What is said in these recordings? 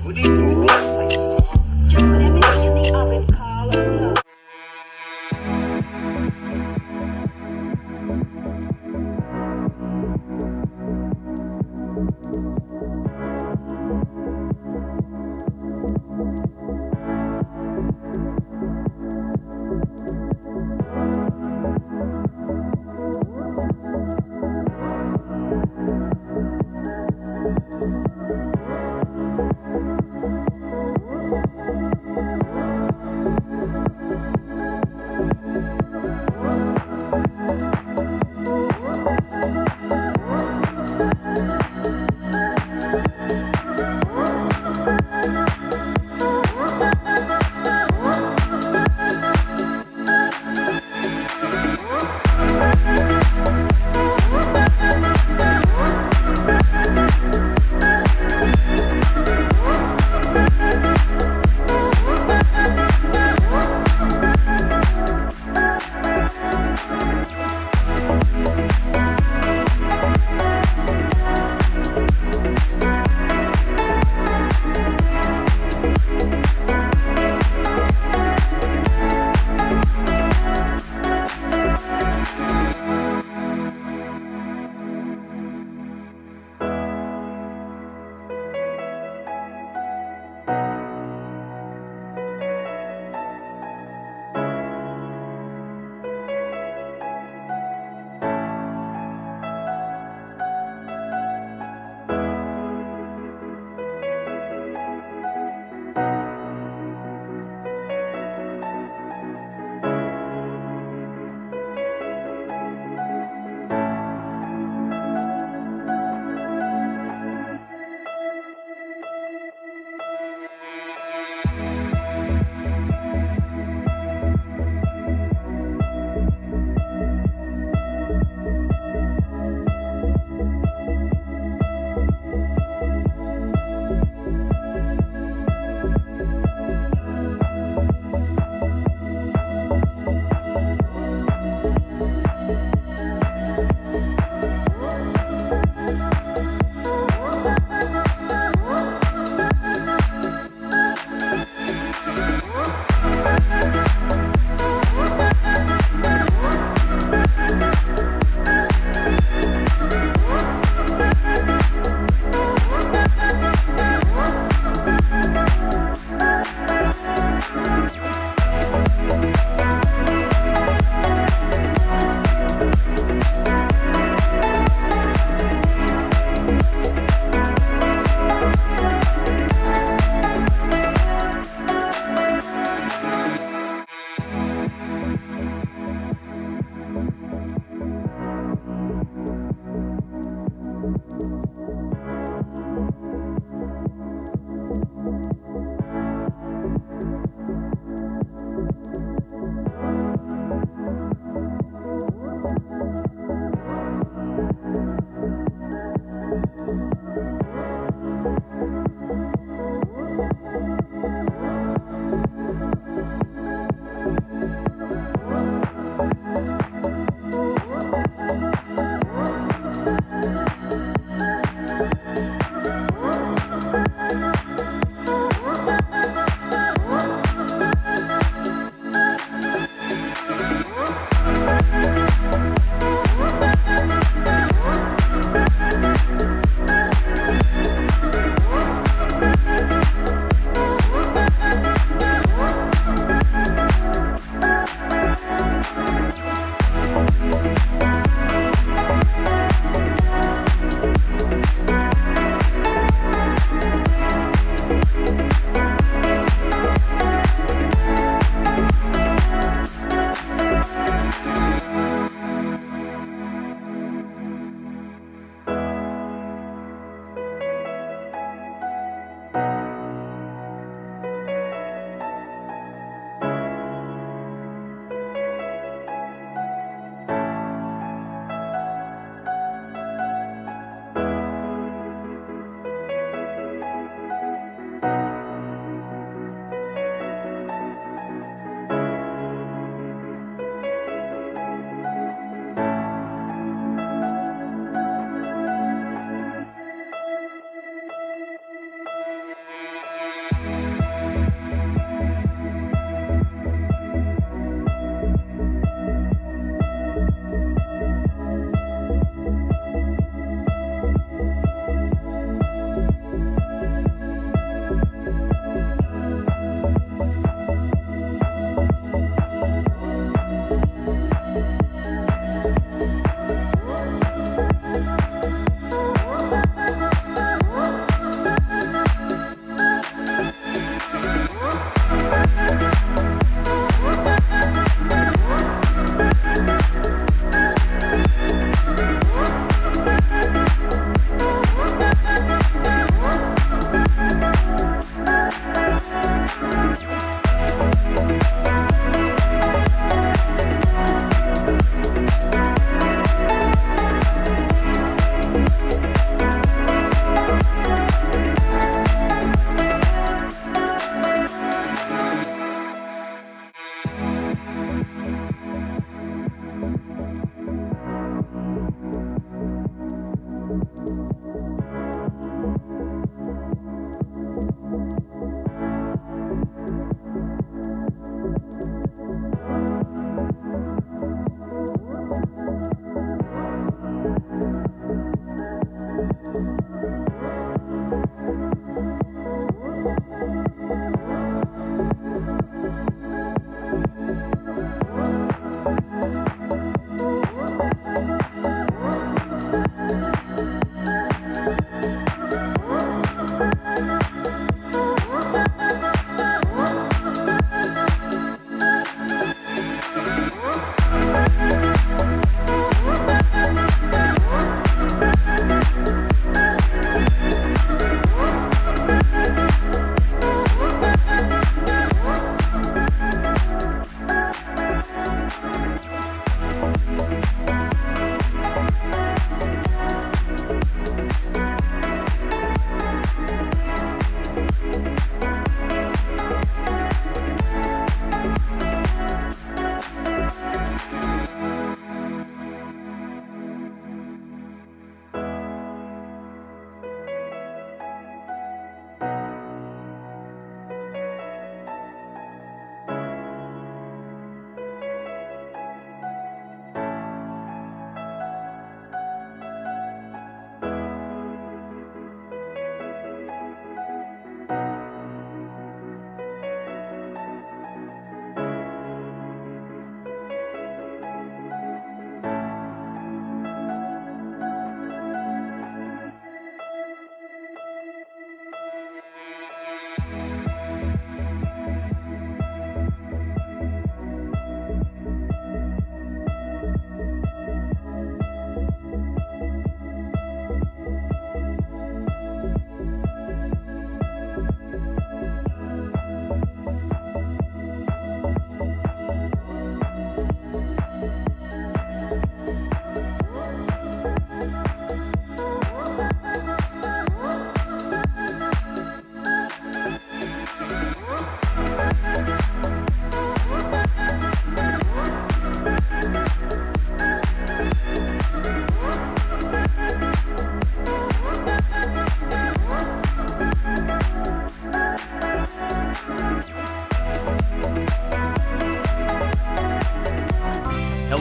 Who needs these templates? Just put everything in the oven, Karl. Oh, no.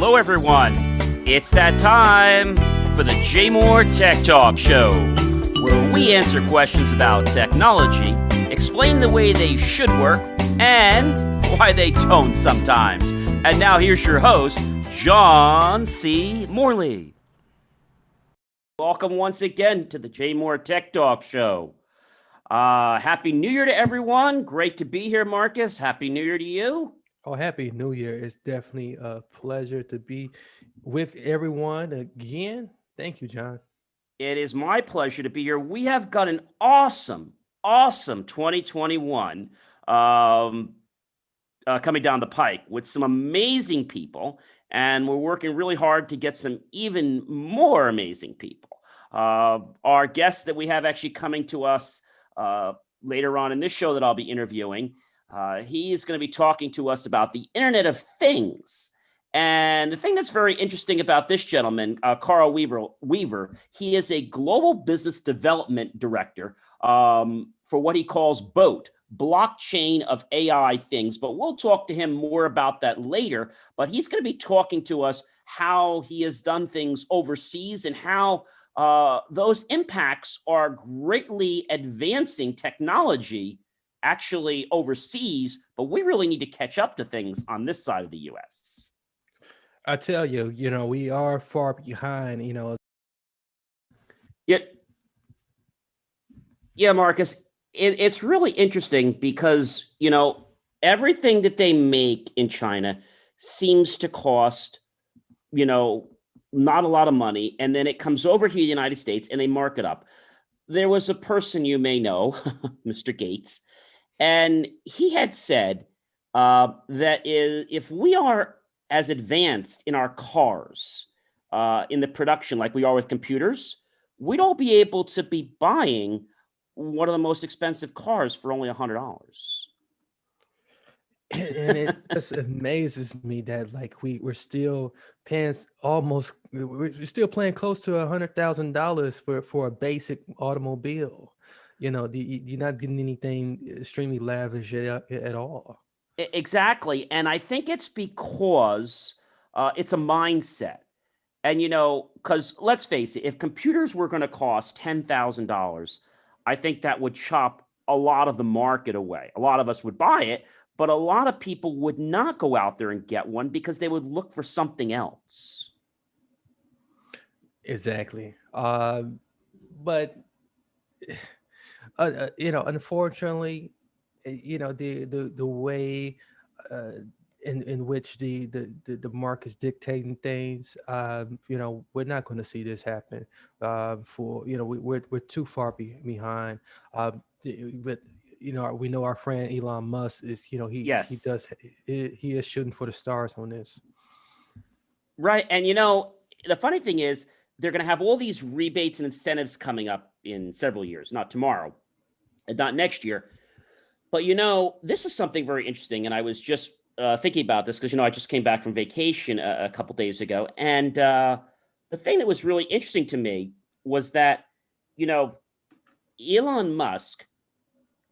Hello, everyone. It's that time for the JMOR Tech Talk Show, where we answer questions about technology, explain the way they should work, and why they don't sometimes. And now here's your host, John C. Morley. Welcome once again to the JMOR Tech Talk Show. Happy New Year to everyone. Great to be here, Marcus. Happy New Year to you. Oh, Happy New Year. It's definitely a pleasure to be with everyone again. Thank you, John. It is my pleasure to be here. We have got an awesome 2021 coming down the pike with some amazing people, and we're working really hard to get some even more amazing people. Our guest that we have actually coming to us later on in this show that I'll be interviewing, he is going to be talking to us about the Internet of Things. And the thing that's very interesting about this gentleman, Karl Weaver, he is a global business development director for what he calls BOAT, Blockchain of AI Things. But we'll talk to him more about that later. But he's going to be talking to us how he has done things overseas and how those impacts are greatly advancing technology actually overseas, but we really need to catch up to things on this side of the U.S. I tell you, we are far behind, Yeah, Marcus, it's really interesting because, everything that they make in China seems to cost, not a lot of money. And then it comes over here to the United States and they mark it up. There was a person you may know, Mr. Gates, and he had said that if we are as advanced in our cars, in the production like we are with computers, we'd all be able to be buying one of the most expensive cars for only $100. and it just amazes me that we're still paying we're still paying close to $100,000 for a basic automobile. You're not getting anything extremely lavish at all. Exactly. And I think it's because it's a mindset. And, because let's face it, if computers were going to cost $10,000, I think that would chop a lot of the market away. A lot of us would buy it, but a lot of people would not go out there and get one because they would look for something else. Exactly. But unfortunately, the way in which the market's dictating things, we're not going to see this happen. We're too far behind. But we know our friend Elon Musk is, he Yes. he is shooting for the stars on this. Right. And, the funny thing is they're going to have all these rebates and incentives coming up in several years, not tomorrow and not next year. But, this is something very interesting. And I was just thinking about this because, I just came back from vacation a couple days ago. And the thing that was really interesting to me was that, Elon Musk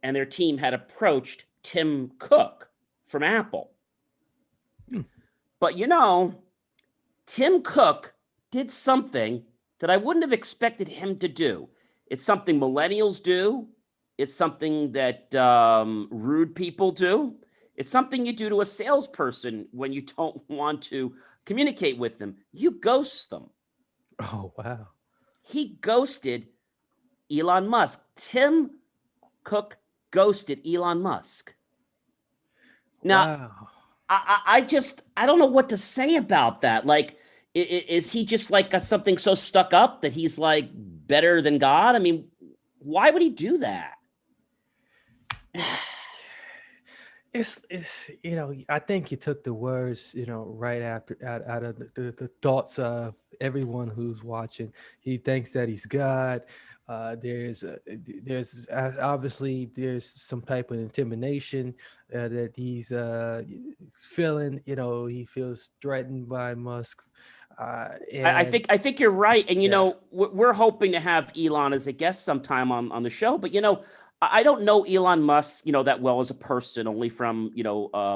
and their team had approached Tim Cook from Apple. But, Tim Cook did something that I wouldn't have expected him to do. It's something millennials do. It's something that rude people do. It's something you do to a salesperson when you don't want to communicate with them. You ghost them. Oh, wow. He ghosted Elon Musk. Tim Cook ghosted Elon Musk. Now, Wow. I don't know what to say about that. Like, is he just got something so stuck up that he's better than God? I mean, why would he do that? It's I think you took the words right out of the thoughts of everyone who's watching. He thinks that he's God. There's obviously there's some type of intimidation that he's feeling. He feels threatened by Musk. I think you're right, and we're hoping to have Elon as a guest sometime on the show. But I don't know Elon Musk, that well as a person, only from,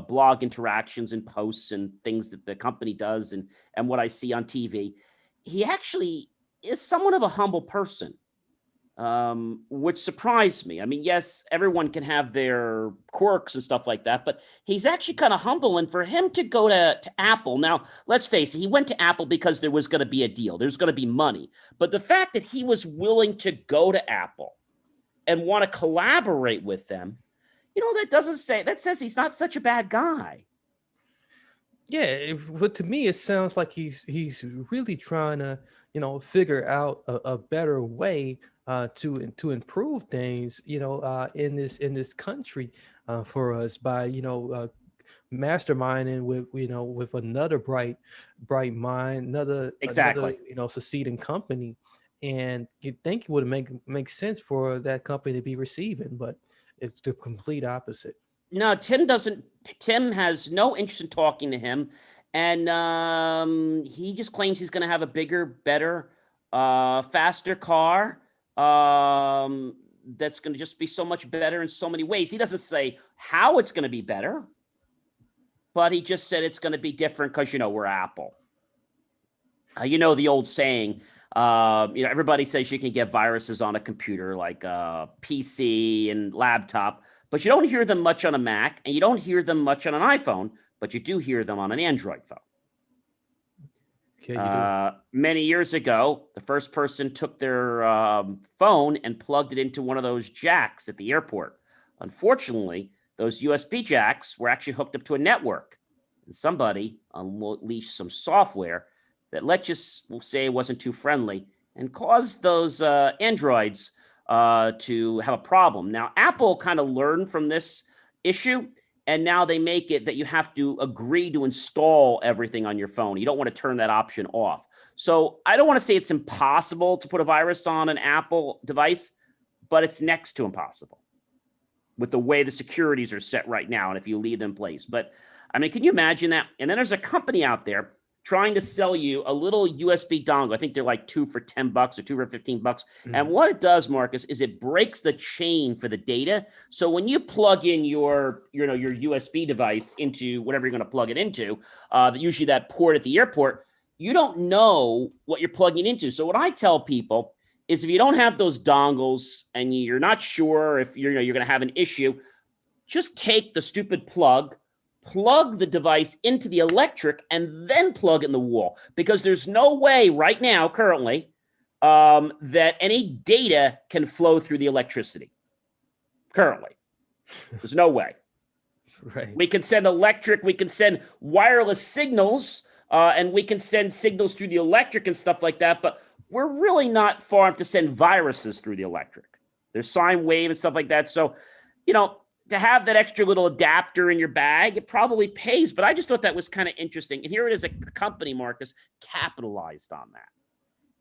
blog interactions and posts and things that the company does and what I see on TV. He actually is somewhat of a humble person, which surprised me. I mean, yes, everyone can have their quirks and stuff like that, but he's actually kind of humble. And for him to go to Apple, now, let's face it, he went to Apple because there was going to be a deal. There's going to be money. But the fact that he was willing to go to Apple and want to collaborate with them, that says he's not such a bad guy. Yeah, but to me, it sounds like he's really trying to, figure out a better way to improve things, in this country for us by, masterminding with another bright mind, Exactly. another succeeding company, and you'd think it would make sense for that company to be receiving, but it's the complete opposite. No, Tim has no interest in talking to him. And he just claims he's going to have a bigger, better, faster car that's going to just be so much better in so many ways. He doesn't say how it's going to be better, but he just said it's going to be different because, we're Apple. The old saying, everybody says you can get viruses on a computer like PC and laptop, but you don't hear them much on a Mac, and you don't hear them much on an iPhone, but you do hear them on an Android phone. Okay, many years ago, the first person took their phone and plugged it into one of those jacks at the airport. Unfortunately, those USB jacks were actually hooked up to a network, and somebody unleashed some software that, let's just say, wasn't too friendly and caused those Androids to have a problem. Now, Apple kind of learned from this issue, and now they make it that you have to agree to install everything on your phone. You don't want to turn that option off. So I don't want to say it's impossible to put a virus on an Apple device, but it's next to impossible with the way the securities are set right now and if you leave them in place. But, I mean, can you imagine that? And then there's a company out there trying to sell you a little USB dongle. I think they're like 2 for $10 or 2 for $15. Mm-hmm. And what it does, Marcus, is it breaks the chain for the data. So when you plug in your USB device into whatever you're going to plug it into, usually that port at the airport, you don't know what you're plugging into. So what I tell people is if you don't have those dongles and you're not sure if you're going to have an issue, just take the stupid plug the device into the electric, and then plug it in the wall. Because there's no way right now, currently, that any data can flow through the electricity. Currently. There's no way. Right. We can send electric, we can send wireless signals, and we can send signals through the electric and stuff like that, but we're really not far enough to send viruses through the electric. There's sine wave and stuff like that. So, to have that extra little adapter in your bag, it probably pays. But I just thought that was kind of interesting. And here it is, a company, Marcus, capitalized on that.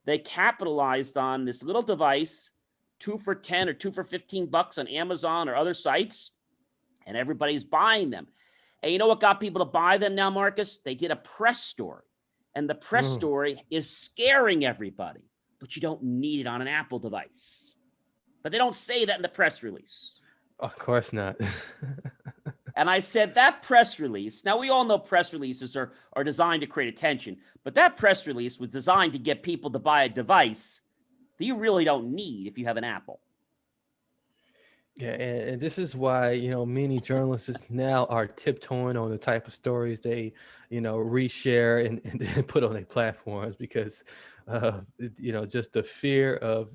They capitalized on this little device, 2 for $10 or 2 for $15 on Amazon or other sites, and everybody's buying them. And you know what got people to buy them now, Marcus? They did a press story. And the press story is scaring everybody. But you don't need it on an Apple device. But they don't say that in the press release. Of course not. And I said that press release, now we all know press releases are designed to create attention, but that press release was designed to get people to buy a device that you really don't need if you have an Apple. Yeah, and this is why, many journalists now are tiptoeing on the type of stories they, reshare and put on their platforms because, just the fear of,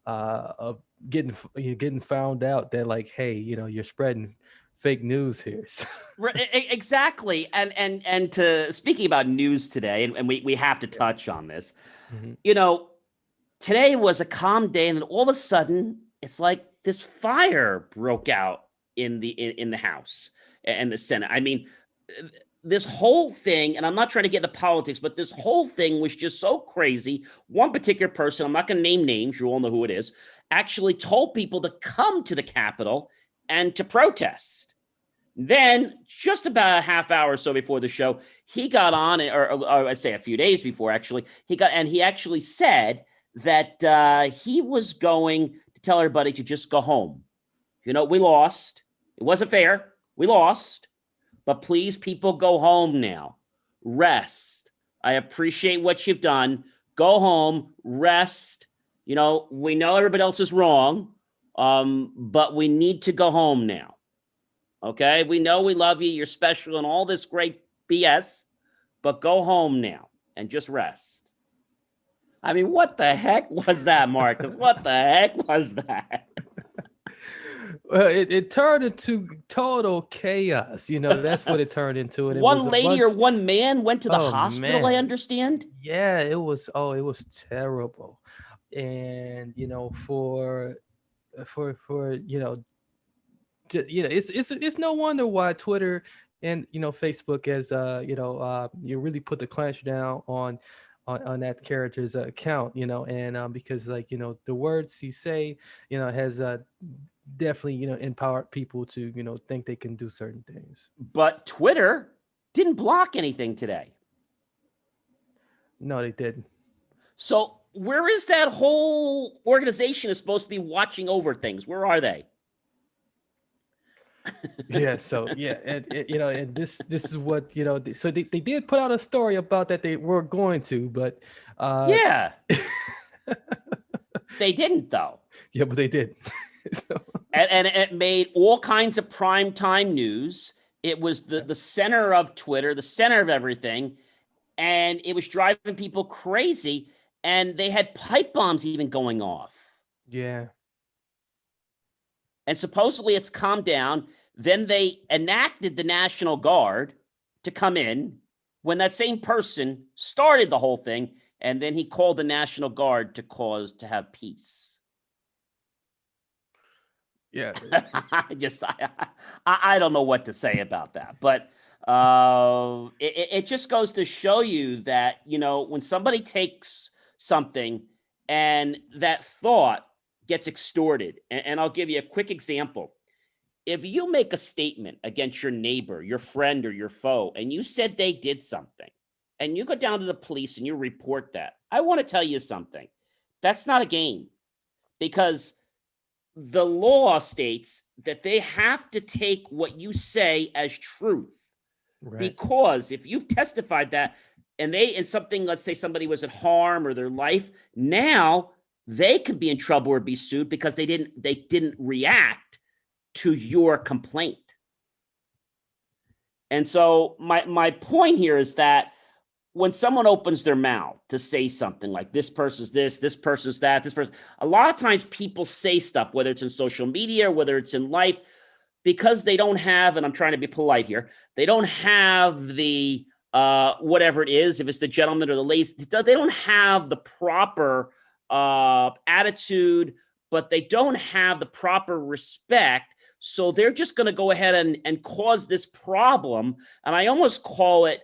of getting found out that like, hey, you're spreading fake news here. Right, exactly. And to speaking about news today, and we have to touch on this, today was a calm day, and then all of a sudden it's like this fire broke out in the House and the Senate. I mean, this whole thing, and I'm not trying to get into politics, but this whole thing was just so crazy. One particular person, I'm not going to name names, you all know who it is, actually told people to come to the Capitol and to protest. Then, just about a half hour or so before the show, he got on, or I'd say a few days before, actually, he actually said that he was going to tell everybody to just go home. We lost. It wasn't fair. We lost. But please, people, go home now. Rest. I appreciate what you've done. Go home, rest. We know everybody else is wrong, but we need to go home now. Okay? We know we love you. You're special and all this great BS, but go home now and just rest. I mean, what the heck was that, Marcus? What the heck was that? Well, it turned into total chaos. That's what it turned into. And One lady or one man went to the hospital, I man. understand. Yeah, it was terrible. And for it's no wonder why Twitter and Facebook has you really put the clench down on that character's account, and because the words he say has definitely empowered people to think they can do certain things. But Twitter didn't block anything today. No, they didn't. So where is that whole organization is supposed to be watching over things? Where are they? Yeah, so yeah, and this is what so they did put out a story about that they were going to, but yeah. They didn't though. Yeah, but they did. So. And it made all kinds of primetime news. It was the center of Twitter, the center of everything, and it was driving people crazy. And they had pipe bombs even going off. Yeah. And supposedly it's calmed down. Then they enacted the National Guard to come in when that same person started the whole thing. And then he called the National Guard to have peace. Yeah. I don't know what to say about that. But it just goes to show you that, when somebody takes something and that thought gets extorted. And I'll give you a quick example. If you make a statement against your neighbor, your friend, or your foe, and you said they did something, and you go down to the police and you report that, I want to tell you something. That's not a game, because the law states that they have to take what you say as truth. Right. Because if you've testified that, and something, let's say somebody was at harm or their life, now they could be in trouble or be sued because they didn't react to your complaint. And so my point here is that when someone opens their mouth to say something like this person's this person's that, this person, a lot of times people say stuff, whether it's in social media, whether it's in life, because they don't have, and I'm trying to be polite here, they don't have the whatever it is, if it's the gentleman or the lady, they don't have the proper attitude, but they don't have the proper respect. So they're just going to go ahead and cause this problem. And I almost call it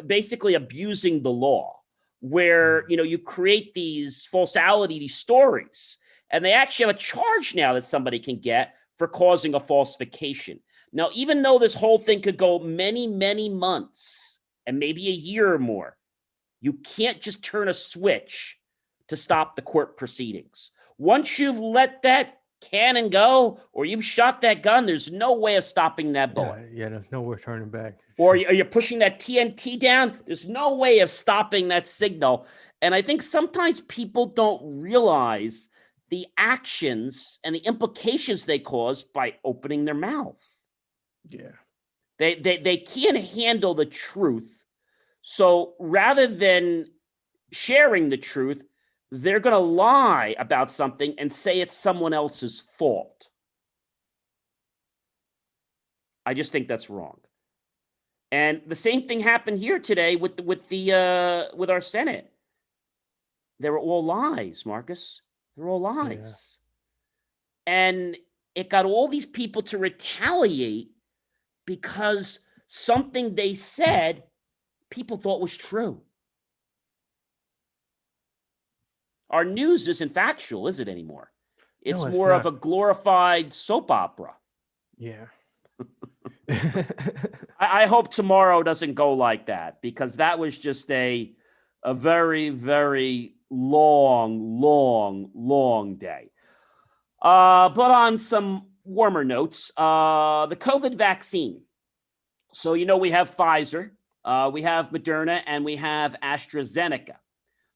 basically abusing the law, where, you create these falsality, these stories, and they actually have a charge now that somebody can get for causing a falsification. Now, even though this whole thing could go many, many months and maybe a year or more, you can't just turn a switch to stop the court proceedings. Once you've let that cannon go, or you've shot that gun, there's no way of stopping that bullet. Yeah, there's no way of turning back. Or you're pushing that TNT down, there's no way of stopping that signal. And I think sometimes people don't realize the actions and the implications they cause by opening their mouth. Yeah. They can't handle the truth. So rather than sharing the truth, they're going to lie about something and say it's someone else's fault. I just think that's wrong. And the same thing happened here today with our Senate. They were all lies, Marcus. They were all lies. Yeah. And it got all these people to retaliate because something they said people thought was true. Our news isn't factual, is it anymore? It's more of a glorified soap opera. Yeah. I hope tomorrow doesn't go like that, because that was just a very, very long day. But on some warmer notes, the COVID vaccine. So, we have Pfizer, we have Moderna, and we have AstraZeneca.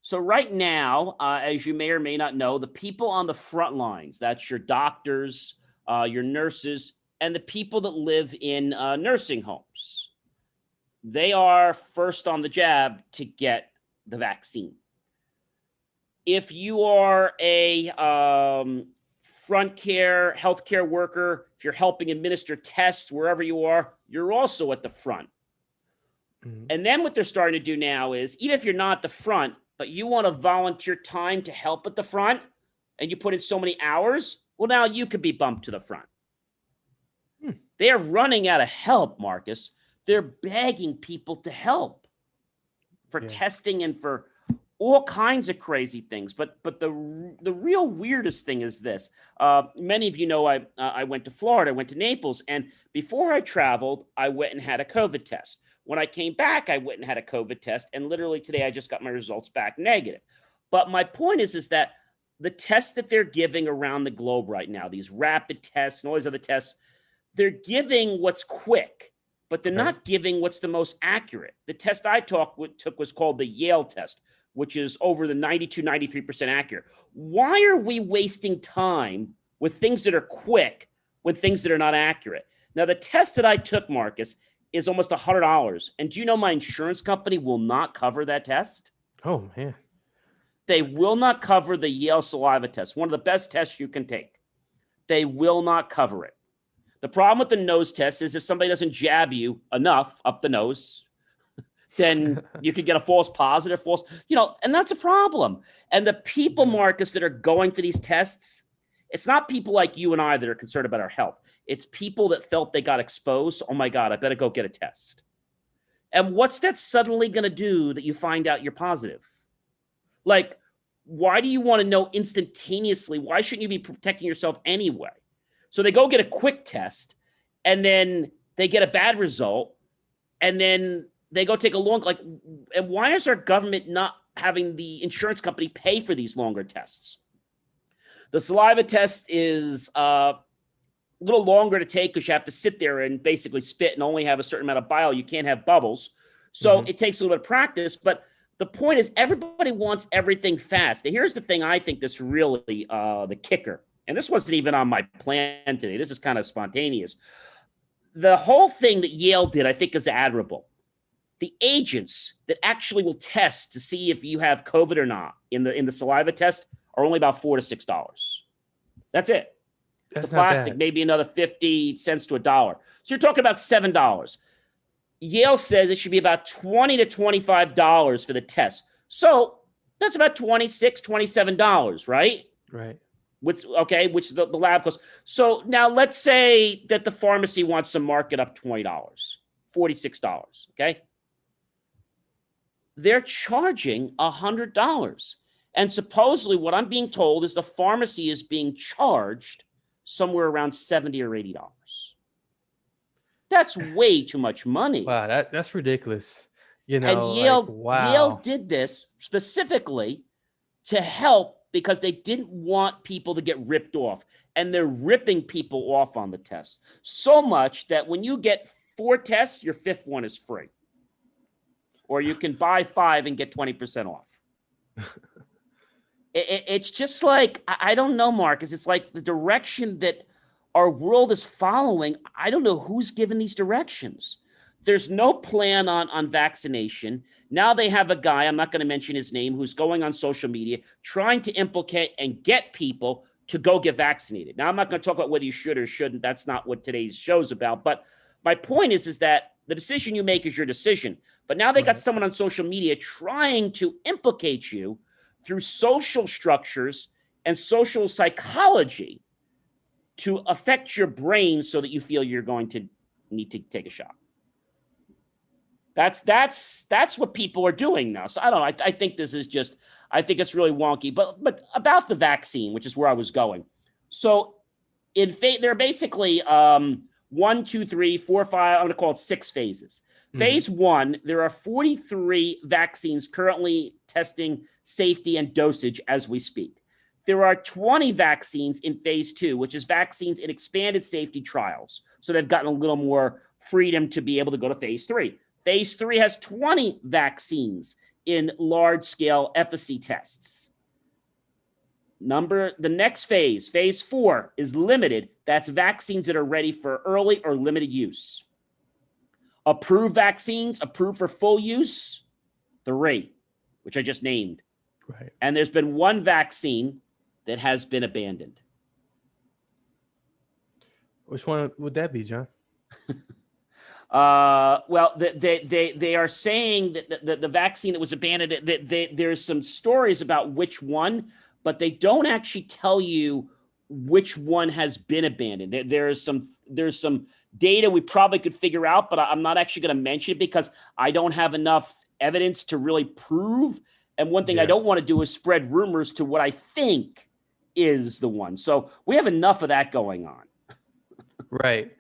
So right now, as you may or may not know, the people on the front lines, that's your doctors, your nurses, and the people that live in nursing homes, they are first on the jab to get the vaccine. If you are a front care, healthcare worker, if you're helping administer tests wherever you are, you're also at the front. Mm-hmm. And then what they're starting to do now is, even if you're not at the front, but you want to volunteer time to help at the front, and you put in so many hours, well, now you could be bumped to the front. They are running out of help, Marcus. They're begging people to help for testing and for all kinds of crazy things. But the real weirdest thing is this. Many of you know I went to Florida, I went to Naples, and before I traveled, I went and had a COVID test. When I came back, I went and had a COVID test, and literally today I just got my results back negative. But my point is that the tests that they're giving around the globe right now, these rapid tests and all these other tests, they're giving what's quick, but they're not giving what's the most accurate. The test I took was called the Yale test, which is over the 92, 93% accurate. Why are we wasting time with things that are quick with things that are not accurate? Now, the test that I took, Marcus, is almost $100. And do you know my insurance company will not cover that test? Oh, man. They will not cover the Yale saliva test, one of the best tests you can take. They will not cover it. The problem with the nose test is if somebody doesn't jab you enough up the nose, then you could get a false positive, and that's a problem. And the people, Marcus, that are going for these tests, it's not people like you and I that are concerned about our health. It's people that felt they got exposed. Oh my God, I better go get a test. And what's that suddenly going to do that you find out you're positive? Like, why do you want to know instantaneously? Why shouldn't you be protecting yourself anyway? So they go get a quick test, and then they get a bad result, and then they go take a long, and why is our government not having the insurance company pay for these longer tests? The saliva test is a little longer to take because you have to sit there and basically spit and only have a certain amount of bile. You can't have bubbles. So it takes a little bit of practice. But the point is everybody wants everything fast. And here's the thing I think that's really the kicker. And this wasn't even on my plan today. This is kind of spontaneous. The whole thing that Yale did, I think, is admirable. The agents that actually will test to see if you have COVID or not in the saliva test are only about $4 to $6. That's it. That's the plastic, maybe another 50 cents to $1. So you're talking about $7. Yale says it should be about $20 to $25 for the test. So that's about $26, $27, right? Right. Which the lab costs. So now let's say that the pharmacy wants to mark it up $20, $46, okay? They're charging $100. And supposedly what I'm being told is the pharmacy is being charged somewhere around $70 or $80. That's way too much money. Wow, that's ridiculous. And Yale did this specifically to help because they didn't want people to get ripped off. And they're ripping people off on the test. So much that when you get 4 tests, your 5th one is free. Or you can buy 5 and get 20% off. It's just like, I don't know, Marcus. It's like the direction that our world is following. I don't know who's given these directions. There's no plan on vaccination. Now they have a guy, I'm not going to mention his name, who's going on social media trying to implicate and get people to go get vaccinated. Now, I'm not going to talk about whether you should or shouldn't. That's not what today's show's about. But my point is that the decision you make is your decision. But now they got someone on social media trying to implicate you through social structures and social psychology to affect your brain so that you feel you're going to need to take a shot. That's what people are doing now. So I don't know. I think this is just, I think it's really wonky. But about the vaccine, which is where I was going. So there are basically 1, 2, 3, 4, 5. I'm going to call it 6 phases. Phase 1, there are 43 vaccines currently testing safety and dosage as we speak. there are 20 vaccines in phase 2, which is vaccines in expanded safety trials. So they've gotten a little more freedom to be able to go to phase 3. Phase 3 has 20 vaccines in large-scale efficacy tests. The next phase, phase 4, is limited. That's vaccines that are ready for early or limited use. Approved vaccines, approved for full use, 3, which I just named. Right. And there's been one vaccine that has been abandoned. Which one would that be, John? Well, they are saying that the vaccine that was abandoned, there's some stories about which one, but they don't actually tell you which one has been abandoned. There's some data we probably could figure out, but I'm not actually going to mention it because I don't have enough evidence to really prove. And one thing I don't want to do is spread rumors to what I think is the one. So we have enough of that going on. Right.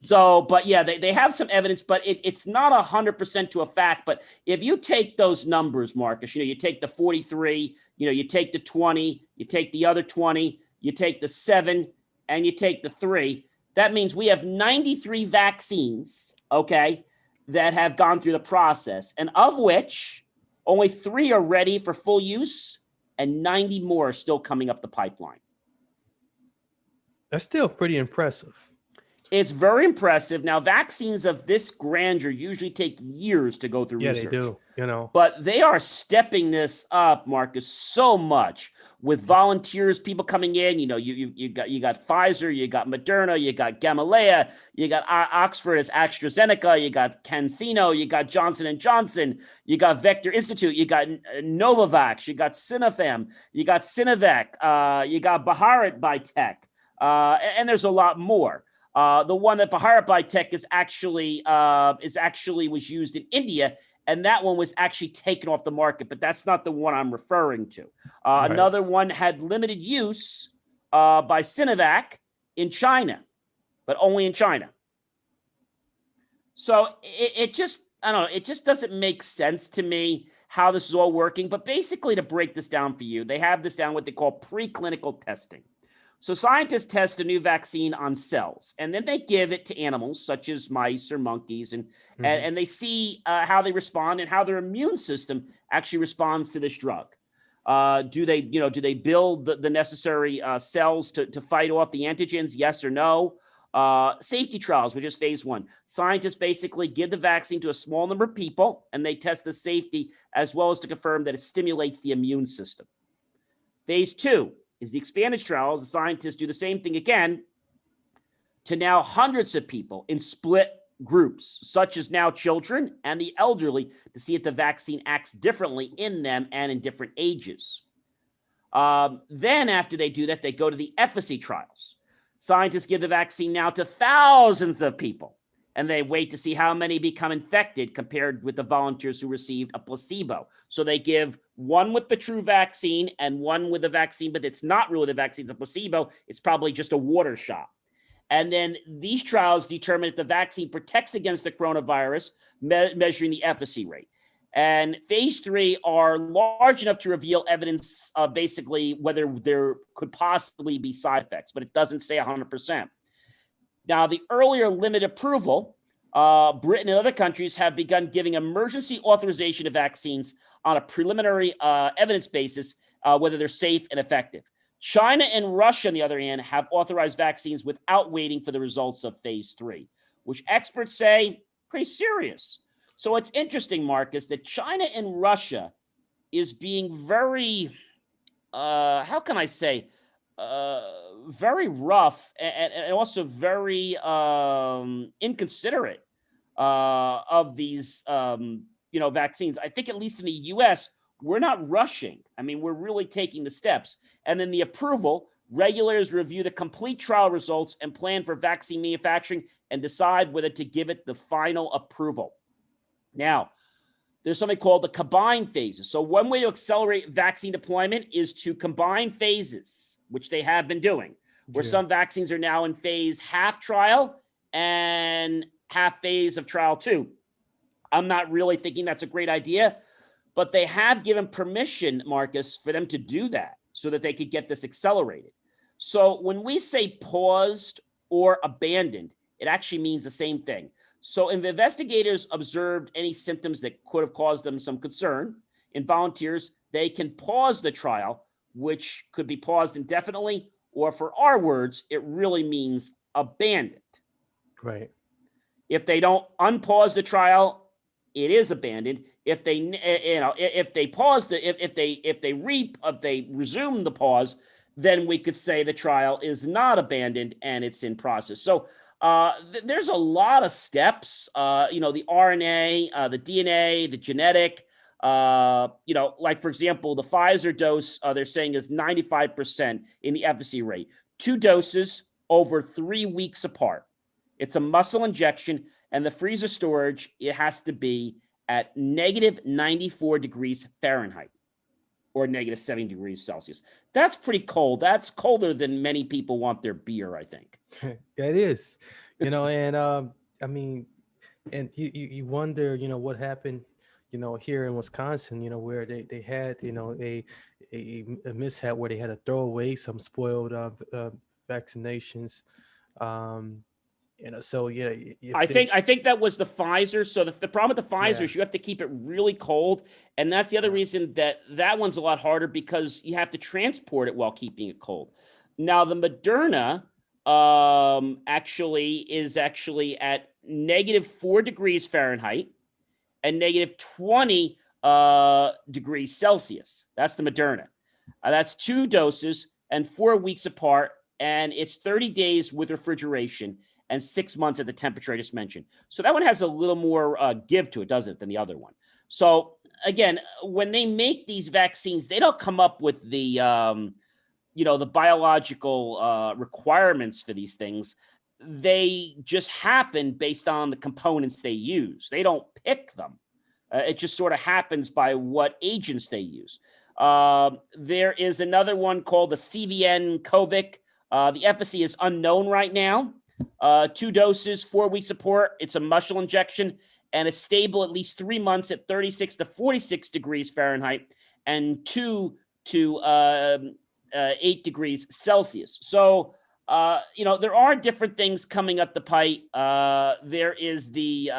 So, but yeah, they have some evidence, but it's not 100% to a fact. But if you take those numbers, Marcus, you take the 43, you take the 20, you take the other 20, you take the 7, and you take the 3. That means we have 93 vaccines, okay, that have gone through the process, and of which only 3 are ready for full use, and 90 more are still coming up the pipeline. That's still pretty impressive. It's very impressive. Now, vaccines of this grandeur usually take years to go through research. Yeah, they do, But they are stepping this up, Marcus, so much with volunteers, people coming in. You got Pfizer, you got Moderna, you got Gamaleya, you got Oxford as AstraZeneca, you got CanSino, you got Johnson & Johnson, you got Vector Institute, you got Novavax, you got Sinopharm, you got Sinovac, you got Bharat Biotech, and there's a lot more. The one that Bharat Biotech is actually was used in India, and that one was actually taken off the market, but that's not the one I'm referring to. Right. Another one had limited use by Sinovac in China, but only in China. So it just doesn't make sense to me how this is all working. But basically, to break this down for you, they have this down what they call preclinical testing. So scientists test a new vaccine on cells, and then they give it to animals such as mice or monkeys, and they see how they respond and how their immune system actually responds to this drug. Do they build the necessary cells to fight off the antigens? Yes or no? Safety trials, which is phase 1. Scientists basically give the vaccine to a small number of people, and they test the safety as well as to confirm that it stimulates the immune system. Phase 2 is the expanded trials. The scientists do the same thing again to now hundreds of people in split groups, such as now children and the elderly, to see if the vaccine acts differently in them and in different ages. Then after they do that, they go to the efficacy trials. Scientists give the vaccine now to thousands of people, and they wait to see how many become infected compared with the volunteers who received a placebo. So they give one with the true vaccine and one with the vaccine, but it's not really the vaccine, it's a placebo. It's probably just a water shot. And then these trials determine if the vaccine protects against the coronavirus, measuring the efficacy rate. And phase 3 are large enough to reveal evidence of basically whether there could possibly be side effects, but it doesn't say 100%. Now, the earlier limited approval, Britain and other countries have begun giving emergency authorization of vaccines on a preliminary evidence basis, whether they're safe and effective. China and Russia, on the other hand, have authorized vaccines without waiting for the results of phase 3, which experts say pretty serious. So it's interesting, Marcus, that China and Russia is being very, how can I say, very rough and also very inconsiderate of these, vaccines. I think at least in the U.S., we're not rushing. I mean, we're really taking the steps. And then the approval, regulators review the complete trial results and plan for vaccine manufacturing and decide whether to give it the final approval. Now, there's something called the combined phases. So one way to accelerate vaccine deployment is to combine phases, which they have been doing, where some vaccines are now in phase half trial and half phase of trial 2. I'm not really thinking that's a great idea, but they have given permission, Marcus, for them to do that. so that they could get this accelerated. So when we say paused or abandoned, it actually means the same thing. So if investigators observed any symptoms that could have caused them some concern in volunteers, they can pause the trial, which could be paused indefinitely, or for our words, it really means abandoned. Right. If they don't unpause the trial, it is abandoned. If they, if they pause if they resume the pause, then we could say the trial is not abandoned and it's in process. So there's a lot of steps. The RNA, the DNA, the genetic. Like for example, the Pfizer dose they're saying is 95% in the efficacy rate. 2 doses over 3 weeks apart. It's a muscle injection, and the freezer storage, it has to be at negative 94 degrees Fahrenheit or negative 70 degrees Celsius. That's pretty cold. That's colder than many people want their beer, I think. That is, and I mean, and you wonder, what happened, here in Wisconsin, where they had, a mishap where they had to throw away some spoiled vaccinations. So yeah, I think that was the Pfizer. So the problem with the Pfizer is Yeah. you have to keep it really cold, and that's the other reason that one's a lot harder, because you have to transport it while keeping it cold. Now the Moderna is actually at negative 4 degrees Fahrenheit and negative 20 degrees Celsius. That's the Moderna. That's 2 doses and 4 weeks apart, and it's 30 days with refrigeration and 6 months at the temperature I just mentioned. So that one has a little more give to it, doesn't it, than the other one? So again, when they make these vaccines, they don't come up with the the biological requirements for these things. They just happen based on the components they use. They don't pick them. It just sort of happens by what agents they use. There is another one called the CVN Covic. The efficacy is unknown right now. 2 doses, 4 weeks apart. It's a muscle injection, and it's stable at least 3 months at 36 to 46 degrees Fahrenheit and 2 to 8 degrees Celsius. So, there are different things coming up the pipe. There is the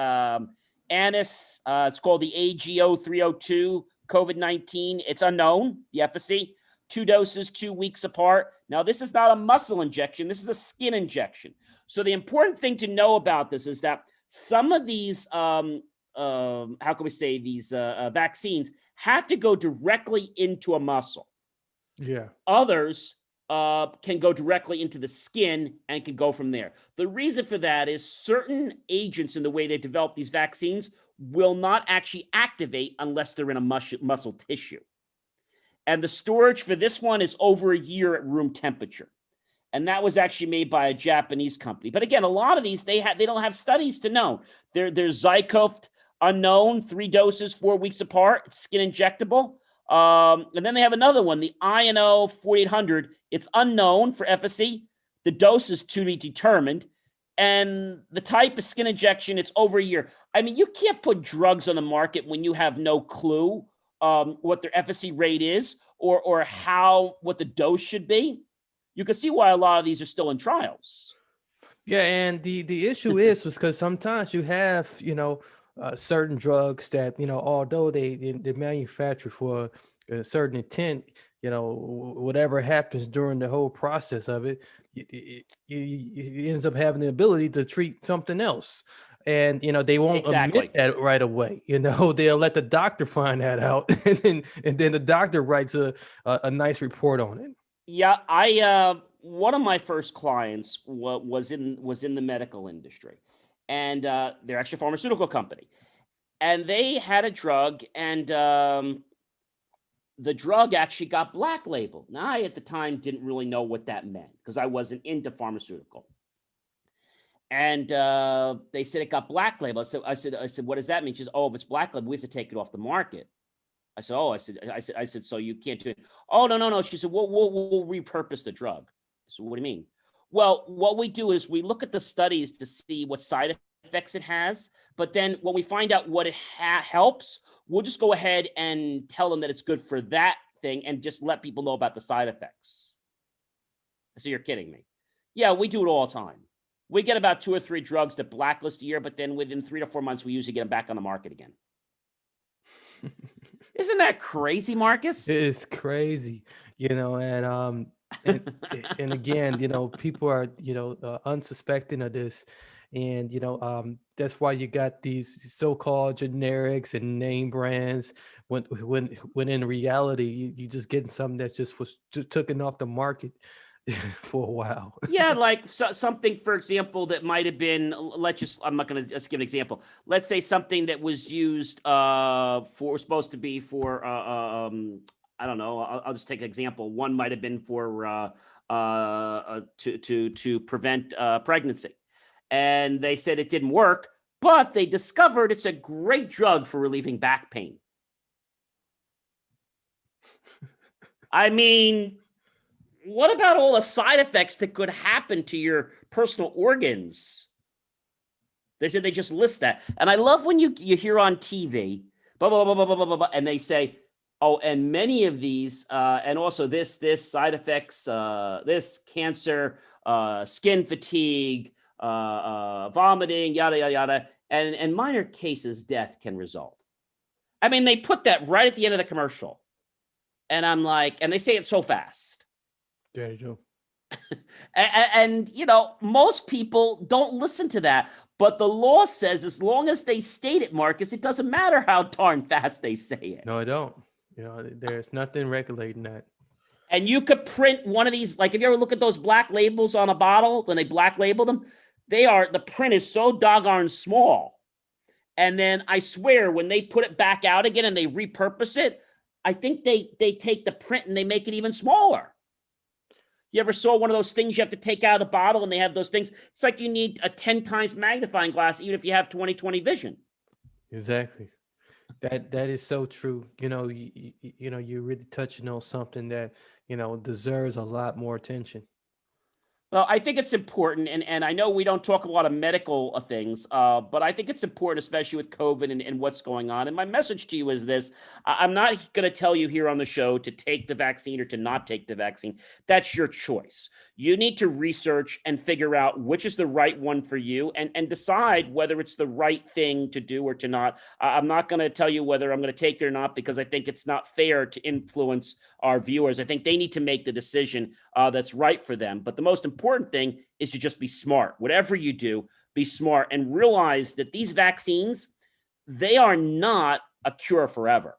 Annis. It's called the AGO 302 COVID-19. It's unknown, the efficacy. 2 doses, 2 weeks apart. Now, this is not a muscle injection. This is a skin injection. So the important thing to know about this is that some of these, vaccines have to go directly into a muscle. Yeah. Others can go directly into the skin and can go from there. The reason for that is certain agents in the way they develop these vaccines will not actually activate unless they're in a muscle tissue. And the storage for this one is over a year at room temperature. And that was actually made by a Japanese company. But again, a lot of these, they don't have studies to know. There's Zycoft, unknown, 3 doses, 4 weeks apart. It's skin injectable. And then they have another one, the INO 4800. It's unknown for efficacy. The dose is to be determined. And the type of skin injection, it's over a year. I mean, you can't put drugs on the market when you have no clue what their efficacy rate is or what the dose should be. You can see why a lot of these are still in trials. Yeah, and the issue is because sometimes you have certain drugs that although they manufacture for a certain intent, whatever happens during the whole process of it, it ends up having the ability to treat something else. And they won't admit that right away. They'll let the doctor find that out, and then the doctor writes a nice report on it. Yeah, I one of my first clients was in the medical industry, and they're actually a pharmaceutical company, and they had a drug, and the drug actually got black labeled. Now, I at the time didn't really know what that meant because I wasn't into pharmaceutical. And they said it got black labeled. I said, what does that mean? She said, oh, if it's black labeled, we have to take it off the market. I said, oh, I said, so you can't do it. Oh, no. She said, we'll repurpose the drug. So what do you mean? Well, what we do is we look at the studies to see what side effects it has. But then when we find out what it helps, we'll just go ahead and tell them that it's good for that thing and just let people know about the side effects. So you're kidding me. Yeah, we do it all the time. We get about 2 or 3 drugs that blacklist a year, but then within 3 to 4 months, we usually get them back on the market again. Isn't that crazy, Marcus? It is crazy, and again, people are unsuspecting of this, and that's why you got these so-called generics and name brands when in reality you just getting something that's just was taken off the market for a while. Yeah, like something, for example, that might have been, I'm not going to just give an example. Let's say something that was used supposed to be for, I don't know, I'll just take an example. One might have been for, to prevent pregnancy. And they said it didn't work, but they discovered it's a great drug for relieving back pain. I mean, what about all the side effects that could happen to your personal organs? They said they just list that. And I love when you hear on TV, blah, blah, blah, blah, blah, blah, blah, and they say, oh, and many of these, and also this side effects, this cancer, skin fatigue, vomiting, yada, yada, yada, and minor cases, death can result. I mean, they put that right at the end of the commercial. And I'm like, and they say it so fast. There you go. And most people don't listen to that. But the law says as long as they state it, Marcus, it doesn't matter how darn fast they say it. No, I don't. There's nothing regulating that. And you could print one of these, like if you ever look at those black labels on a bottle, when they black label them, the print is so doggone small. And then I swear when they put it back out again and they repurpose it, I think they take the print and they make it even smaller. You ever saw one of those things you have to take out of the bottle and they have those things? It's like you need a 10 times magnifying glass, even if you have 20/20 vision. Exactly. That is so true. You're really touching on something that, deserves a lot more attention. Well, I think it's important, and I know we don't talk a lot of medical things, but I think it's important, especially with COVID and what's going on. And my message to you is this. I'm not going to tell you here on the show to take the vaccine or to not take the vaccine. That's your choice. You need to research and figure out which is the right one for you and decide whether it's the right thing to do or to not. I'm not going to tell you whether I'm going to take it or not because I think it's not fair to influence our viewers. I think they need to make the decision that's right for them. But the most important thing is to just be smart. Whatever you do, be smart and realize that these vaccines, they are not a cure forever.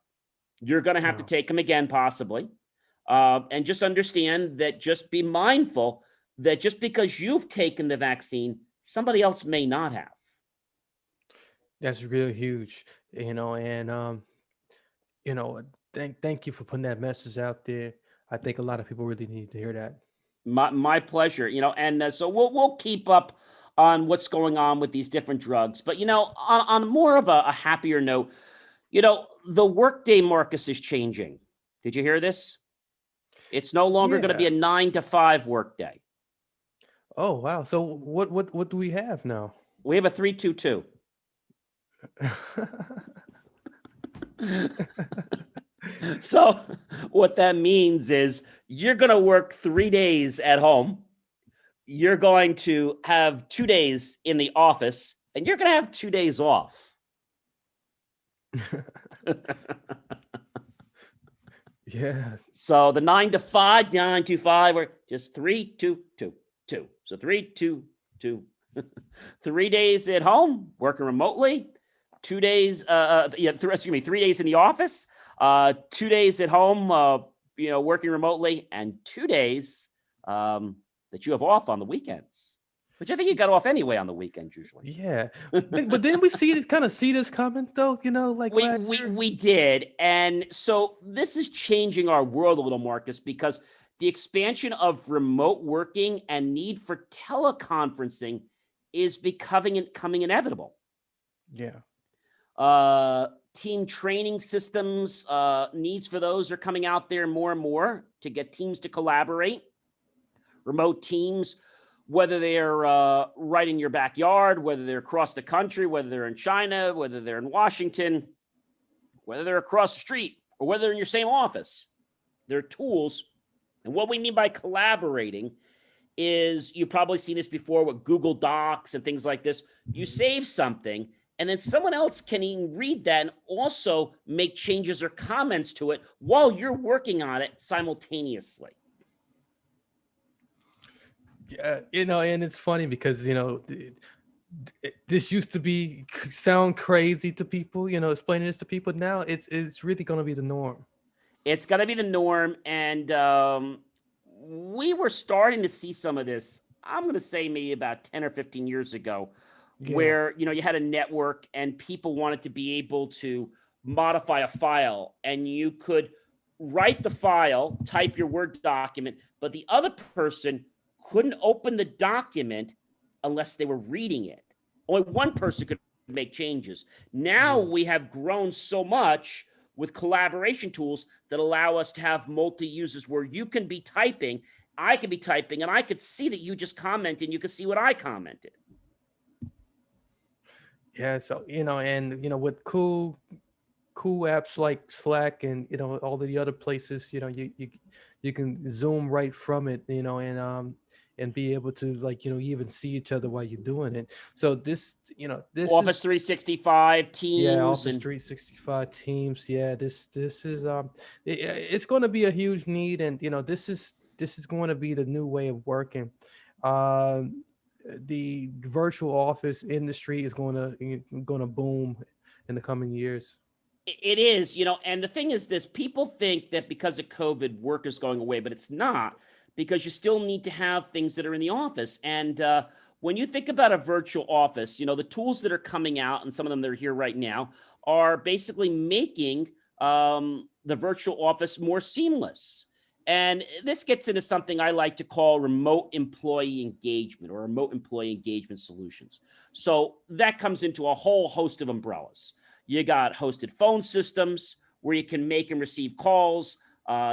You're going to have to take them again, possibly. And just understand that, just be mindful that just because you've taken the vaccine, somebody else may not have. That's real huge, thank you for putting that message out there. I think a lot of people really need to hear that. My pleasure, and so we'll keep up on what's going on with these different drugs. But, on more of a happier note, the workday, Marcus, is changing. Did you hear this? It's no longer going to be a 9 to 5 workday. Oh, wow. So what do we have now? We have a 3-2-2. So what that means is you're going to work 3 days at home. You're going to have 2 days in the office, and you're going to have 2 days off. Yeah. So the 9 to 5, 9 to 5, or just 3-2-2-2. So 3-2-2. 3 days at home, working remotely. 2 days, 3 days in the office. 2 days at home, working remotely, and 2 days that you have off on the weekends, which I think you got off anyway on the weekends usually. Yeah, but didn't we see this coming though? Like we did, and so this is changing our world a little, Marcus, because the expansion of remote working and need for teleconferencing is becoming inevitable. Yeah. Team training systems, needs for those are coming out there more and more to get teams to collaborate. Remote teams, whether they're right in your backyard, whether they're across the country, whether they're in China, whether they're in Washington, whether they're across the street, or whether they're in your same office. They're tools. And what we mean by collaborating is, you've probably seen this before with Google Docs and things like this. You save something, and then someone else can even read that and also make changes or comments to it while you're working on it simultaneously. Yeah, and it's funny because this used to sound crazy to people. Explaining this to people now, it's really going to be the norm. It's going to be the norm, and we were starting to see some of this. I'm going to say maybe about 10 or 15 years ago, where you had a network and people wanted to be able to modify a file, and you could write the file, type your Word document, but the other person couldn't open the document unless they were reading it. Only one person could make changes. Now we have grown so much with collaboration tools that allow us to have multi-users where you can be typing, I could be typing, and I could see that you just commented, and you could see what I commented. Yeah, so and with cool apps like Slack and all of the other places, you can zoom right from it, and be able to even see each other while you're doing it. So this Office 365 Teams. Yeah, Office 365 Teams. Yeah, this is it's going to be a huge need, and this is going to be the new way of working. The virtual office industry is going to boom in the coming years. It is, and the thing is this: people think that because of COVID, work is going away, but it's not, because you still need to have things that are in the office. And when you think about a virtual office, the tools that are coming out, and some of them that are here right now, are basically making the virtual office more seamless. And this gets into something I like to call remote employee engagement, or remote employee engagement solutions. So that comes into a whole host of umbrellas. You got hosted phone systems where you can make and receive calls,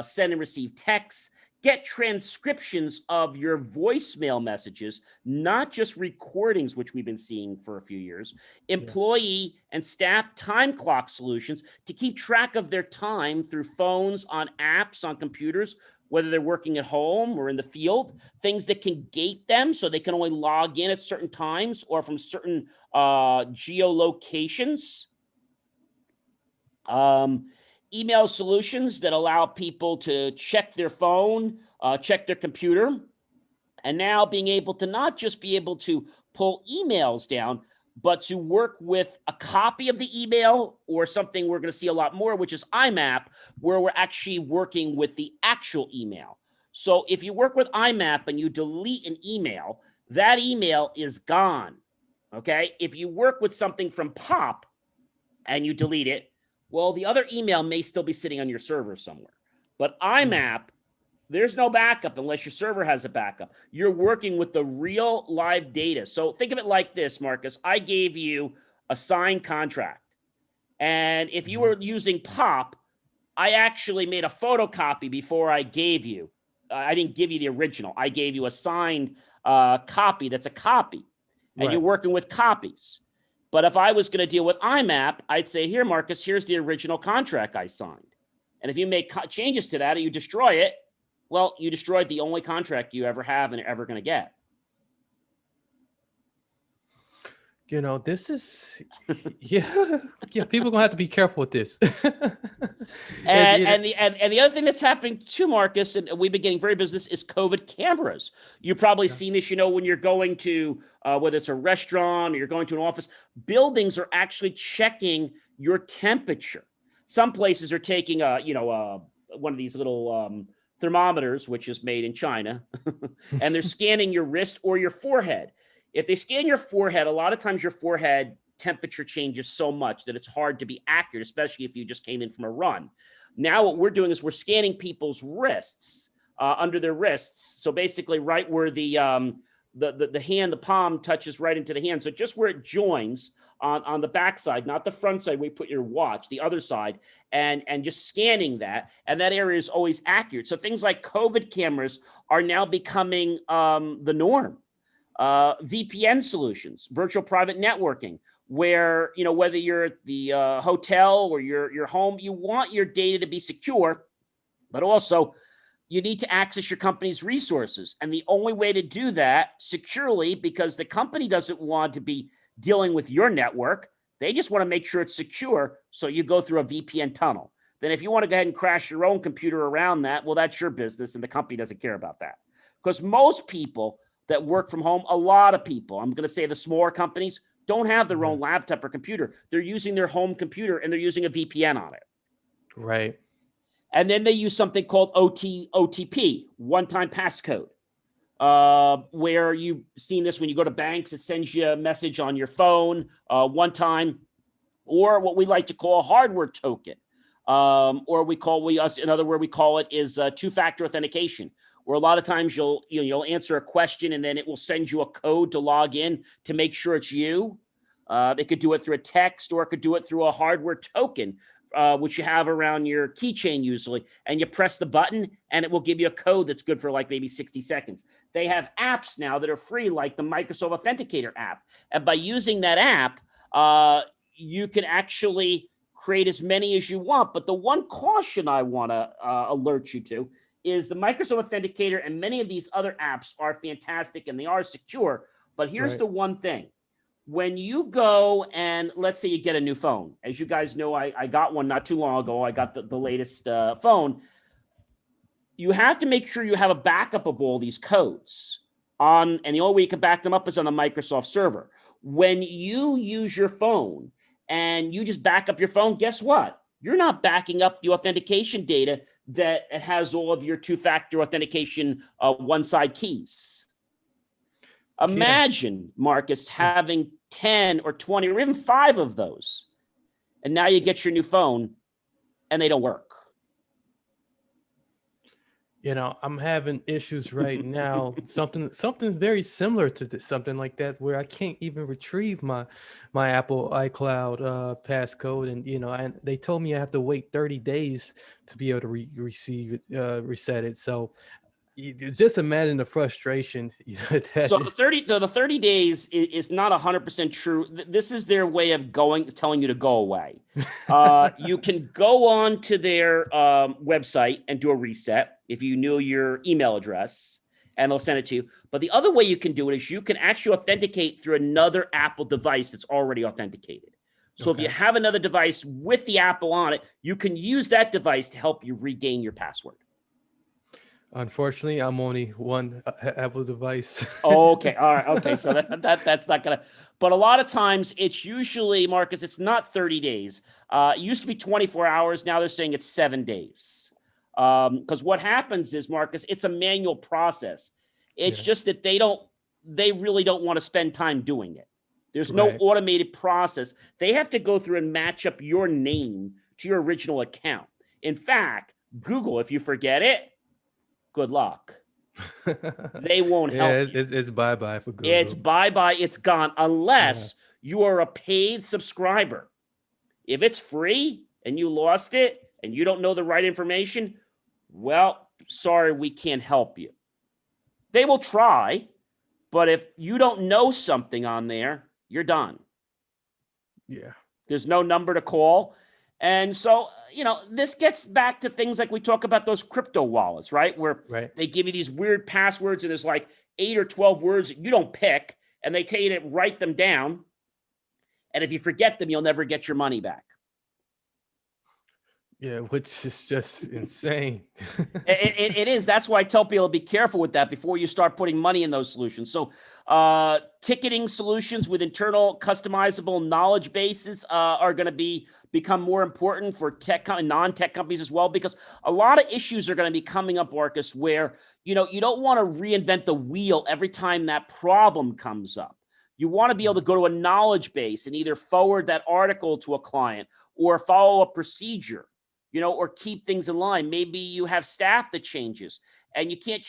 send and receive texts, get transcriptions of your voicemail messages, not just recordings, which we've been seeing for a few years, employee and staff time clock solutions to keep track of their time through phones, on apps, on computers, whether they're working at home or in the field, things that can gate them so they can only log in at certain times or from certain geolocations. Email solutions that allow people to check their phone, check their computer, and now being able to not just be able to pull emails down, but to work with a copy of the email, or something we're going to see a lot more, which is IMAP, where we're actually working with the actual email. So if you work with IMAP and you delete an email, that email is gone, okay? If you work with something from POP and you delete it, well, the other email may still be sitting on your server somewhere. But IMAP, there's no backup unless your server has a backup. You're working with the real live data. So think of it like this, Marcus. I gave you a signed contract. And if you were using POP, I actually made a photocopy before I gave you. I didn't give you the original. I gave you a signed copy that's a copy. And you're working with copies. But if I was going to deal with IMAP, I'd say, here, Marcus, here's the original contract I signed. And if you make changes to that or you destroy it, well, you destroyed the only contract you ever have and are ever going to get. This is, people gonna have to be careful with this. and the other thing that's happening too, Marcus, and we've been getting very business, is COVID cameras. You've probably seen this, when you're going to, whether it's a restaurant or you're going to an office, buildings are actually checking your temperature. Some places are taking one of these little thermometers, which is made in China, and they're scanning your wrist or your forehead. If they scan your forehead, a lot of times your forehead temperature changes so much that it's hard to be accurate, especially if you just came in from a run. Now what we're doing is we're scanning people's wrists, under their wrists. So basically right where the hand, the palm touches right into the hand. So just where it joins on the back side, not the front side where you put your watch, the other side, and just scanning that. And that area is always accurate. So things like COVID cameras are now becoming the norm. VPN solutions, virtual private networking, where, whether you're at the hotel or your home, you want your data to be secure. But also, you need to access your company's resources. And the only way to do that securely, because the company doesn't want to be dealing with your network, they just want to make sure it's secure. So you go through a VPN tunnel. Then if you want to go ahead and crash your own computer around that, well, that's your business, and the company doesn't care about that. Because most people that work from home, a lot of people, I'm going to say the smaller companies, don't have their own laptop or computer. They're using their home computer and they're using a VPN on it. Right. And then they use something called OTP, one-time passcode, where you've seen this when you go to banks. It sends you a message on your phone one time, or what we like to call a hardware token, or another word we call it is two-factor authentication, where a lot of times you'll answer a question and then it will send you a code to log in to make sure it's you. It could do it through a text, or it could do it through a hardware token, which you have around your keychain usually, and you press the button and it will give you a code that's good for like maybe 60 seconds. They have apps now that are free, like the Microsoft Authenticator app. And by using that app, you can actually create as many as you want. But the one caution I want to alert you to is the Microsoft Authenticator and many of these other apps are fantastic and they are secure. But here's the one thing. When you go and let's say you get a new phone, as you guys know, I got one not too long ago. I got the latest phone. You have to make sure you have a backup of all these codes and the only way you can back them up is on the Microsoft server. When you use your phone and you just back up your phone, guess what? You're not backing up the authentication data that has all of your two-factor authentication one-side keys. Imagine, Marcus, having 10 or 20 or even 5 of those. And now you get your new phone and they don't work. You know, I'm having issues right now. something very similar to this, something like that, where I can't even retrieve my Apple iCloud passcode, and they told me I have to wait 30 days to be able to reset it. So you just imagine the frustration. So the 30 days is not 100% true. This is their way of telling you to go away. You can go on to their website and do a reset if you knew your email address, and they'll send it to you. But the other way you can do it is you can actually authenticate through another Apple device that's already authenticated. So if you have another device with the Apple on it, you can use that device to help you regain your password. Unfortunately, I'm only one Apple device. Okay. All right. Okay. So that's not gonna. But a lot of times, it's usually, Marcus, it's not 30 days. It used to be 24 hours. Now they're saying it's 7 days. Because what happens is, Marcus, it's a manual process. It's just that they really don't want to spend time doing it. There's no automated process. They have to go through and match up your name to your original account. In fact, Google, if you forget it, good luck. They won't help you. It's bye-bye for Google. It's bye-bye. It's gone unless you are a paid subscriber. If it's free and you lost it and you don't know the right information, well, sorry, we can't help you. They will try, but if you don't know something on there, you're done. Yeah. There's no number to call. And so, this gets back to things like we talk about those crypto wallets, right? Where they give you these weird passwords and there's like 8 or 12 words that you don't pick, and they tell you to write them down. And if you forget them, you'll never get your money back. Yeah, which is just insane. It is. That's why I tell people to be careful with that before you start putting money in those solutions. So ticketing solutions with internal customizable knowledge bases are going to become more important for non-tech companies as well, because a lot of issues are going to be coming up, Marcus, where you don't want to reinvent the wheel every time that problem comes up. You want to be able to go to a knowledge base and either forward that article to a client or follow a procedure, or keep things in line. Maybe you have staff that changes and you can't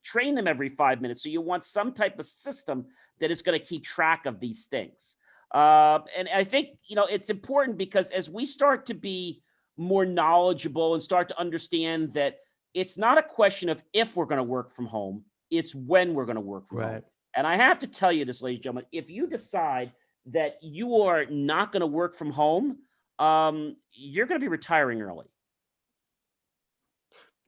train them every 5 minutes. So you want some type of system that is going to keep track of these things. And I think, it's important because as we start to be more knowledgeable and start to understand that it's not a question of if we're going to work from home, it's when we're going to work from home. And I have to tell you this, ladies and gentlemen, if you decide that you are not going to work from home, you're going to be retiring early.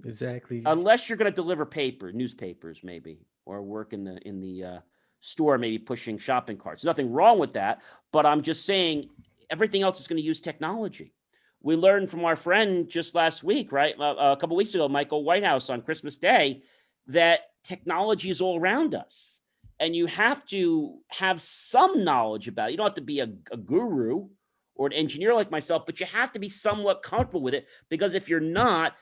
Exactly. unless you're going to deliver newspapers, maybe, or work in the store, maybe pushing shopping carts. Nothing wrong with that, but I'm just saying everything else is going to use technology. We learned from our friend just last week, right? A couple weeks ago, Michael Whitehouse on Christmas Day, that technology is all around us. And you have to have some knowledge about it. You don't have to be a guru or an engineer like myself, but you have to be somewhat comfortable with it, because if you're not,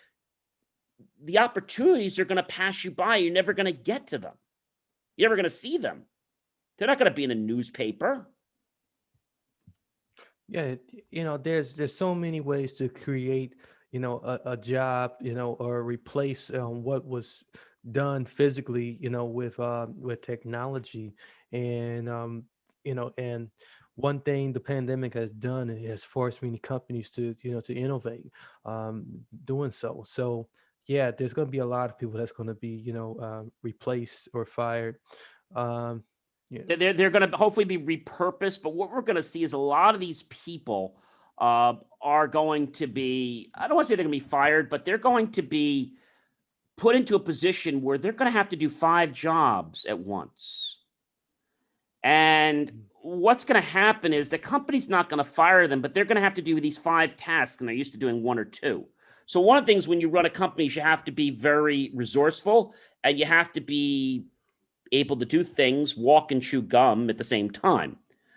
the opportunities are going to pass you by. You're never going to get to them. You're never going to see them. They're not going to be in a newspaper. Yeah, there's so many ways to create, a job, or replace what was done physically, with technology, and and one thing the pandemic has done, it has forced many companies to innovate, doing so. So yeah, there's going to be a lot of people that's going to be, replaced or fired. Um, yeah. They're going to hopefully be repurposed, but what we're going to see is a lot of these people are going to be, I don't want to say they're going to be fired, but they're going to be put into a position where they're going to have to do 5 jobs at once. And what's going to happen is the company's not going to fire them, but they're going to have to do these 5 tasks, and they're used to doing 1 or 2. So one of the things when you run a company is you have to be very resourceful, and you have to be able to do things, walk and chew gum at the same time.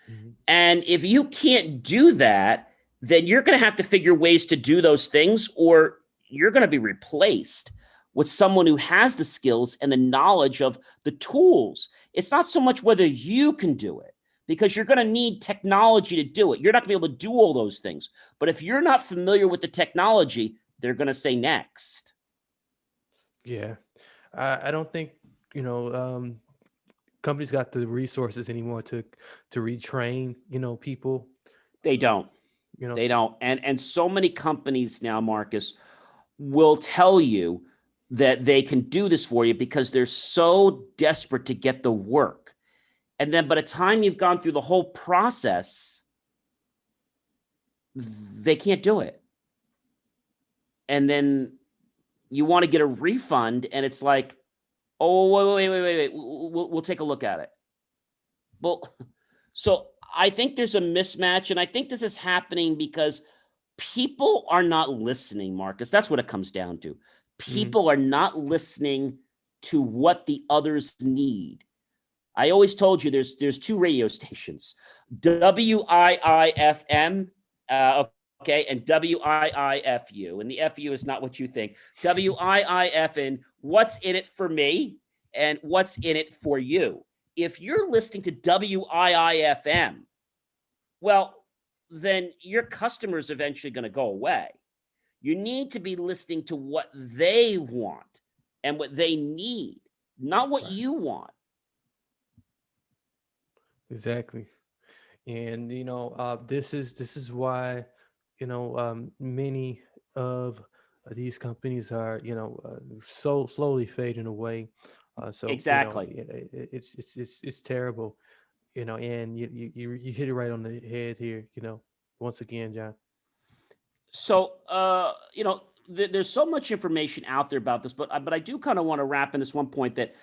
Mhm. And if you can't do that, then you're going to have to figure ways to do those things, or you're going to be replaced with someone who has the skills and the knowledge of the tools. It's not so much whether you can do it, because you're going to need technology to do it. You're not going to be able to do all those things. But if you're not familiar with the technology, they're going to say next. Yeah, I don't think companies got the resources anymore to retrain people. They don't. You know, They s- don't. And so many companies now, Marcus, will tell you that they can do this for you because they're so desperate to get the work. And then by the time you've gone through the whole process, they can't do it. And then you want to get a refund, and it's like, oh, wait. We'll take a look at it. Well, so I think there's a mismatch, and I think this is happening because people are not listening, Marcus. That's what it comes down to. Mhm. People are not listening to what the others need. I always told you there's 2 radio stations, WIIFM, okay, and WIIFU. And the FU is not what you think. WIIFN, what's in it for me and what's in it for you. If you're listening to WIIFM, well, then your customer's eventually going to go away. You need to be listening to what they want and what they need, not what Right. you want. Exactly. And this is why many of these companies are so slowly fading away. So Exactly. it's terrible. And you hit it right on the head here. Once again, John. So, there's so much information out there about this, but I do kind of want to wrap in this one point that,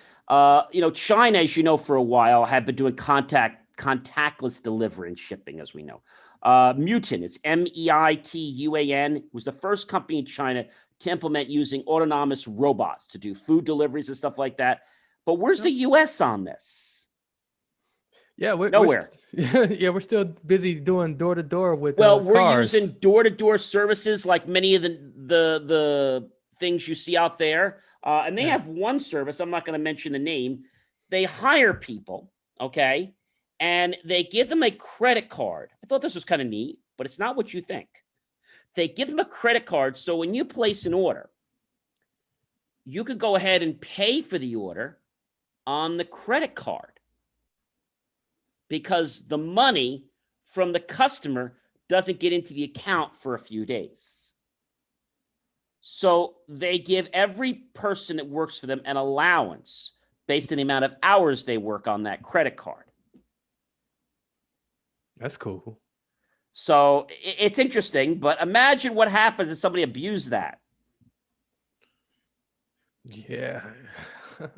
China, as you know, for a while had been doing contactless delivery and shipping, as we know. Mutin, it's MEITUAN, was the first company in China to implement using autonomous robots to do food deliveries and stuff like that. But where's the U.S. on this? Yeah, Nowhere. yeah, we're still busy doing door to door with Well, we're using cars. door-to-door services like many of the things you see out there, and they Yeah. have one service. I'm not going to mention the name. They hire people, okay, and they give them a credit card. I thought this was kind of neat, but it's not what you think. They give them a credit card, so when you place an order, you could go ahead and pay for the order on the credit card, because the money from the customer doesn't get into the account for a few days. So they give every person that works for them an allowance based on the amount of hours they work on that credit card. That's cool. So it's interesting, but imagine what happens if somebody abused that. Yeah.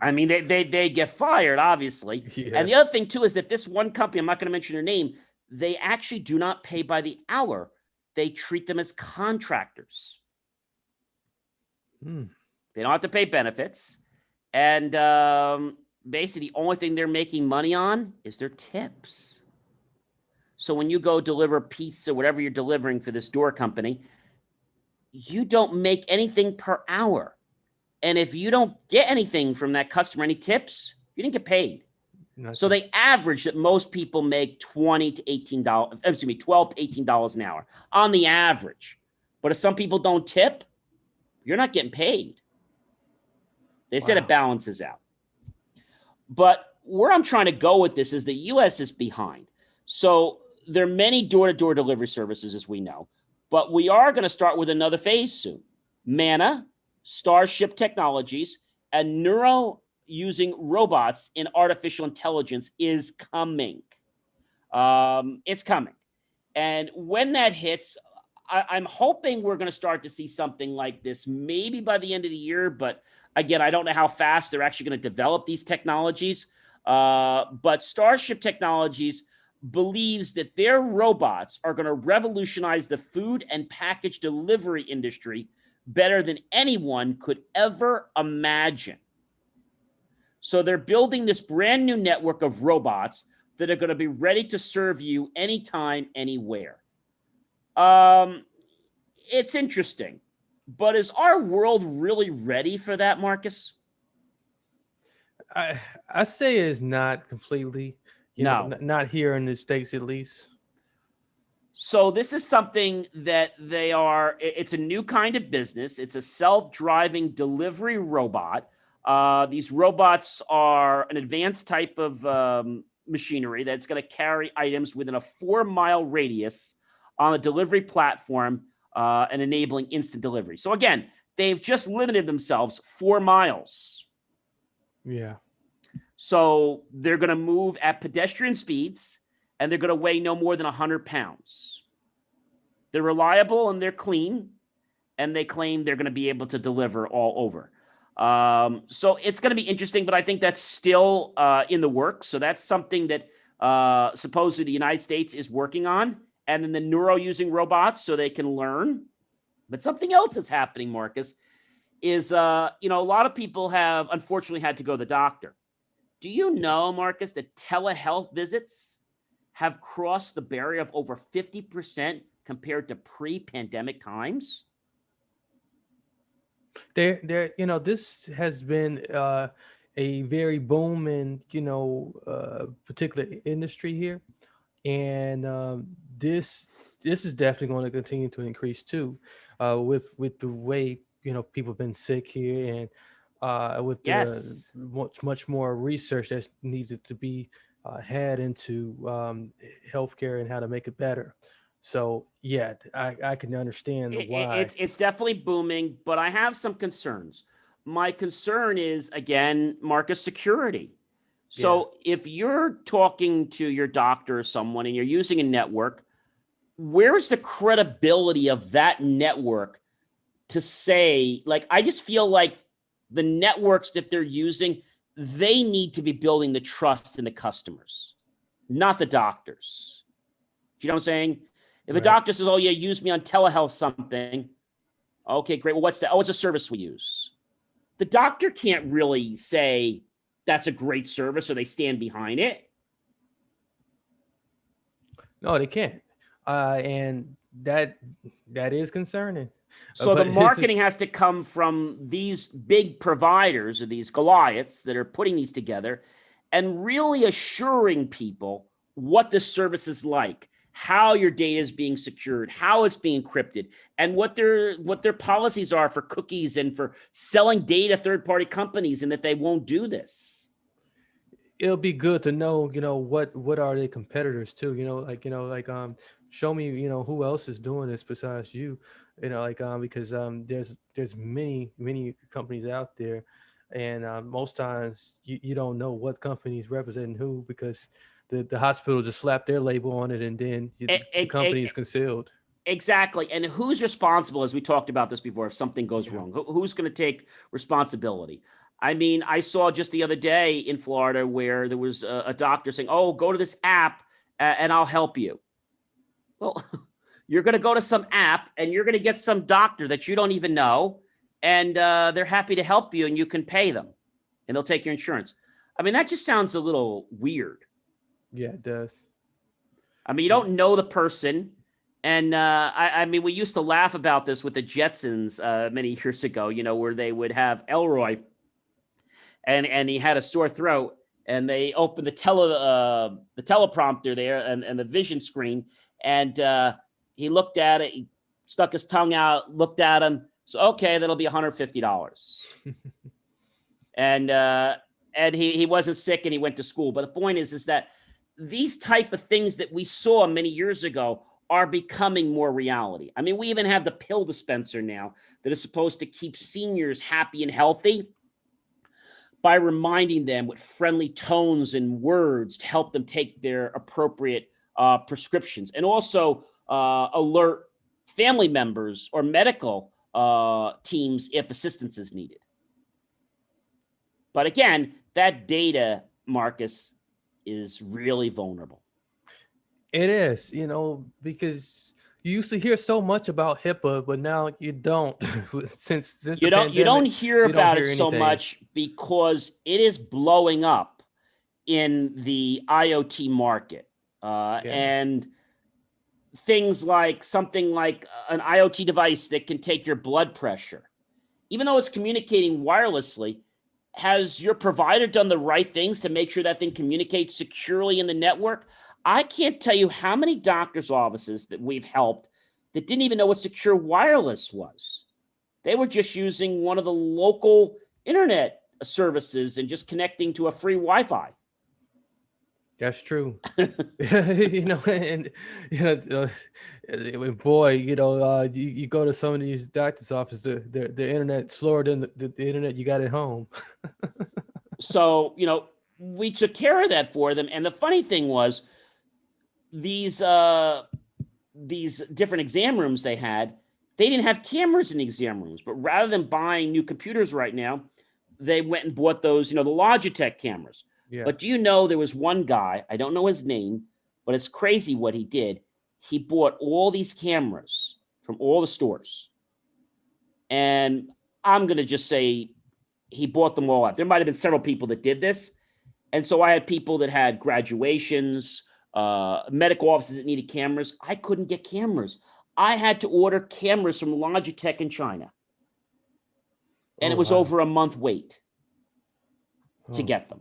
I mean, they get fired, obviously. And the Yes. other thing too is that this one company, I'm not going to mention their name, they actually do not pay by the hour. They treat them as contractors. Mm. They don't have to pay benefits, and basically the only thing they're making money on is their tips. So when you go deliver pizza, whatever you're delivering for this door company, you don't make anything per hour. And if you don't get anything from that customer, any tips, you didn't get paid. So Nothing. they average that most people make $20 to $18, excuse me, $12 to $18 an hour on the average. But if some people don't tip, you're not getting paid. They said it Wow. balances out. But where I'm trying to go with this is the US is behind. So there are many door-to-door delivery services, as we know, but we are going to start with another phase soon. Mana, Starship Technologies, and Neuro using robots in artificial intelligence is coming. It's coming. And when that hits, I'm hoping we're going to start to see something like this maybe by the end of the year. But again, I don't know how fast they're actually going to develop these technologies. But Starship Technologies believes that their robots are going to revolutionize the food and package delivery industry better than anyone could ever imagine. So they're building this brand new network of robots that are going to be ready to serve you anytime, anywhere. Um, it's interesting, but is our world really ready for that, Marcus? I say it's not completely, No. not here in the States at least. So this is something that it's a new kind of business. It's a self-driving delivery robot. These robots are an advanced type of machinery that's going to carry items within a 4-mile radius on a delivery platform and enabling instant delivery. So again, they've just limited themselves 4 miles. Yeah. So they're going to move at pedestrian speeds and they're going to weigh no more than 100 pounds. They're reliable and they're clean, and they claim they're going to be able to deliver all over. So it's going to be interesting, but I think that's still in the works. So that's something that supposedly the United States is working on, and then the neuro using robots so they can learn. But something else that's happening, Marcus, is a lot of people have unfortunately had to go to the doctor. Do you know, Marcus, that telehealth visits have crossed the barrier of over 50% compared to pre-pandemic times? This has been a very booming, particular industry here, and this is definitely going to continue to increase too, with the way people have been sick here, and with the Yes. much more research that's needed to be had into healthcare and how to make it better. So yeah, I can understand the why. It's definitely booming, but I have some concerns. My concern is, again, Marcus, security. Yeah. So if you're talking to your doctor or someone and you're using a network, where's the credibility of that network to say, like, I just feel like the networks that they're using, they need to be building the trust in the customers, not the doctors. You know what I'm saying? If a Right. doctor says, "Oh yeah, use me on telehealth something," okay, great. Well, what's that? Oh, it's a service we use. The doctor can't really say that's a great service or they stand behind it. No, they can't, and that is concerning. So the But this is marketing has to come from these big providers or these Goliaths that are putting these together and really assuring people what this service is like, how your data is being secured, how it's being encrypted, and what their policies are for cookies and for selling data third-party companies, and that they won't do this. it'll be good to know, what are their competitors too, show me, who else is doing this besides you, because there's many companies out there, and most times you don't know what company's representing who, because the hospital just slapped their label on it, and then the company is concealed. Exactly. And who's responsible, as we talked about this before, if something goes wrong? Who's going to take responsibility? I mean, I saw just the other day in Florida where there was a doctor saying, oh, go to this app and I'll help you. Well, you're going to go to some app and you're going to get some doctor that you don't even know, and they're happy to help you and you can pay them and they'll take your insurance. I mean, that just sounds a little weird. Yeah, it does. I mean, you don't know the person. And I mean, we used to laugh about this with the Jetsons many years ago, where they would have Elroy and he had a sore throat, and they opened the teleprompter there and the vision screen, and he looked at it, he stuck his tongue out, looked at him. So, okay, that'll be $150. and he wasn't sick and he went to school. But the point is that these type of things that we saw many years ago are becoming more reality. I mean, we even have the pill dispenser now that is supposed to keep seniors happy and healthy by reminding them with friendly tones and words to help them take their appropriate prescriptions, and also alert family members or medical teams if assistance is needed. But again, that data, Marcus, is really vulnerable. It is, because you used to hear so much about HIPAA, but now you don't. since you don't hear about it so anything. much because it is blowing up in the IoT market, and things like something like an IoT device that can take your blood pressure, even though it's communicating wirelessly. Has your provider done the right things to make sure that thing communicates securely in the network? I can't tell you how many doctors' offices that we've helped that didn't even know what secure wireless was. They were just using one of the local internet services and just connecting to a free Wi-Fi. That's true. Boy, you go to some of these doctors' offices, the internet slower than the internet you got at home. So, we took care of that for them. And the funny thing was, these different exam rooms they didn't have cameras in the exam rooms, but rather than buying new computers right now, they went and bought those, the Logitech cameras. Yeah. But do you know there was one guy, I don't know his name, but it's crazy what he did. He bought all these cameras from all the stores. And I'm going to just say he bought them all out. There might have been several people that did this. And so I had people that had graduations, medical offices that needed cameras. I couldn't get cameras. I had to order cameras from Logitech in China. And it was over a month wait to get them.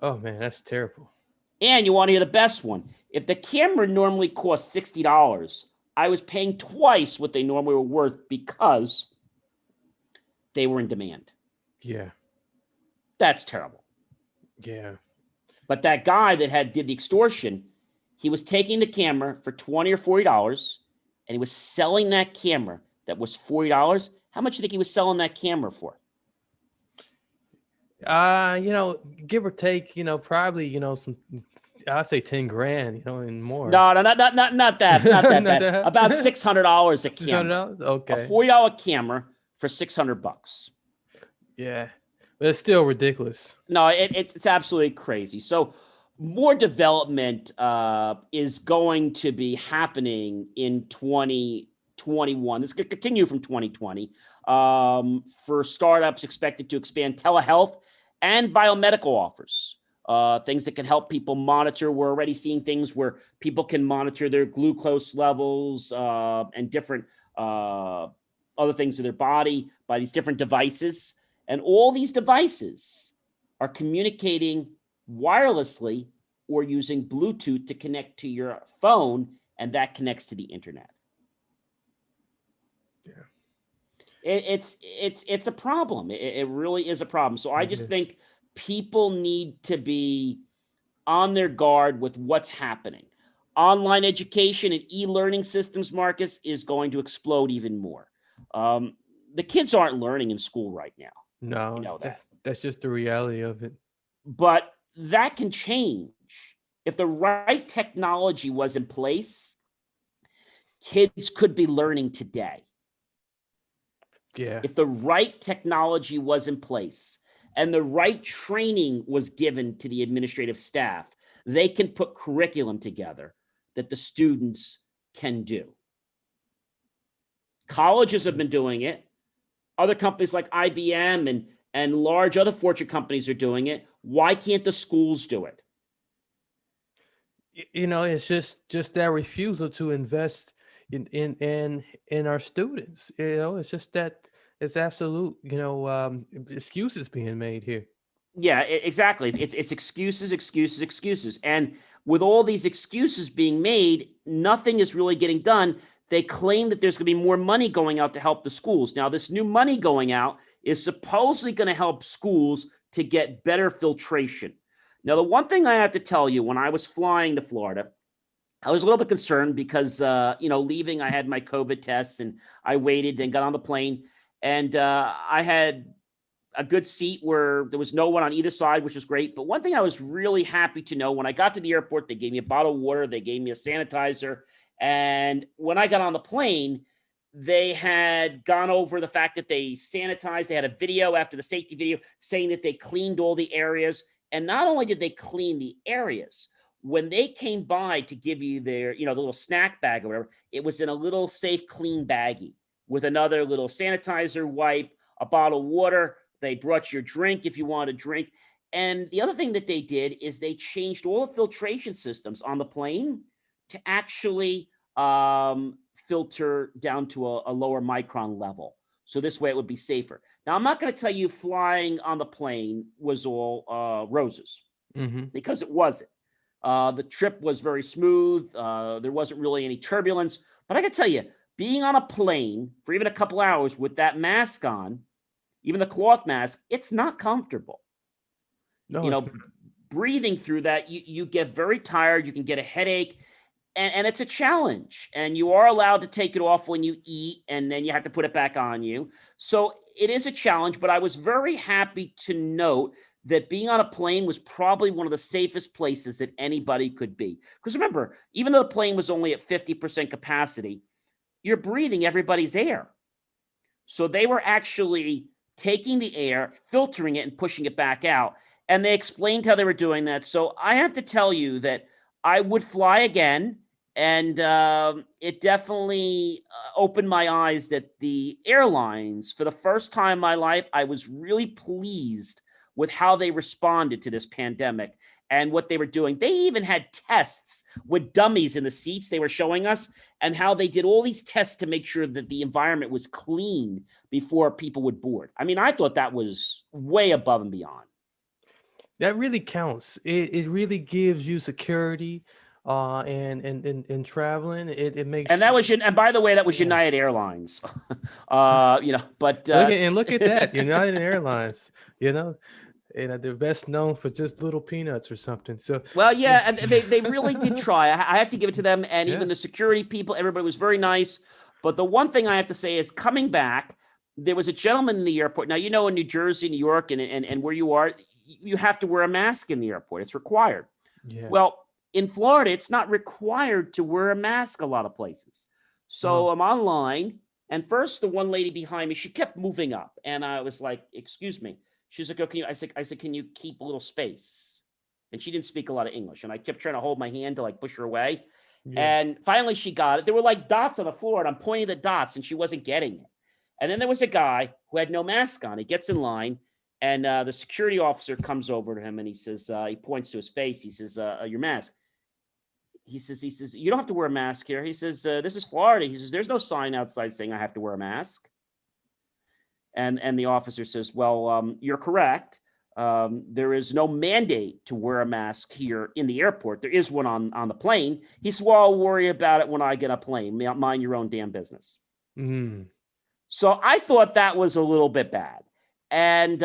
Oh, man, that's terrible. And you want to hear the best one. If the camera normally costs $60, I was paying twice what they normally were worth because they were in demand. Yeah. That's terrible. Yeah. But that guy that did the extortion, he was taking the camera for $20 or $40, and he was selling that camera that was $40. How much do you think he was selling that camera for? Give or take, probably, some, I'd say 10 grand, and more. No, not that, not that bad. About $600 a camera. $600? Okay. A $40 camera for $600. Yeah, but it's still ridiculous. No, it's absolutely crazy. So more development is going to be happening in 2021. It's going to continue from 2020 for startups expected to expand telehealth and biomedical offers, things that can help people monitor. We're already seeing things where people can monitor their glucose levels and different other things in their body by these different devices. And all these devices are communicating wirelessly or using Bluetooth to connect to your phone, and that connects to the internet. Yeah. It's a problem. It really is a problem. So I just think people need to be on their guard with what's happening. Online education and e-learning systems, Marcus, is going to explode even more. The kids aren't learning in school right now. No, you know that. That's just the reality of it. But that can change. If the right technology was in place, kids could be learning today. Yeah. If the right technology was in place and the right training was given to the administrative staff, they can put curriculum together that the students can do. Colleges have been doing it. Other companies like IBM and large other Fortune companies are doing it. Why can't the schools do it? It's just that refusal to invest in our students. It's just that it's absolute, excuses being made here. Yeah, exactly. It's excuses, excuses, excuses. And with all these excuses being made, nothing is really getting done. They claim that there's going to be more money going out to help the schools. Now, this new money going out is supposedly going to help schools to get better filtration. Now, the one thing I have to tell you, when I was flying to Florida, I was a little bit concerned because, leaving, I had my COVID tests and I waited and got on the plane. And I had a good seat where there was no one on either side, which was great. But one thing I was really happy to know, when I got to the airport, they gave me a bottle of water, they gave me a sanitizer. And when I got on the plane, they had gone over the fact that they sanitized. They had a video after the safety video saying that they cleaned all the areas. And not only did they clean the areas, when they came by to give you their, the little snack bag or whatever, it was in a little safe, clean baggie with another little sanitizer wipe, a bottle of water. They brought your drink if you wanted a drink. And the other thing that they did is they changed all the filtration systems on the plane to actually filter down to a lower micron level. So this way it would be safer. Now, I'm not going to tell you flying on the plane was all roses, because it wasn't. The trip was very smooth. There wasn't really any turbulence. But I can tell you, being on a plane for even a couple hours with that mask on, even the cloth mask, it's not comfortable. No, Breathing through that, you get very tired. You can get a headache. And it's a challenge, and you are allowed to take it off when you eat, and then you have to put it back on you. So it is a challenge, but I was very happy to note that being on a plane was probably one of the safest places that anybody could be. Because remember, even though the plane was only at 50% capacity, you're breathing everybody's air. So they were actually taking the air, filtering it, and pushing it back out. And they explained how they were doing that. So I have to tell you that I would fly again, and it definitely opened my eyes that the airlines, for the first time in my life, I was really pleased with how they responded to this pandemic and what they were doing. They even had tests with dummies in the seats they were showing us, and how they did all these tests to make sure that the environment was clean before people would board. I mean, I thought that was way above and beyond. that really counts. It really gives you security, and traveling. It makes And that was and by the way, that was United Airlines. But look at that, United Airlines. They're best known for just little peanuts or something. So well, yeah, and they really did try. I have to give it to them, and even the security people, everybody was very nice. But the one thing I have to say is, coming back, there was a gentleman in the airport. Now, in New Jersey, New York, and where you are, you have to wear a mask in the airport. It's required. yeah. Well, in Florida, it's not required to wear a mask a lot of places. So I'm online, and first the one lady behind me, she kept moving up, and I was like, "Excuse me." She's like, "Okay." I said, "Can you keep a little space?" And she didn't speak a lot of English, and I kept trying to hold my hand to push her away. Yeah. And finally she got it. There were dots on the floor, and I'm pointing the dots, and she wasn't getting it. And then there was a guy who had no mask on. He gets in line, and the security officer comes over to him, and he says, he points to his face. He says, "Your mask." He says, "You don't have to wear a mask here." He says, "This is Florida." He says, "There's no sign outside saying I have to wear a mask." And the officer says, "Well, you're correct. There is no mandate to wear a mask here in the airport. There is one on the plane." He says, "Well, I'll worry about it when I get a plane. Mind your own damn business." So I thought that was a little bit bad. And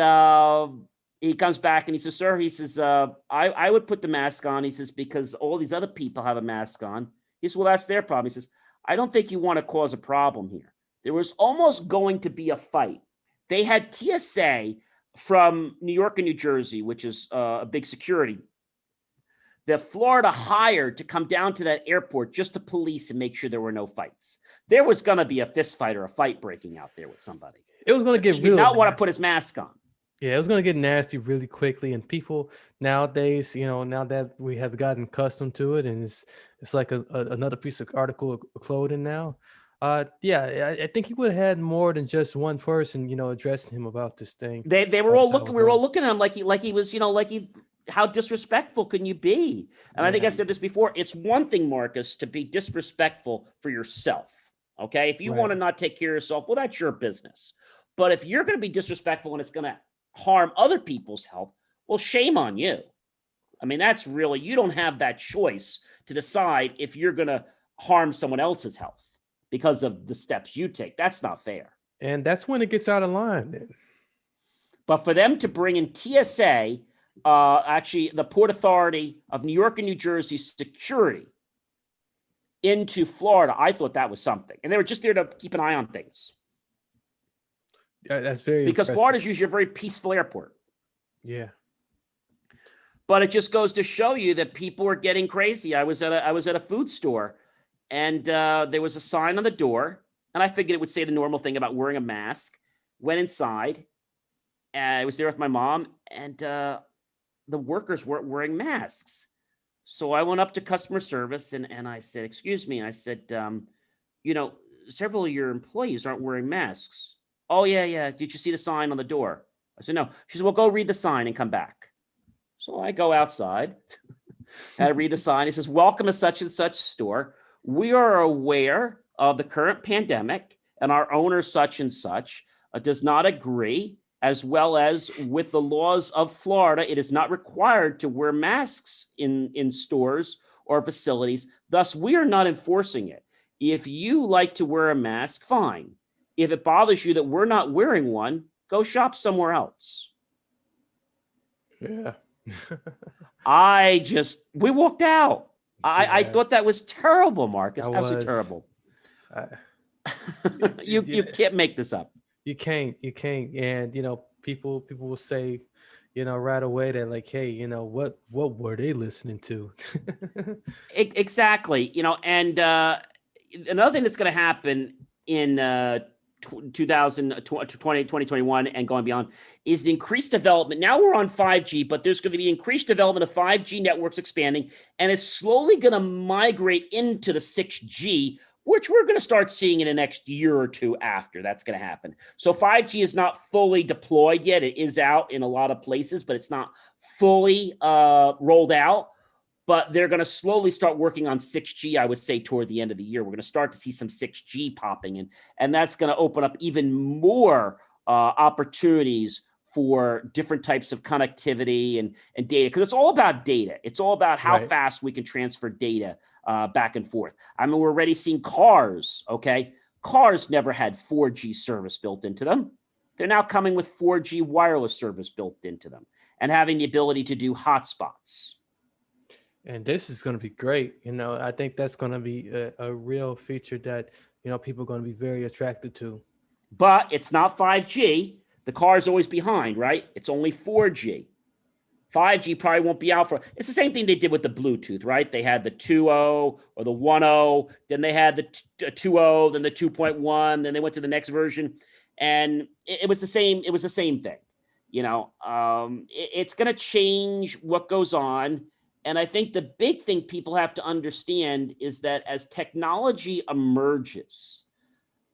he comes back and he says, "Sir," he says, I would put the mask on." He says, "because all these other people have a mask on." He says, "Well, that's their problem." He says, "I don't think you want to cause a problem here." There was almost going to be a fight. They had TSA from New York and New Jersey, which is a big security. that Florida hired to come down to that airport just to police and make sure there were no fights. There was going to be a fist fight or a fight breaking out there with somebody. It was going to get He did not want to put his mask on. Yeah, it was going to get nasty really quickly. And people nowadays, now that we have gotten accustomed to it, and it's like another piece of article of clothing now. Yeah, I think he would have had more than just one person, addressing him about this thing. They were all looking. We were all looking at him like he was, how disrespectful can you be? And I think I've said this before. It's one thing, Marcus, to be disrespectful for yourself. Okay, if you want to not take care of yourself, well, that's your business. But if you're going to be disrespectful and it's going to harm other people's health, well, shame on you. I mean, that's really, you don't have that choice to decide if you're going to harm someone else's health because of the steps you take. That's not fair. And that's when it gets out of line, then. But for them to bring in TSA, actually the Port Authority of New York and New Jersey security into Florida, I thought that was something. And they were just there to keep an eye on things. Yeah, that's very because impressive. Florida's usually a very peaceful airport. Yeah. But it just goes to show you that people are getting crazy. I was at a food store, and there was a sign on the door, and I figured it would say the normal thing about wearing a mask. Went inside, and I was there with my mom, and the workers weren't wearing masks. So I went up to customer service and I said, "Excuse me," I said, "several of your employees aren't wearing masks." "Oh, yeah. Did you see the sign on the door?" I said, "No." She said, "Well, go read the sign and come back." So I go outside and I read the sign. It says, "Welcome to such and such store. We are aware of the current pandemic, and our owner such and such does not agree, as well as with the laws of Florida, it is not required to wear masks in stores or facilities. Thus, we are not enforcing it. If you like to wear a mask, fine. If it bothers you that we're not wearing one, go shop somewhere else." Yeah. We walked out. I thought that was terrible, Marcus. Absolutely terrible. You can't make this up. You can't. And, people will say, right away, they're like, hey, what were they listening to? Exactly. And another thing that's going to happen in 2021 and going beyond is increased development. Now we're on 5G, but there's going to be increased development of 5G networks expanding, and it's slowly going to migrate into the 6G, which we're going to start seeing in the next year or two after that's going to happen. So 5G is not fully deployed yet. It is out in a lot of places, but it's not fully rolled out. But they're going to slowly start working on 6G, I would say, toward the end of the year. We're going to start to see some 6G popping in, and that's going to open up even more opportunities for different types of connectivity and data, because it's all about data. It's all about how fast we can transfer data back and forth. I mean, we're already seeing cars, okay? Cars never had 4G service built into them. They're now coming with 4G wireless service built into them and having the ability to do hotspots. And this is going to be great. I think that's going to be a real feature that, people are going to be very attracted to. But it's not 5G. The car is always behind, right? It's only 4G. 5G probably won't be out for. It's the same thing they did with the Bluetooth, right? They had the 2.0 or the 1.0, then they had the 2.0, then the 2.1, then they went to the next version, and it was the same. It was the same thing. It's going to change what goes on. And I think the big thing people have to understand is that as technology emerges,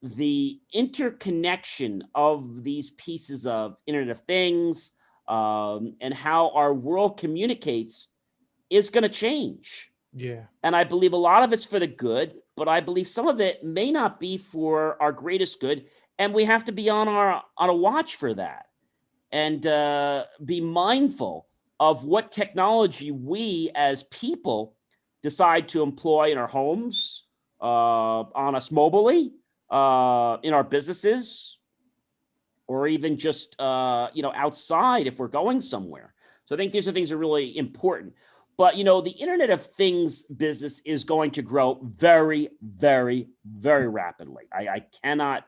the interconnection of these pieces of Internet of Things and how our world communicates is going to change. Yeah. And I believe a lot of it's for the good, but I believe some of it may not be for our greatest good. And we have to be on a watch for that and be mindful of what technology we as people decide to employ in our homes, on us mobilely, in our businesses, or even just outside if we're going somewhere. So I think these are things that are really important. But the Internet of Things business is going to grow very, very, very rapidly. I cannot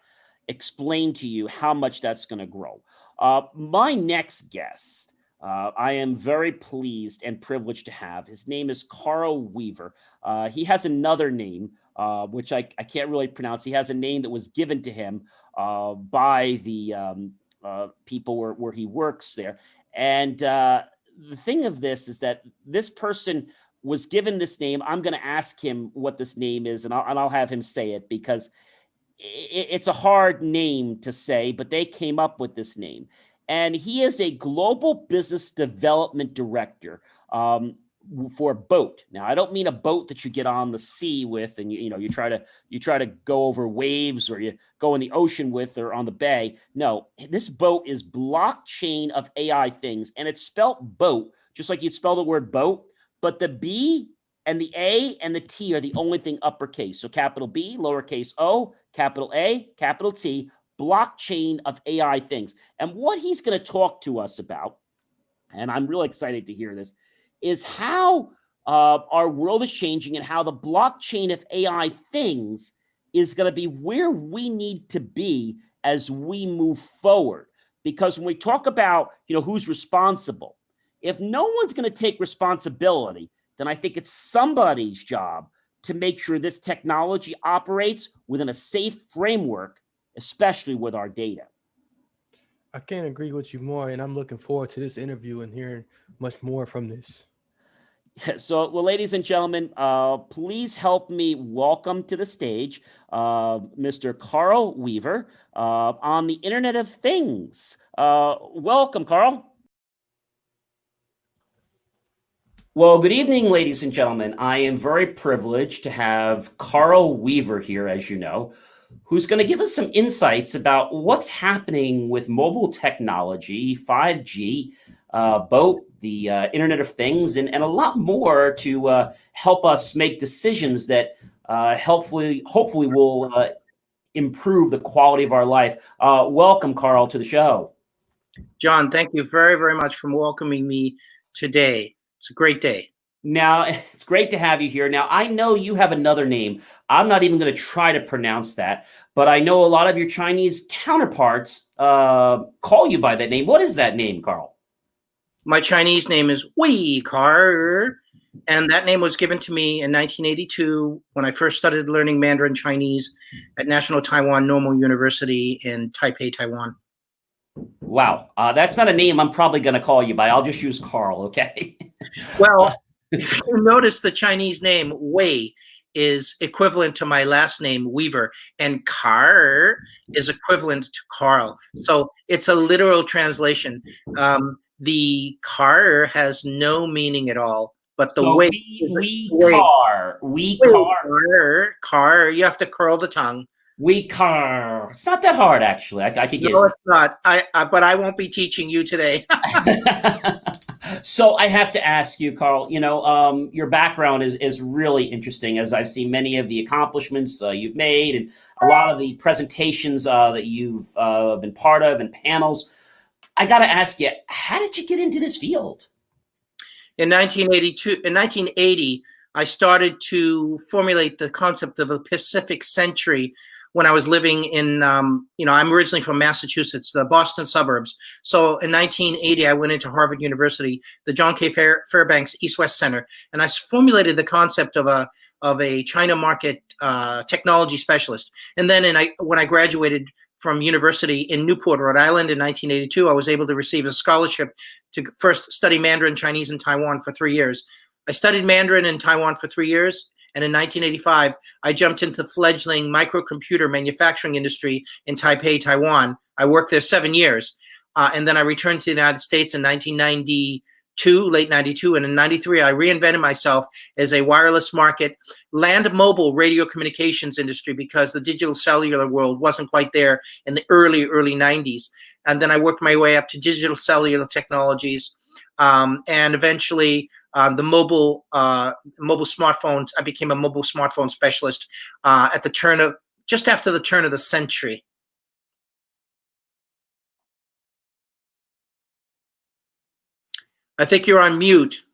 explain to you how much that's going to grow. My next guest I am very pleased and privileged to have. His name is Karl Weaver. He has another name, which I can't really pronounce. He has a name that was given to him by the people where he works there. And the thing of this is that this person was given this name. I'm going to ask him what this name is, and I'll have him say it because it's a hard name to say, but they came up with this name. And he is a global business development director for a boat. Now, I don't mean a boat that you get on the sea with, and you try to go over waves, or you go in the ocean with, or on the bay. No, this boat is blockchain of AI things, and it's spelled boat just like you'd spell the word boat, but the B and the A and the T are the only thing uppercase. So capital B, lowercase o, capital A, capital T, blockchain of AI things. And what he's going to talk to us about, and I'm really excited to hear this, is how our world is changing and how the blockchain of AI things is going to be where we need to be as we move forward. Because when we talk about, who's responsible, if no one's going to take responsibility, then I think it's somebody's job to make sure this technology operates within a safe framework, especially with our data. I can't agree with you more, and I'm looking forward to this interview and hearing much more from this. So, well, ladies and gentlemen, please help me welcome to the stage Mr. Karl Weaver on the Internet of Things. Welcome, Karl. Well, good evening, ladies and gentlemen. I am very privileged to have Karl Weaver here, as you know, who's going to give us some insights about what's happening with mobile technology, 5G, boat, the Internet of Things, and a lot more to help us make decisions that hopefully will improve the quality of our life. Welcome, Karl, to the show. John, thank you very, very much for welcoming me today. It's a great day. Now, it's great to have you here. Now, I know you have another name. I'm not even going to try to pronounce that, but I know a lot of your Chinese counterparts call you by that name. What is that name, Karl? My Chinese name is Wei Karl, and that name was given to me in 1982 when I first started learning Mandarin Chinese at National Taiwan Normal University in Taipei, Taiwan. Wow, that's not a name I'm probably going to call you by. I'll just use Karl, okay? Well, if you notice, the Chinese name Wei is equivalent to my last name Weaver, and Karl is equivalent to Karl. So it's a literal translation. The Karl has no meaning at all, but the so Wei. Karl. You have to curl the tongue. Karl. It's not that hard, actually. I could get it. No, it's not. But I won't be teaching you today. So I have to ask you, Karl, your background is really interesting, as I've seen many of the accomplishments you've made and a lot of the presentations that you've been part of and panels. I got to ask you, how did you get into this field? In 1980, I started to formulate the concept of a Pacific century when I was living in, I'm originally from Massachusetts, the Boston suburbs. So in 1980, I went into Harvard University, the John K. Fairbanks East-West Center, and I formulated the concept of a China market technology specialist. And then when I graduated from university in Newport, Rhode Island in 1982, I was able to receive a scholarship to first study Mandarin Chinese in Taiwan for 3 years. I studied Mandarin in Taiwan for 3 years. And in 1985, I jumped into the fledgling microcomputer manufacturing industry in Taipei, Taiwan. I worked there 7 years. And then I returned to the United States in 1992, late 92. And in 93, I reinvented myself as a wireless market, land mobile radio communications industry, because the digital cellular world wasn't quite there in the early 90s. And then I worked my way up to digital cellular technologies. And eventually, the mobile smartphones. I became a mobile smartphone specialist at just after the turn of the century. I think you're on mute.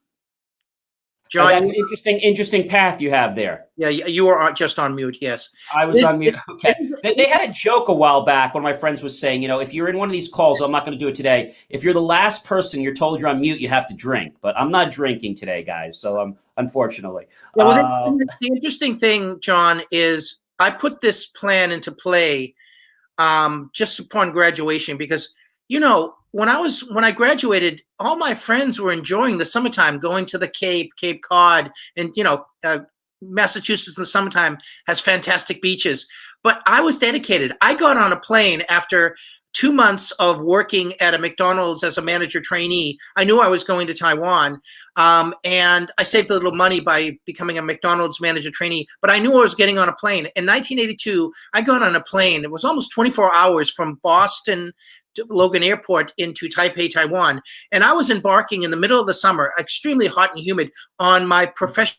John, That's an interesting path you have there. yeah, you were just on mute. Yes. I was on mute. Okay. They had a joke a while back. One of my friends was saying, if you're in one of these calls, I'm not going to do it today. If you're the last person you're told you're on mute, you have to drink. But I'm not drinking today, guys. So unfortunately. Yeah, well, the interesting thing, John, is I put this plan into play just upon graduation because, when I graduated, all my friends were enjoying the summertime, going to the Cape Cod, and Massachusetts in the summertime has fantastic beaches. But I was dedicated. I got on a plane after 2 months of working at a McDonald's as a manager trainee. I knew I was going to Taiwan, and I saved a little money by becoming a McDonald's manager trainee, but I knew I was getting on a plane. In 1982, I got on a plane. It was almost 24 hours from Boston to Logan Airport into Taipei, Taiwan, and I was embarking in the middle of the summer, extremely hot and humid, on my professional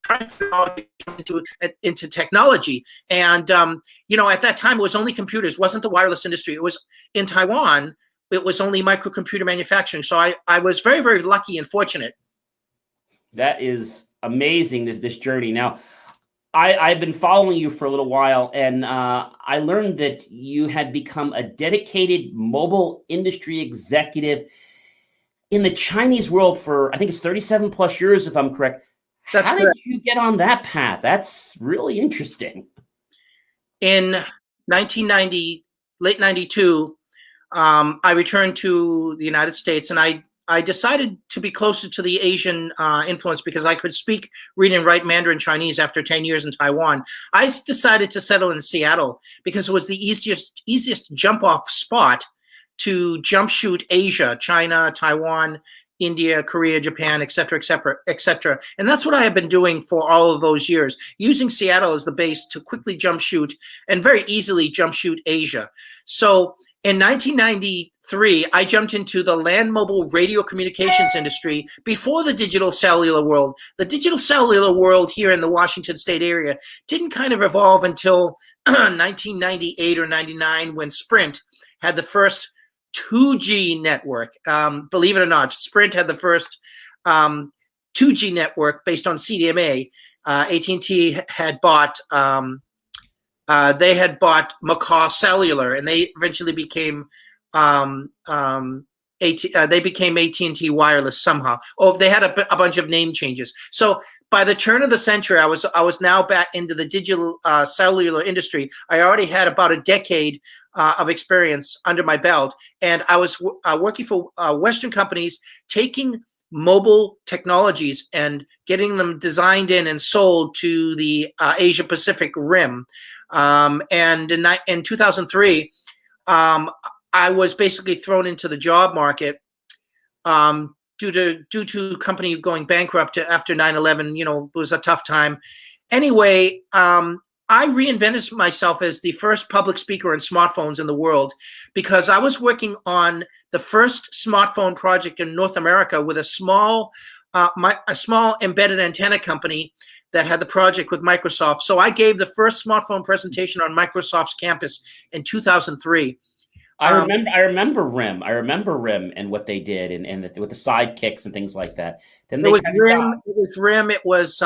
trying to into technology. And, at that time, it was only computers, wasn't the wireless industry. It was in Taiwan. It was only microcomputer manufacturing. So I was very, very lucky and fortunate. That is amazing, this journey. Now, I've been following you for a little while, and I learned that you had become a dedicated mobile industry executive in the Chinese world for, I think it's 37 plus years, if I'm correct. That's How correct. did you get on that path? That's really interesting. In 1990, late 92, I returned to the United States, and I decided to be closer to the Asian influence because I could speak, read, and write Mandarin Chinese after 10 years in Taiwan. I decided to settle in Seattle because it was the easiest jump-off spot to jump shoot Asia, China, Taiwan, India, Korea, Japan, et cetera, et cetera, et cetera. And that's what I have been doing for all of those years, using Seattle as the base to quickly jump shoot and very easily jump shoot Asia. So in 1993, I jumped into the land mobile radio communications industry before the digital cellular world. The digital cellular world here in the Washington State area didn't kind of evolve until 1998 or 99 when Sprint had the first 2G network. Believe it or not, Sprint had the first 2G network based on CDMA. AT&T had bought Macaw Cellular, and they eventually became AT&T Wireless somehow. Oh, they had a bunch of name changes. So by the turn of the century, I was now back into the digital cellular industry. I already had about a decade of experience under my belt, and I was working for Western companies, taking mobile technologies and getting them designed in and sold to the Asia Pacific Rim. And in 2003, I was basically thrown into the job market due to company going bankrupt after 9/11. It was a tough time. Anyway, I reinvented myself as the first public speaker on smartphones in the world because I was working on the first smartphone project in North America with a small embedded antenna company that had the project with Microsoft. So I gave the first smartphone presentation on Microsoft's campus in 2003. I remember RIM. I remember RIM and what they did, and with the sidekicks and things like that. Then It was RIM. It was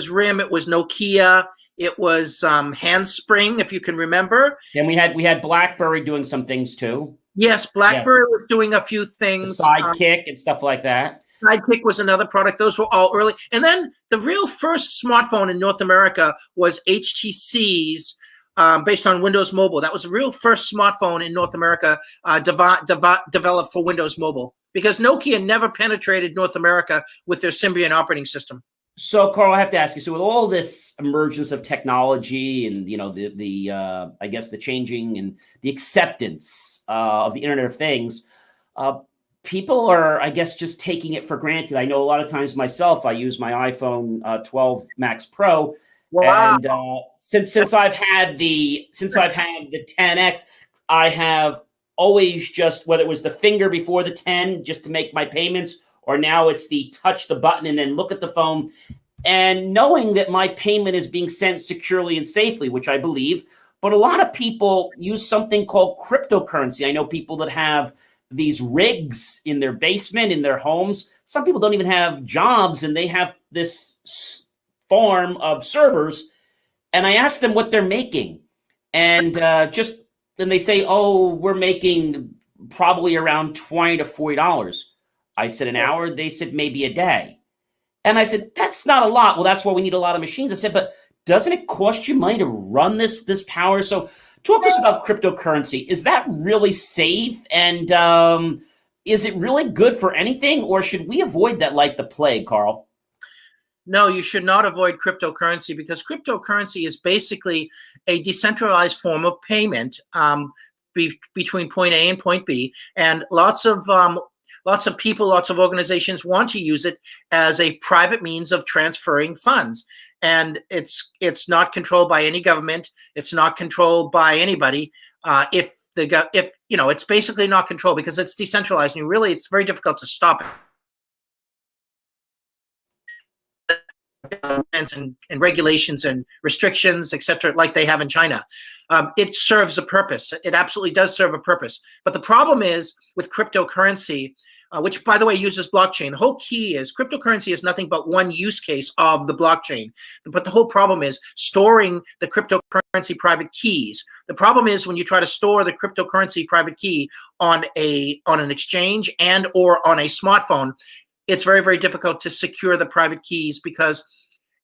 RIM. It was Nokia. It was Handspring, if you can remember. Then we had BlackBerry doing some things too. Yes, BlackBerry was doing a few things. The Sidekick and stuff like that. Sidekick was another product. Those were all early. And then the real first smartphone in North America was HTC's, based on Windows Mobile. That was the real first smartphone in North America developed for Windows Mobile, because Nokia never penetrated North America with their Symbian operating system. So, Karl, I have to ask you. So, with all this emergence of technology and the I guess the changing and the acceptance of the Internet of Things, people are, I guess, just taking it for granted. I know a lot of times myself, I use my iPhone 12 Max Pro, Wow. and since I've had the 10X, I have always just, whether it was the finger before the 10 just to make my payments, or now it's the touch the button and then look at the phone, and knowing that my payment is being sent securely and safely, which I believe. But a lot of people use something called cryptocurrency. I know people that have these rigs in their basement, in their homes. Some people don't even have jobs, and they have this farm of servers. And I asked them what they're making, and then they say, "Oh, we're making probably around $20 to $40." I said, "An hour?" They said, "Maybe a day." And I said, "That's not a lot." "Well, that's why we need a lot of machines." I said, "But doesn't it cost you money to run this power?" So talk to us about cryptocurrency. Is that really safe? And is it really good for anything? Or should we avoid that like the plague, Karl? No, you should not avoid cryptocurrency, because cryptocurrency is basically a decentralized form of payment between point A and point B, and lots of people, lots of organizations want to use it as a private means of transferring funds. And it's not controlled by any government. It's not controlled by anybody. If it's basically not controlled because it's decentralized, and it's very difficult to stop it. And regulations and restrictions, etc., like they have in China. It serves a purpose. It absolutely does serve a purpose. But the problem is with cryptocurrency, which, by the way, uses blockchain. The whole key is cryptocurrency is nothing but one use case of the blockchain. But the whole problem is storing the cryptocurrency private keys. The problem is when you try to store the cryptocurrency private key on an exchange and or on a smartphone, it's very, very difficult to secure the private keys, because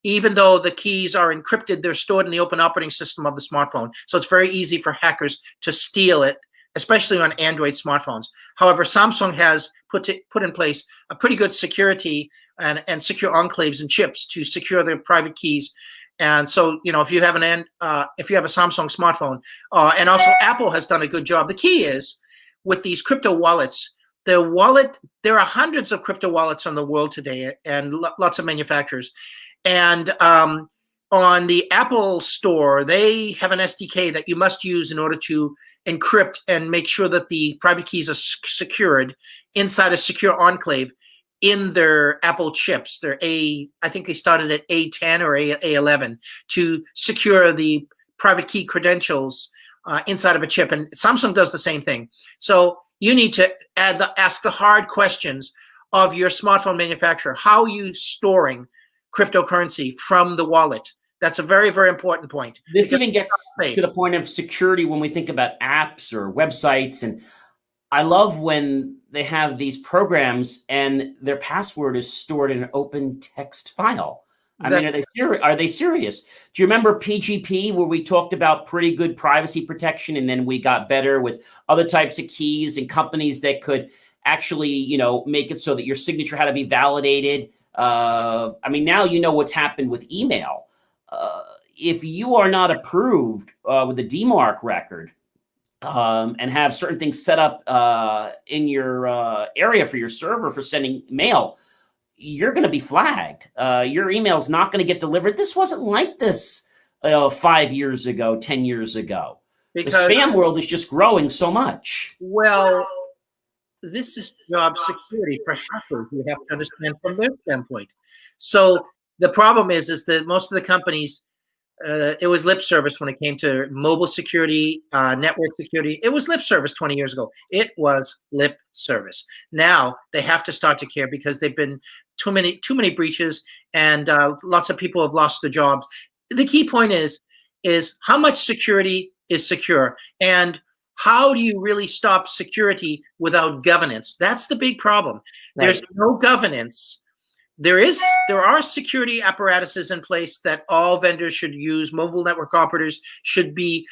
even though the keys are encrypted, they're stored in the open operating system of the smartphone. So it's very easy for hackers to steal it, especially on Android smartphones. However, Samsung has put in place a pretty good security and secure enclaves and chips to secure their private keys. And so, if you have a Samsung smartphone, and also Apple has done a good job. The key is with these crypto wallets. There are hundreds of crypto wallets in the world today, and lots of manufacturers. And on the Apple Store, they have an SDK that you must use in order to encrypt and make sure that the private keys are secured inside a secure enclave in their Apple chips. I think they started at A10 or A11 to secure the private key credentials inside of a chip. And Samsung does the same thing. So you need to ask the hard questions of your smartphone manufacturer. How are you storing cryptocurrency from the wallet? That's a very, very important point. This even gets to the point of security when we think about apps or websites. And I love when they have these programs and their password is stored in an open text file. Are they serious? Do you remember PGP, where we talked about pretty good privacy protection, and then we got better with other types of keys and companies that could actually, make it so that your signature had to be validated? Now what's happened with email. If you are not approved with the DMARC record and have certain things set up in your area for your server for sending mail, you're going to be flagged. Your email is not going to get delivered. This wasn't like this 5 years ago, 10 years ago. Because the spam world is just growing so much. Well, this is job security for hackers. You have to understand from their standpoint. So the problem is that most of the companies, it was lip service when it came to mobile security, network security. It was lip service 20 years ago. It was lip service. Now they have to start to care, because they've been too many breaches, and lots of people have lost their jobs. The key point is how much security is secure, and how do you really stop security without governance? That's the big problem. Right. There's no governance. There are security apparatuses in place that all vendors should use. Mobile network operators should be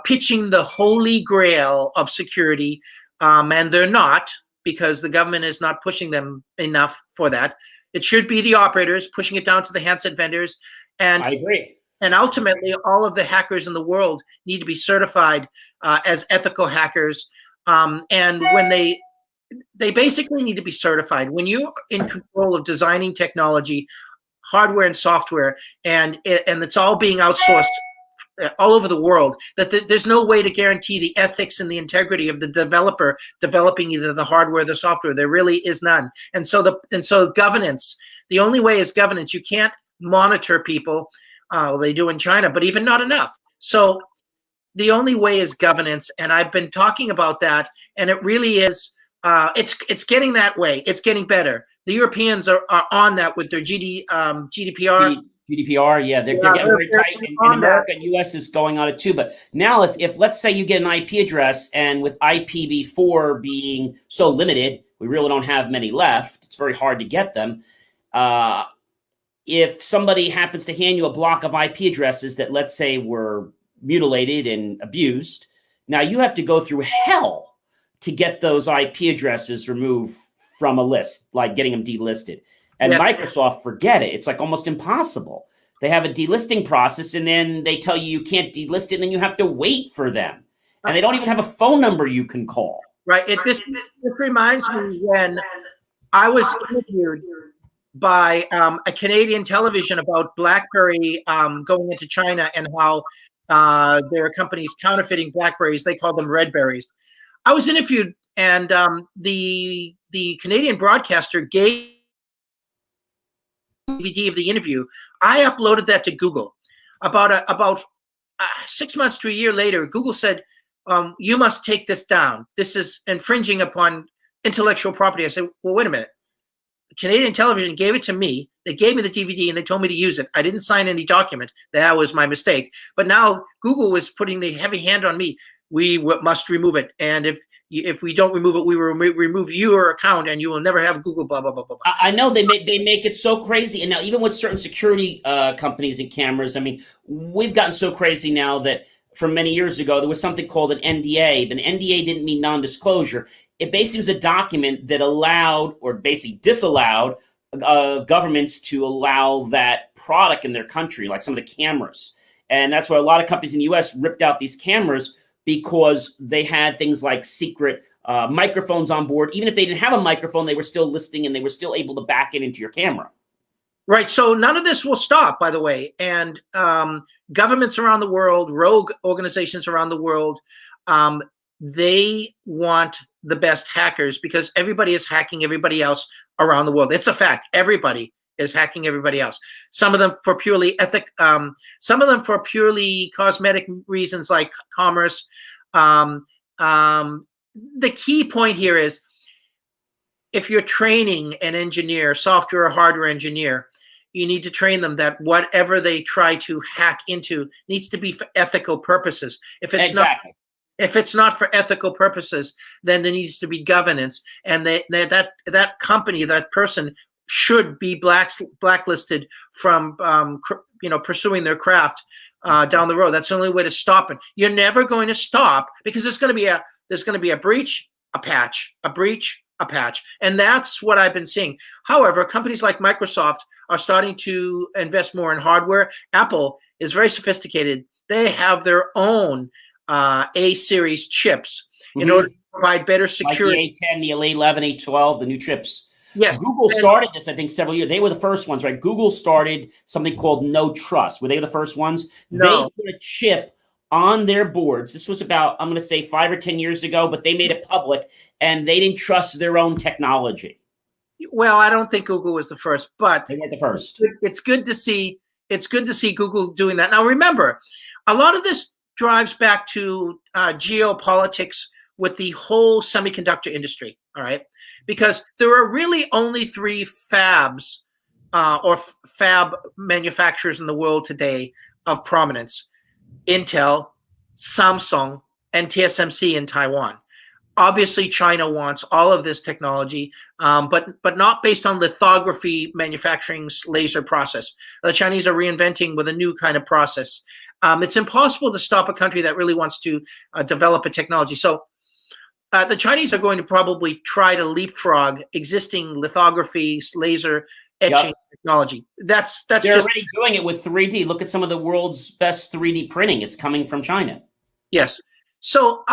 pitching the holy grail of security, and they're not, because the government is not pushing them enough for that. It should be the operators pushing it down to the handset vendors. And I agree. And ultimately, all of the hackers in the world need to be certified as ethical hackers. And when they basically need to be certified. When you're in control of designing technology, hardware and software, and it's all being outsourced all over the world, that there's no way to guarantee the ethics and the integrity of the developer developing either the hardware or the software. There really is none. And so governance, the only way is governance. You can't monitor people. They do in China, but even not enough. So the only way is governance. And I've been talking about that, and it really is It's getting that way. It's getting better. The Europeans are on that with their GDPR. GDPR, yeah, they're getting very tight. In America and US is going on it too. But now if let's say you get an IP address, and with IPv4 being so limited, we really don't have many left. It's very hard to get them. If somebody happens to hand you a block of IP addresses that, let's say, were mutilated and abused, now you have to go through hell to get those IP addresses removed from a list, like getting them delisted. And Microsoft, forget it. It's like almost impossible. They have a delisting process, and then they tell you can't delist it, and then you have to wait for them. And they don't even have a phone number you can call. Right. This reminds me when I was interviewed by a Canadian television about BlackBerry going into China, and how their companies counterfeiting BlackBerries. They called them Redberries. I was interviewed, and the Canadian broadcaster gave DVD of the interview. I uploaded that to Google. About 6 months to a year later, Google said, you must take this down. This is infringing upon intellectual property. I said, well, wait a minute. Canadian television gave it to me. They gave me the DVD and they told me to use it. I didn't sign any document. That was my mistake. But now Google was putting the heavy hand on me. We must remove it. And if we don't remove it, we will remove your account, and you will never have Google, blah, blah, blah, blah, blah. I know they make it so crazy. And now even with certain security companies and cameras, I mean, we've gotten so crazy now that from many years ago, there was something called an NDA. But an NDA didn't mean non-disclosure. It basically was a document that allowed, or basically disallowed, governments to allow that product in their country, like some of the cameras. And that's why a lot of companies in the US ripped out these cameras, because they had things like secret microphones on board. Even if they didn't have a microphone, they were still listening, and they were still able to back it into your camera. Right. So none of this will stop, by the way. And governments around the world, rogue organizations around the world, they want the best hackers, because everybody is hacking everybody else around the world. It's a fact. Everybody is hacking everybody else. Some of them for purely some of them for purely cosmetic reasons, like commerce. The key point here is, if you're training an engineer, software or hardware engineer, you need to train them that whatever they try to hack into needs to be for ethical purposes. If it's Exactly. If it's not for ethical purposes, then there needs to be governance, and that company, that person, should be blacklisted from pursuing their craft down the road. That's the only way to stop it. You're never going to stop, because there's going to be a breach, a patch, a breach, a patch, and that's what I've been seeing. However, companies like Microsoft are starting to invest more in hardware. Apple is very sophisticated. They have their own A-series chips in order to provide better security. Like the A10, the A11, A12, the new chips. Yes. Google started this, I think, several years. They were the first ones, right? Google started something called No Trust. Were they the first ones? No. They put a chip on their boards. This was about, I'm going to say, 5 or 10 years ago, but they made it public, and they didn't trust their own technology. Well, I don't think Google was the first, but They weren't the first. it's good to see. It's good to see Google doing that. Now, remember, a lot of this drives back to geopolitics with the whole semiconductor industry. All right, because there are really only 3 fabs fab manufacturers in the world today of prominence: Intel, Samsung, and TSMC in Taiwan. Obviously, China wants all of this technology, but not based on lithography manufacturing's laser process. The Chinese are reinventing with a new kind of process. It's impossible to stop a country that really wants to develop a technology. So the Chinese are going to probably try to leapfrog existing lithography, laser etching technology. They're already doing it with 3D. Look at some of the world's best 3D printing. It's coming from China. Yes. So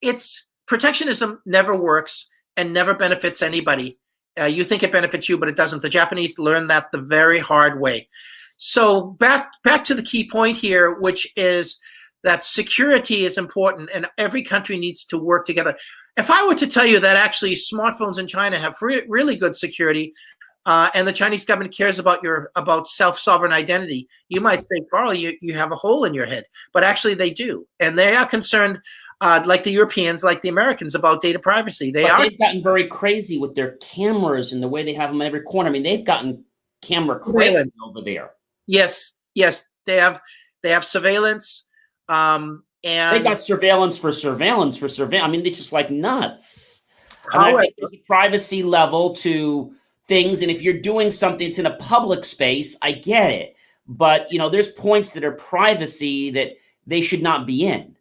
it's protectionism never works and never benefits anybody. You think it benefits you, but it doesn't. The Japanese learned that the very hard way. So back to the key point here, which is that security is important, and every country needs to work together. If I were to tell you that actually smartphones in China have really good security, and the Chinese government cares about self-sovereign identity, you might think, Karl, you have a hole in your head. But actually they do. And they are concerned like the Europeans, like the Americans, about data privacy. They've gotten very crazy with their cameras and the way they have them in every corner. I mean, they've gotten camera crazy over there. Yes, they have surveillance, and they got surveillance for surveillance. I mean, it's just like nuts. And I think there's a privacy level to things, and if you're doing something that's in a public space, I get it. But there's points that are privacy that they should not be in.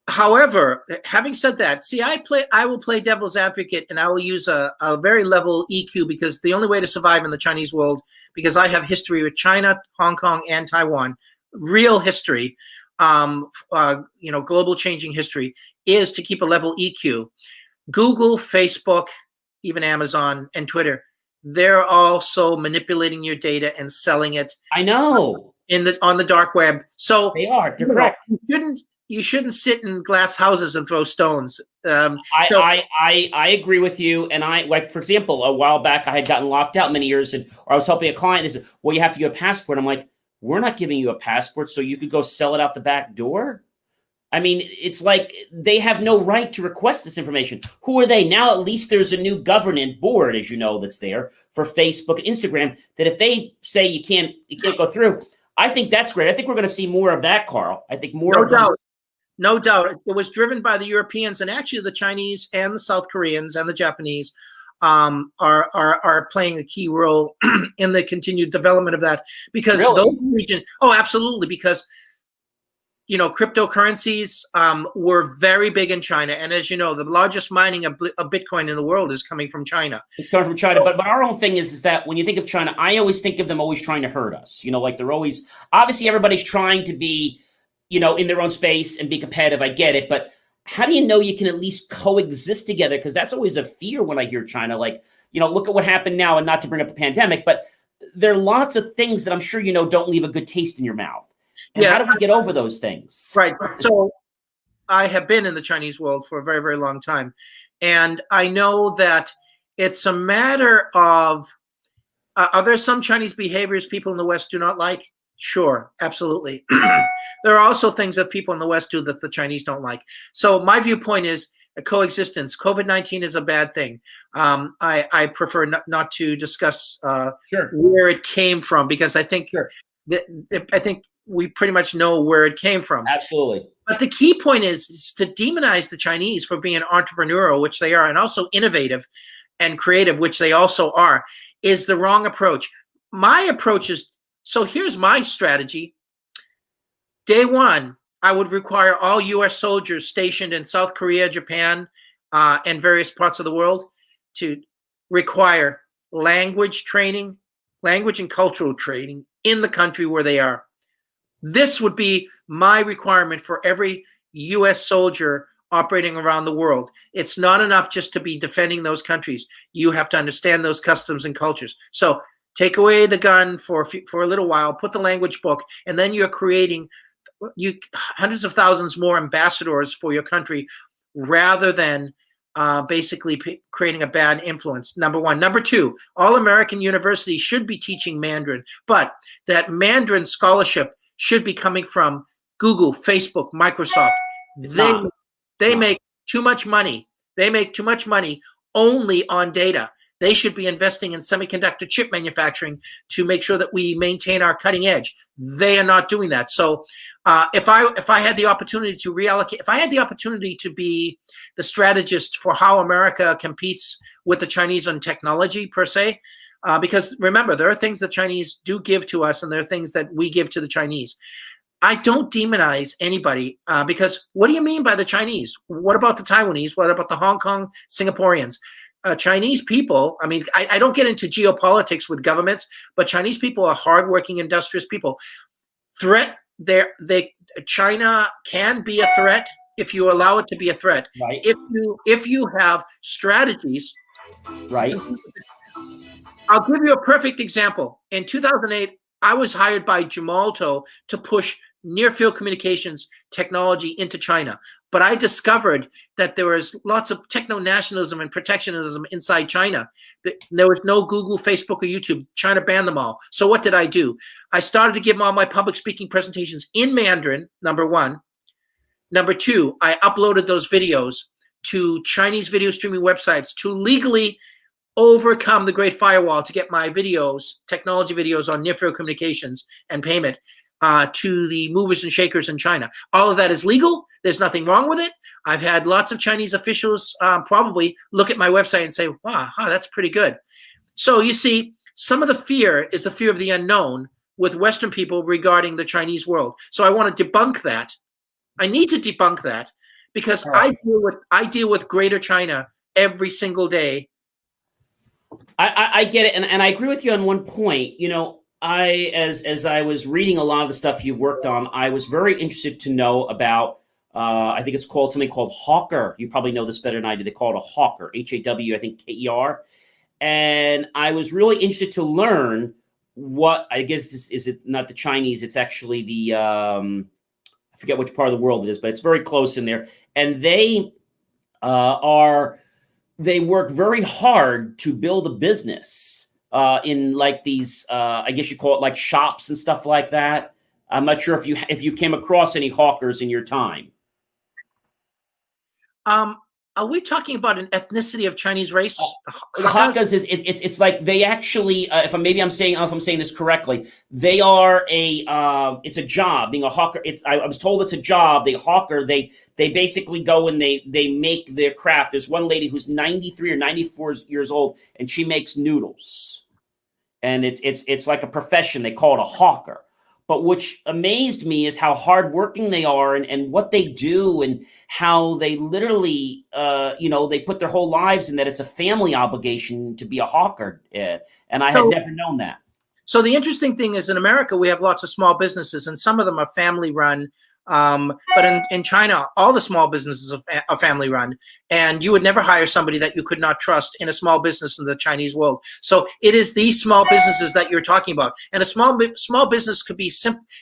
However, having said that, see, I will play devil's advocate, and I will use a very level EQ, because the only way to survive in the Chinese world, because I have history with China, Hong Kong, and Taiwan, real history, global changing history, is to keep a level EQ. Google, Facebook, even Amazon and Twitter, they're also manipulating your data and selling it. I know. On the dark web. So they are. You're correct. You shouldn't sit in glass houses and throw stones. I agree with you. And like, for example, a while back, I had gotten locked out many years, or I was helping a client. They said, well, you have to get a passport. I'm like, we're not giving you a passport so you could go sell it out the back door. I mean, it's like they have no right to request this information. Who are they? Now, at least there's a new governance board, as you know, that's there for Facebook and Instagram, that if they say you can't go through, I think that's great. I think we're going to see more of that, Karl. I think more. No doubt. It was driven by the Europeans, and actually the Chinese and the South Koreans and the Japanese are playing a key role in the continued development of that, because those regions. Oh, absolutely, because cryptocurrencies were very big in China, and as you know, the largest mining of Bitcoin in the world is coming from China. It's coming from China, but our own thing is that when you think of China, I always think of them always trying to hurt us. Like they're always, obviously everybody's trying to be, in their own space and be competitive. I get it, but how do you know you can at least coexist together? Because that's always a fear when I hear China. Like, look at what happened now, and not to bring up the pandemic, but there are lots of things that I'm sure don't leave a good taste in your mouth. And how do we get over those things? Right. So I have been in the Chinese world for a very, very long time. And I know that it's a matter of, are there some Chinese behaviors people in the West do not like? Sure, absolutely. There are also things that people in the West do that the Chinese don't like. So my viewpoint is a coexistence. COVID-19 is a bad thing. I prefer not to discuss where it came from, because I think we pretty much know where it came from. Absolutely. But the key point is to demonize the Chinese for being entrepreneurial, which they are, and also innovative and creative, which they also are, is the wrong approach. My approach is, so here's my strategy. Day one, I would require all U.S. soldiers stationed in South Korea, Japan, and various parts of the world to require language training, language and cultural training in the country where they are. This would be my requirement for every U.S. soldier operating around the world. It's not enough just to be defending those countries. You have to understand those customs and cultures. So take away the gun for a little while, put the language book, and then you're creating hundreds of thousands more ambassadors for your country, rather than basically creating a bad influence. Number one. Number two, all American universities should be teaching Mandarin, but that Mandarin scholarship should be coming from Google, Facebook, Microsoft. They make too much money. They make too much money only on data. They should be investing in semiconductor chip manufacturing to make sure that we maintain our cutting edge. They are not doing that. So if I had the opportunity to reallocate, if I had the opportunity to be the strategist for how America competes with the Chinese on technology per se, because remember, there are things that Chinese do give to us, and there are things that we give to the Chinese. I don't demonize anybody, because what do you mean by the Chinese? What about the Taiwanese? What about the Hong Kong Singaporeans? Chinese people, I mean, I don't get into geopolitics with governments, but Chinese people are hardworking, industrious people. China can be a threat if you allow it to be a threat. Right. If you have strategies. Right. I'll give you a perfect example. In 2008, I was hired by Gemalto to push near-field communications technology into China. But I discovered that there was lots of techno-nationalism and protectionism inside China. There was no Google, Facebook, or YouTube. China banned them all. So what did I do? I started to give all my public speaking presentations in Mandarin, number one. Number two, I uploaded those videos to Chinese video streaming websites to legally overcome the Great Firewall to get my videos, technology videos on near-field communications and payment to the movers and shakers in China. All of that is legal. There's nothing wrong with it. I've had lots of Chinese officials probably look at my website and say, wow, that's pretty good. So you see, some of the fear is the fear of the unknown with Western people regarding the Chinese world. So I want to debunk that. I need to debunk that because I deal with Greater China every single day. I get it, and I agree with you on one point. You know, as I was reading a lot of the stuff you've worked on, I was very interested to know about. I think it's called something called Hawker. You probably know this better than I do. They call it a Hawker, Haw, I think Ker. And I was really interested to learn what, I guess, is it not the Chinese? It's actually the I forget which part of the world it is, but it's very close in there. And they they work very hard to build a business in like these, I guess you call it like shops and stuff like that. I'm not sure if you came across any hawkers in your time. Are we talking about an ethnicity of Chinese race? Hakkas is it's like they actually, if I'm saying this correctly, they are it's a job. Being a hawker, I was told it's a job. The hawker, they basically go and they make their craft. There's one lady who's 93 or 94 years old, and she makes noodles, and it's like a profession. They call it a hawker. But which amazed me is how hardworking they are and what they do and how they literally, they put their whole lives in that. It's a family obligation to be a hawker. And I had never known that. So the interesting thing is in America, we have lots of small businesses and some of them are family run. But in China, all the small businesses are family run, and you would never hire somebody that you could not trust in a small business in the Chinese world. So it is these small businesses that you're talking about. And a small business could be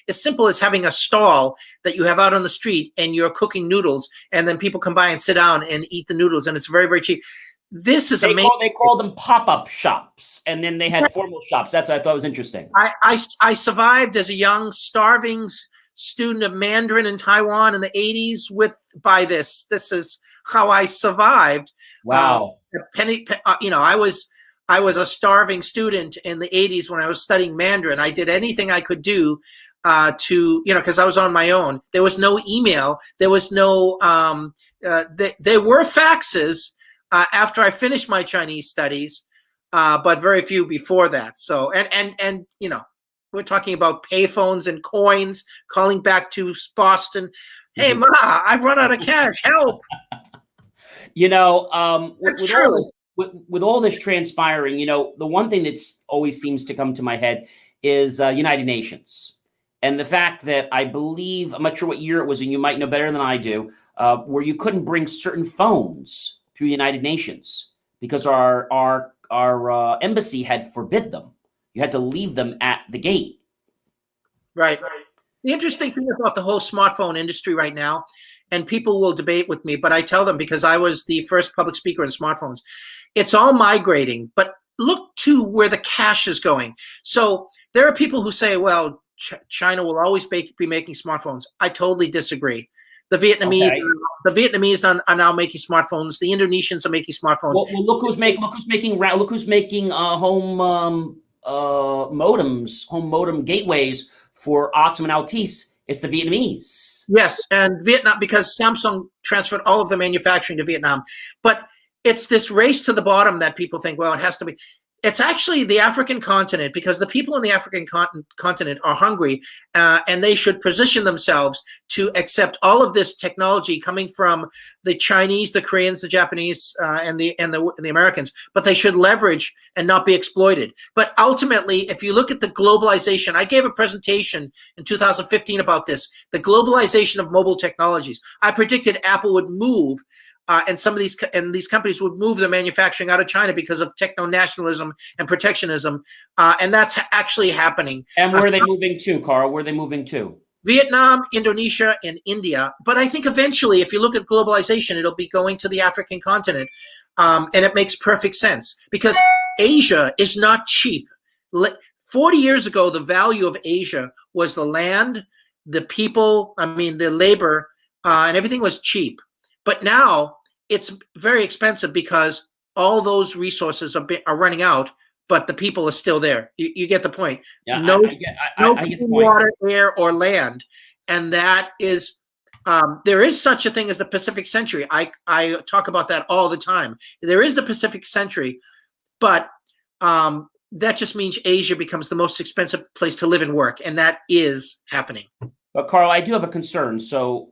as simple as having a stall that you have out on the street and you're cooking noodles, and then people come by and sit down and eat the noodles, and it's very, very cheap. This is amazing. They call them pop-up shops, and then they had formal shops. That's what I thought was interesting. I survived as a young, starving student of Mandarin in Taiwan in the 80s by this. This is how I survived. Wow. I was a starving student in the 80s when I was studying Mandarin. I did anything I could do because I was on my own. There was no email. There was no, there were faxes after I finished my Chinese studies, but very few before that. So, and we're talking about payphones and coins, calling back to Boston. Hey, Ma, I've run out of cash. Help. With all this transpiring, the one thing that's always seems to come to my head is United Nations. And the fact that I believe, I'm not sure what year it was, and you might know better than I do, where you couldn't bring certain phones through United Nations because our embassy had forbid them. You had to leave them at the gate. Right. The interesting thing about the whole smartphone industry right now, and people will debate with me, but I tell them because I was the first public speaker in smartphones, it's all migrating, but look to where the cash is going. So there are people who say, well, China will always be making smartphones. I totally disagree. The Vietnamese are now making smartphones. The Indonesians are making smartphones. Well, look who's making home modems, home modem gateways for Optum and Altice. It's the Vietnamese. Yes, and Vietnam, because Samsung transferred all of the manufacturing to Vietnam. But it's this race to the bottom that people think, well, it has to be. It's actually the African continent, because the people in the African continent are hungry, and they should position themselves to accept all of this technology coming from the Chinese, the Koreans, the Japanese, and the Americans. But they should leverage and not be exploited. But ultimately, if you look at the globalization, I gave a presentation in 2015 about this, the globalization of mobile technologies. I predicted Apple would move. And some of these companies would move their manufacturing out of China because of techno-nationalism and protectionism, and that's actually happening. And where are they moving to, Karl? Where are they moving to? Vietnam, Indonesia, and India. But I think eventually, if you look at globalization, it'll be going to the African continent, and it makes perfect sense because Asia is not cheap. 40 years ago, the value of Asia was the land, the people, the labor, and everything was cheap. But now it's very expensive because all those resources are running out, but the people are still there. You get the point. Yeah, No, I get the point. water, air, or land, and that is there is such a thing as the Pacific Century. I talk about that all the time. There is the Pacific Century, but that just means Asia becomes the most expensive place to live and work, and that is happening. But Karl, I do have a concern. So,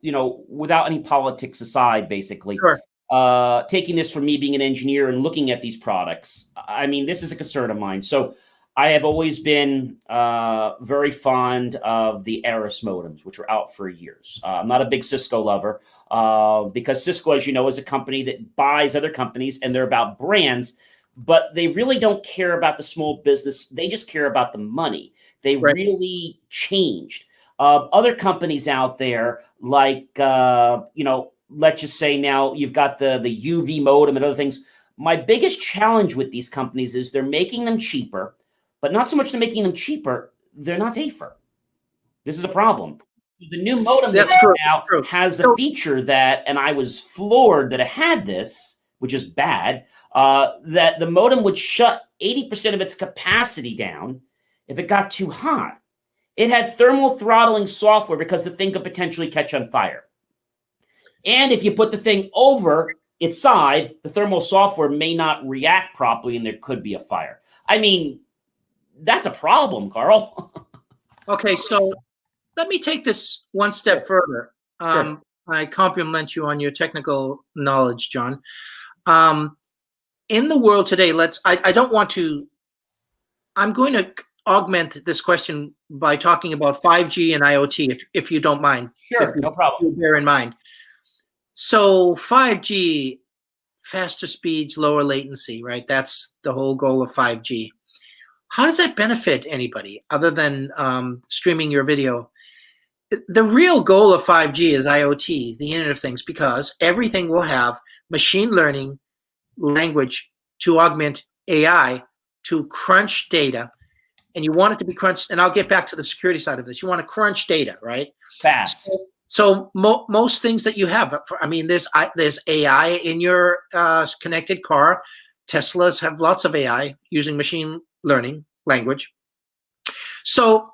without any politics aside, basically, Sure. Taking this from me being an engineer and looking at these products, I mean, this is a concern of mine. So I have always been very fond of the Aris modems, which were out for years. I'm not a big Cisco lover because Cisco, as you know, is a company that buys other companies, and they're about brands, but they really don't care about the small business. They just care about the money. They really changed. Other companies out there, like, let's just say now you've got the UV modem and other things. My biggest challenge with these companies is they're making them cheaper, but not so much they're making them cheaper, they're not safer. This is a problem. The new modem that's out has a feature that, and I was floored that it had this, which is bad, that the modem would shut 80% of its capacity down if it got too hot. It had thermal throttling software because the thing could potentially catch on fire. And if you put the thing over its side, the thermal software may not react properly and there could be a fire. I mean, that's a problem, Karl. Okay, so let me take this one step further. I compliment you on your technical knowledge, John. In the world today, I don't want to, I'm going to augment this question by talking about 5G and IoT, if you don't mind. Sure, no problem. Bear in mind. So 5G, faster speeds, lower latency, right? That's the whole goal of 5G. How does that benefit anybody other than streaming your video? The real goal of 5G is IoT, the Internet of Things, because everything will have machine learning language to augment AI to crunch data. And you want it to be crunched, and I'll get back to the security side of this. You want to crunch data, right? Fast. So most things that you have, I mean, there's AI in your connected car. Teslas have lots of AI using machine learning language. So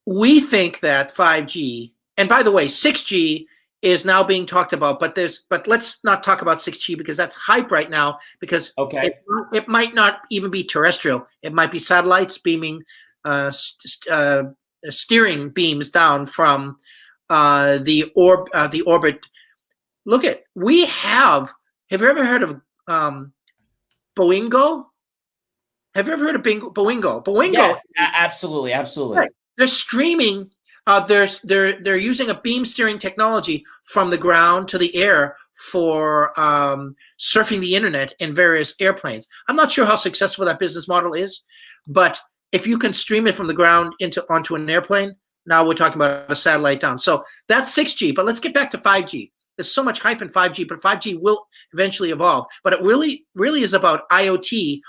we think that 5G, and by the way, 6G is now being talked about, but let's not talk about 6G because that's hype right now, because it might not even be terrestrial. It might be satellites beaming, steering beams down from the orbit. Look at, have you ever heard of Boingo? Have you ever heard of Boingo? Boingo. Yes, absolutely. Right. They're streaming. They're using a beam steering technology from the ground to the air for surfing the internet in various airplanes. I'm not sure how successful that business model is, but if you can stream it from the ground onto an airplane, now we're talking about a satellite down. So that's 6G. But let's get back to 5G. There's so much hype in 5G, but 5G will eventually evolve. But it really is about IoT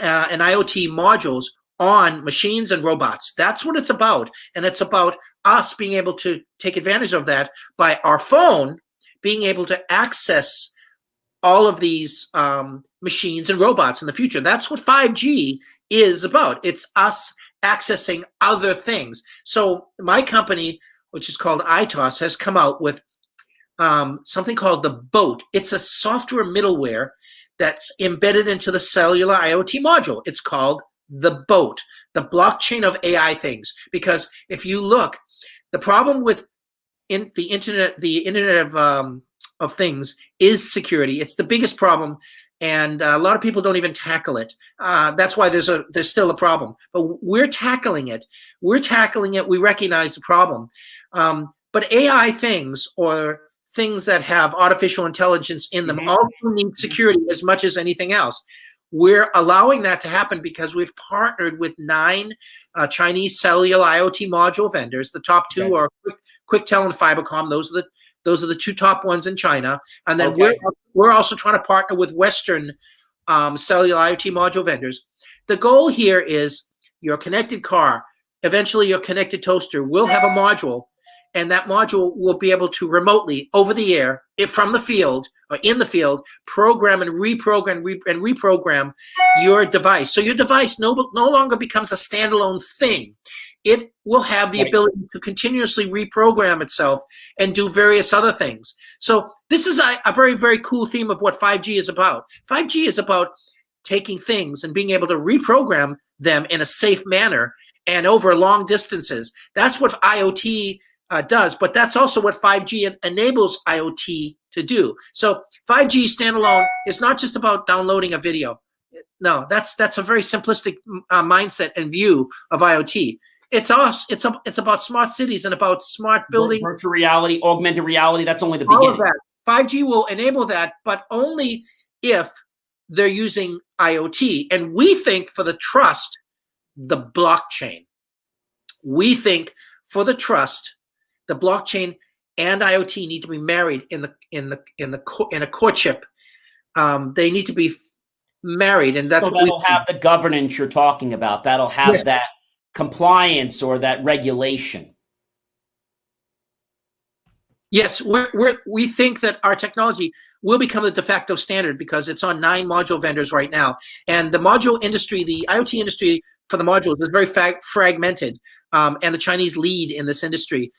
and IoT modules on machines and robots. That's what it's about. And it's about us being able to take advantage of that by our phone being able to access all of these machines and robots in the future. That's what 5G is about. It's us accessing other things. So my company, which is called ITOS, has come out with something called the BOAT. It's a software middleware that's embedded into the cellular IoT module. It's called the BOAT, the blockchain of AI things. Because if you look, the problem with the internet of things is security. It's the biggest problem, and a lot of people don't even tackle it. That's why there's still a problem. But we're tackling it. We recognize the problem. But AI things, or things that have artificial intelligence in them, also need security as much as anything else. We're allowing that to happen because we've partnered with 9 Chinese cellular IoT module vendors. The top 2 are QuickTel and Fibercom. Those are the 2 top ones in China. And then we're also trying to partner with Western cellular IoT module vendors. The goal here is your connected car, eventually your connected toaster will have a module, and that module will be able to remotely, over the air, from the field or in the field, program and reprogram your device. So your device no longer becomes a standalone thing. It will have the ability to continuously reprogram itself and do various other things. So this is a very, very cool theme of what 5G is about. 5G is about taking things and being able to reprogram them in a safe manner and over long distances. That's what IoT does, but that's also what 5G enables IoT to do. So 5G standalone is not just about downloading a video. No, that's a very simplistic mindset and view of IoT. It's about smart cities and about smart building. Virtual reality, augmented reality, that's only the All beginning. of that. 5G will enable that, but only if they're using IoT. And we think for the trust, the blockchain. We think for the trust, the blockchain and IoT need to be married in a courtship. They need to be married, and that's so that'll have the governance you're talking about. That'll have that compliance or that regulation. Yes, we think that our technology will become the de facto standard because it's on 9 module vendors right now, and the module industry, the IoT industry for the modules, is very fragmented, and the Chinese lead in this industry.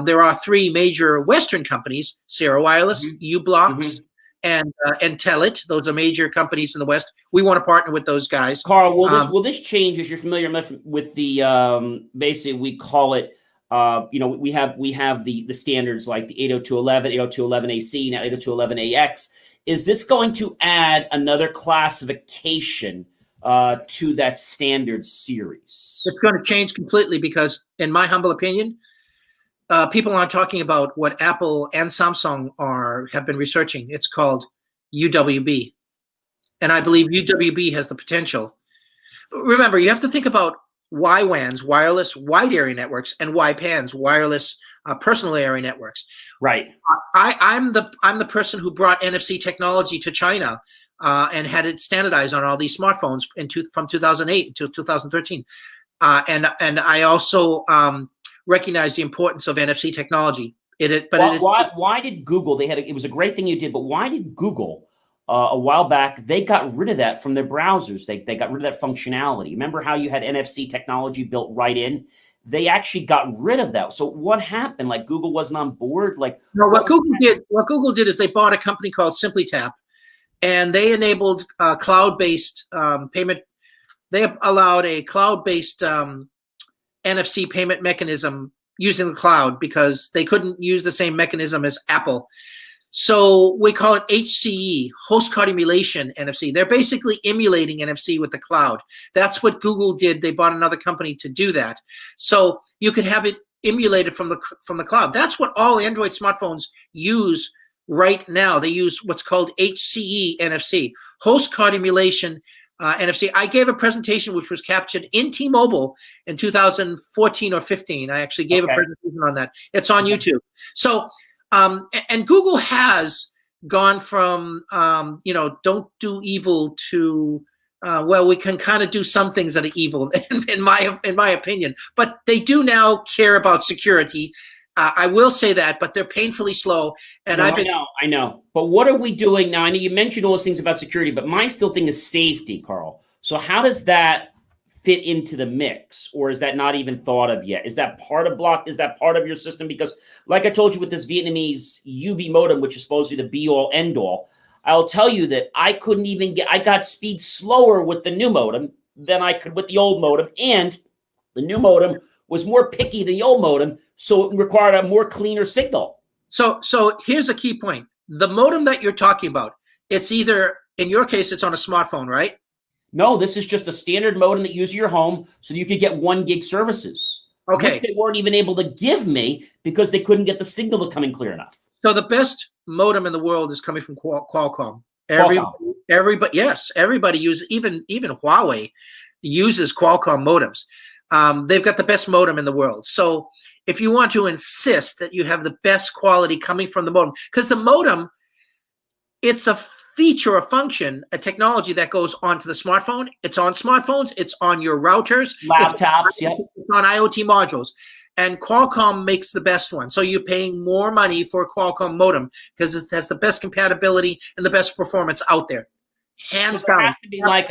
There are 3 major Western companies: Sierra Wireless, U-Blocks, and Telit. Those are major companies in the West. We want to partner with those guys. Carl, will this change, as you're familiar with the basically we call it we have the standards like the 802.11, 802.11ac, now 802.11ax. Is this going to add another classification to that standard series? It's going to change completely because, in my humble opinion, people aren't talking about what Apple and Samsung have been researching. It's called UWB. And I believe UWB has the potential. Remember, you have to think about YWANs, wireless wide area networks, and YPANs, wireless personal area networks. Right. I'm the person who brought NFC technology to China and had it standardized on all these smartphones from 2008 to 2013. And I also recognize the importance of NFC technology. Why did Google? It was a great thing you did, but why did Google a while back? They got rid of that from their browsers. They got rid of that functionality. Remember how you had NFC technology built right in? They actually got rid of that. So what happened? Like Google wasn't on board. Like no, what Google did is they bought a company called SimplyTap, and they enabled cloud-based payment. They allowed a cloud-based NFC payment mechanism using the cloud because they couldn't use the same mechanism as Apple. So we call it HCE, host card emulation NFC. They're basically emulating NFC with the cloud. That's what Google did. They bought another company to do that. So you could have it emulated from the cloud. That's what all Android smartphones use right now. They use what's called HCE NFC, host card emulation NFC. I gave a presentation which was captured in T-Mobile in 2014 or 15. I actually gave a presentation on that. It's on YouTube. So, and Google has gone from, don't do evil to, well, we can kind of do some things that are evil, in my opinion. But they do now care about security. I will say that, but they're painfully slow. And I know. But what are we doing now? I know you mentioned all those things about security, but my still thing is safety, Carl. So how does that fit into the mix, or is that not even thought of yet? Is that part of Is that part of your system? Because like I told you with this Vietnamese UB modem, which is supposedly the be all end all, I'll tell you that I got speed slower with the new modem than I could with the old modem. And the new modem was more picky than the old modem, so it required a more cleaner signal. So here's a key point. The modem that you're talking about, it's either, in your case, it's on a smartphone, right? No, this is just a standard modem that you use in your home so you could get 1 gig services. Okay. Which they weren't even able to give me because they couldn't get the signal to come in clear enough. So the best modem in the world is coming from Qualcomm. Everybody uses, even Huawei uses Qualcomm modems. They've got the best modem in the world. So if you want to insist that you have the best quality coming from the modem, because the modem, it's a feature, a function, a technology that goes onto the smartphone. It's on smartphones. It's on your routers. Laptops, it's on IoT modules. And Qualcomm makes the best one. So you're paying more money for a Qualcomm modem because it has the best compatibility and the best performance out there. Hands So there down. has to be like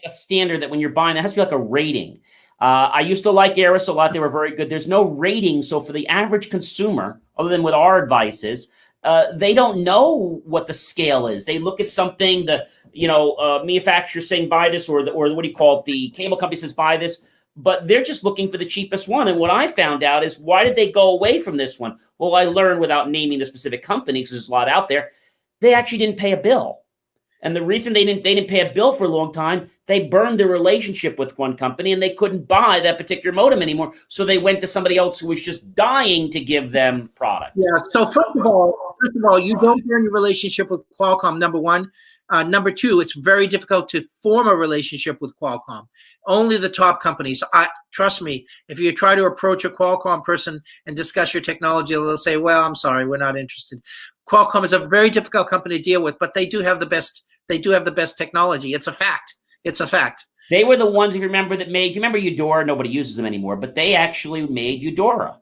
a standard that when you're buying, there has to be like a rating. I used to like Aeris a lot. They were very good. There's no rating. So for the average consumer, other than with our advices, they don't know what the scale is. They look at something, the manufacturer saying buy this, or what do you call it? The cable company says buy this, but they're just looking for the cheapest one. And what I found out is, why did they go away from this one? Well, I learned, without naming the specific company, because there's a lot out there, they actually didn't pay a bill. And the reason they didn't pay a bill for a long time, they burned their relationship with one company and they couldn't buy that particular modem anymore. So they went to somebody else who was just dying to give them product. Yeah. So first of all, you don't burn your relationship with Qualcomm, number one. Number two, it's very difficult to form a relationship with Qualcomm. Only the top companies. Trust me, if you try to approach a Qualcomm person and discuss your technology, they'll say, well, I'm sorry, we're not interested. Qualcomm is a very difficult company to deal with, but they do have the best. They do have the best technology. It's a fact. It's a fact. They were the ones, if you remember, that made. You remember Eudora? Nobody uses them anymore, but they actually made Eudora.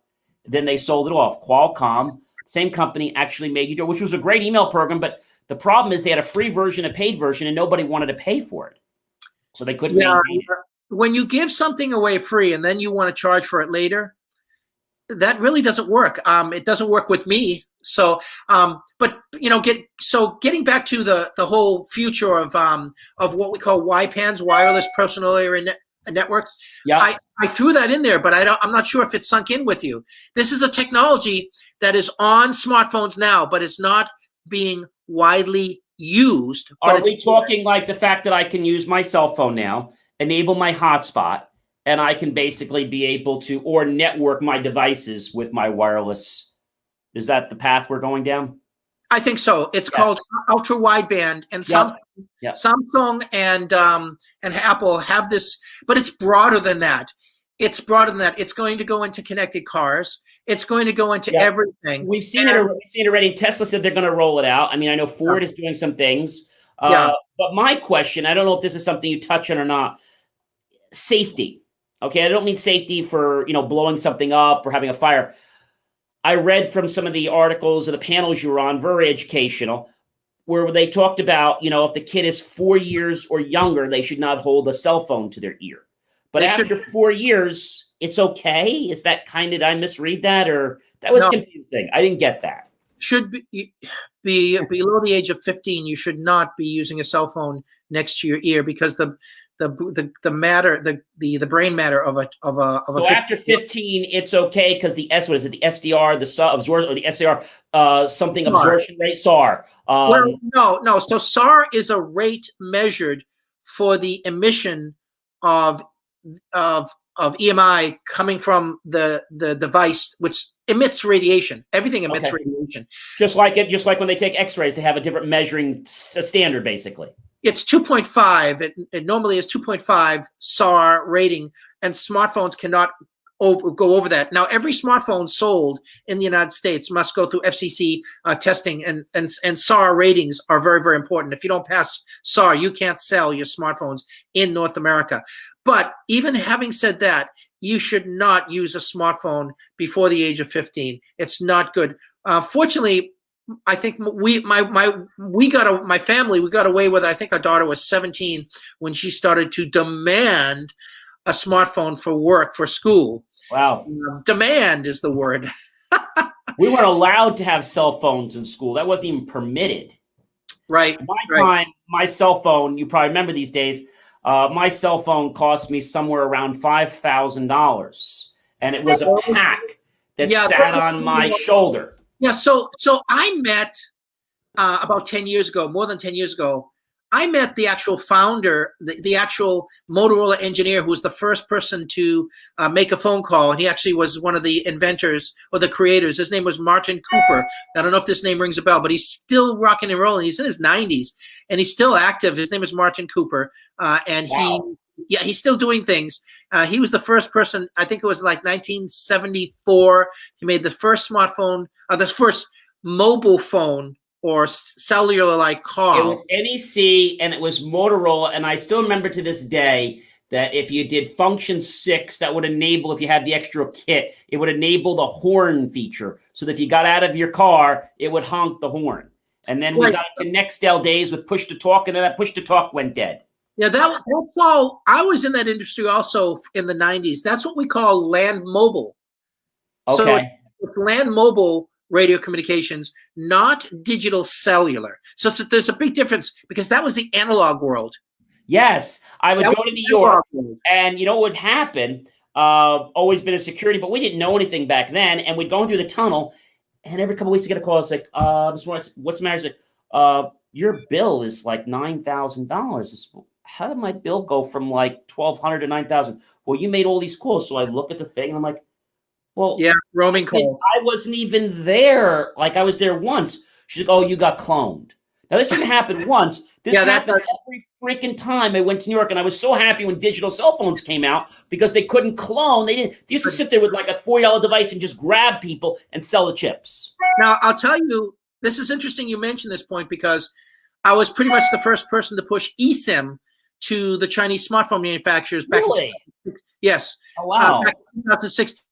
Then they sold it off. Qualcomm, same company, actually made Eudora, which was a great email program. But the problem is they had a free version, a paid version, and nobody wanted to pay for it, so they couldn't maintain it. When you give something away free and then you want to charge for it later, that really doesn't work. It doesn't work with me. So, getting back to the whole future of what we call YPANs, wireless personal area networks. Yeah, I threw that in there, but I'm not sure if it sunk in with you. This is a technology that is on smartphones now, but it's not being widely used. Are we talking like the fact that I can use my cell phone now, enable my hotspot, and I can basically be able to or network my devices with my wireless? Is that the path we're going down? I think so. It's called ultra wideband, and Samsung and Apple have this, but it's broader than that. It's broader than that. It's going to go into connected cars. It's going to go into everything. We've seen it. We've seen it already. Tesla said they're going to roll it out. I mean, I know Ford is doing some things. But my question, I don't know if this is something you touch on or not. Safety. Okay, I don't mean safety for blowing something up or having a fire. I read from some of the articles and the panels you were on, very educational, where they talked about, if the kid is 4 years or younger, they should not hold a cell phone to their ear. But after 4 years, it's okay? Is that did I misread that? Or that was confusing. I didn't get that. Should be below the age of 15, you should not be using a cell phone next to your ear, because the brain matter of a so after 15, it's okay because the the SDR, the SDR, something absorption rate, SAR. No. So SAR is a rate measured for the emission of EMI coming from the device, which emits radiation. Everything emits radiation. Just like when they take X-rays, they have a different measuring standard, basically. It's 2.5. It normally is 2.5 SAR rating, and smartphones cannot go over that. Now, every smartphone sold in the United States must go through FCC testing, and SAR ratings are very, very important. If you don't pass SAR, you can't sell your smartphones in North America. But even having said that, you should not use a smartphone before the age of 15. It's not good. Fortunately, I think my family got away with it. I think our daughter was 17 when she started to demand a smartphone for work, for school. Wow. Demand is the word. We weren't allowed to have cell phones in school. That wasn't even permitted. Right. Time, my cell phone, you probably remember these days, my cell phone cost me somewhere around $5,000. And it was a pack that sat on my shoulder. Yeah, so I met about 10 years ago, more than 10 years ago, I met the actual founder, the actual Motorola engineer who was the first person to make a phone call. And he actually was one of the inventors or the creators. His name was Martin Cooper. I don't know if this name rings a bell, but he's still rocking and rolling. He's in his 90s and he's still active. His name is Martin Cooper. He's still doing things. He was the first person, I think it was like 1974. He made the first smartphone, the first mobile phone or cellular-like call. It was NEC and it was Motorola. And I still remember to this day, that if you did function 6, that would enable, if you had the extra kit, it would enable the horn feature. So that if you got out of your car, it would honk the horn. And then we Right. got to Nextel days with push to talk, and then that push to talk went dead. Yeah, that's all. I was in that industry also in the 90s. That's what we call land mobile. So Okay. it's land mobile radio communications, not digital cellular. So there's a big difference because that was the analog world. Yes, I would That go was to New the analog York, world. and you know what would happen? Always been a security, but we didn't know anything back then. And we'd go through the tunnel, and every couple of weeks to get a call. It's like, Mr. Morris, what's the matter? It's like, your bill is like $9,000. How did my bill go from like 1,200 to 9,000? Well, you made all these calls. So I look at the thing, and I'm like, well, Yeah, roaming calls. I wasn't even there. Like I was there once. She's like, oh, you got cloned. Now this didn't happen once. This Yeah, that- happened every freaking time I went to New York, and I was so happy when digital cell phones came out because they couldn't clone. They used to sit there with like a $40 device and just grab people and sell the chips. Now, I'll tell you, this is interesting you mentioned this point because I was pretty much the first person to push eSIM to the Chinese smartphone manufacturers back Really? in, yes. Oh, wow. Back in 2016,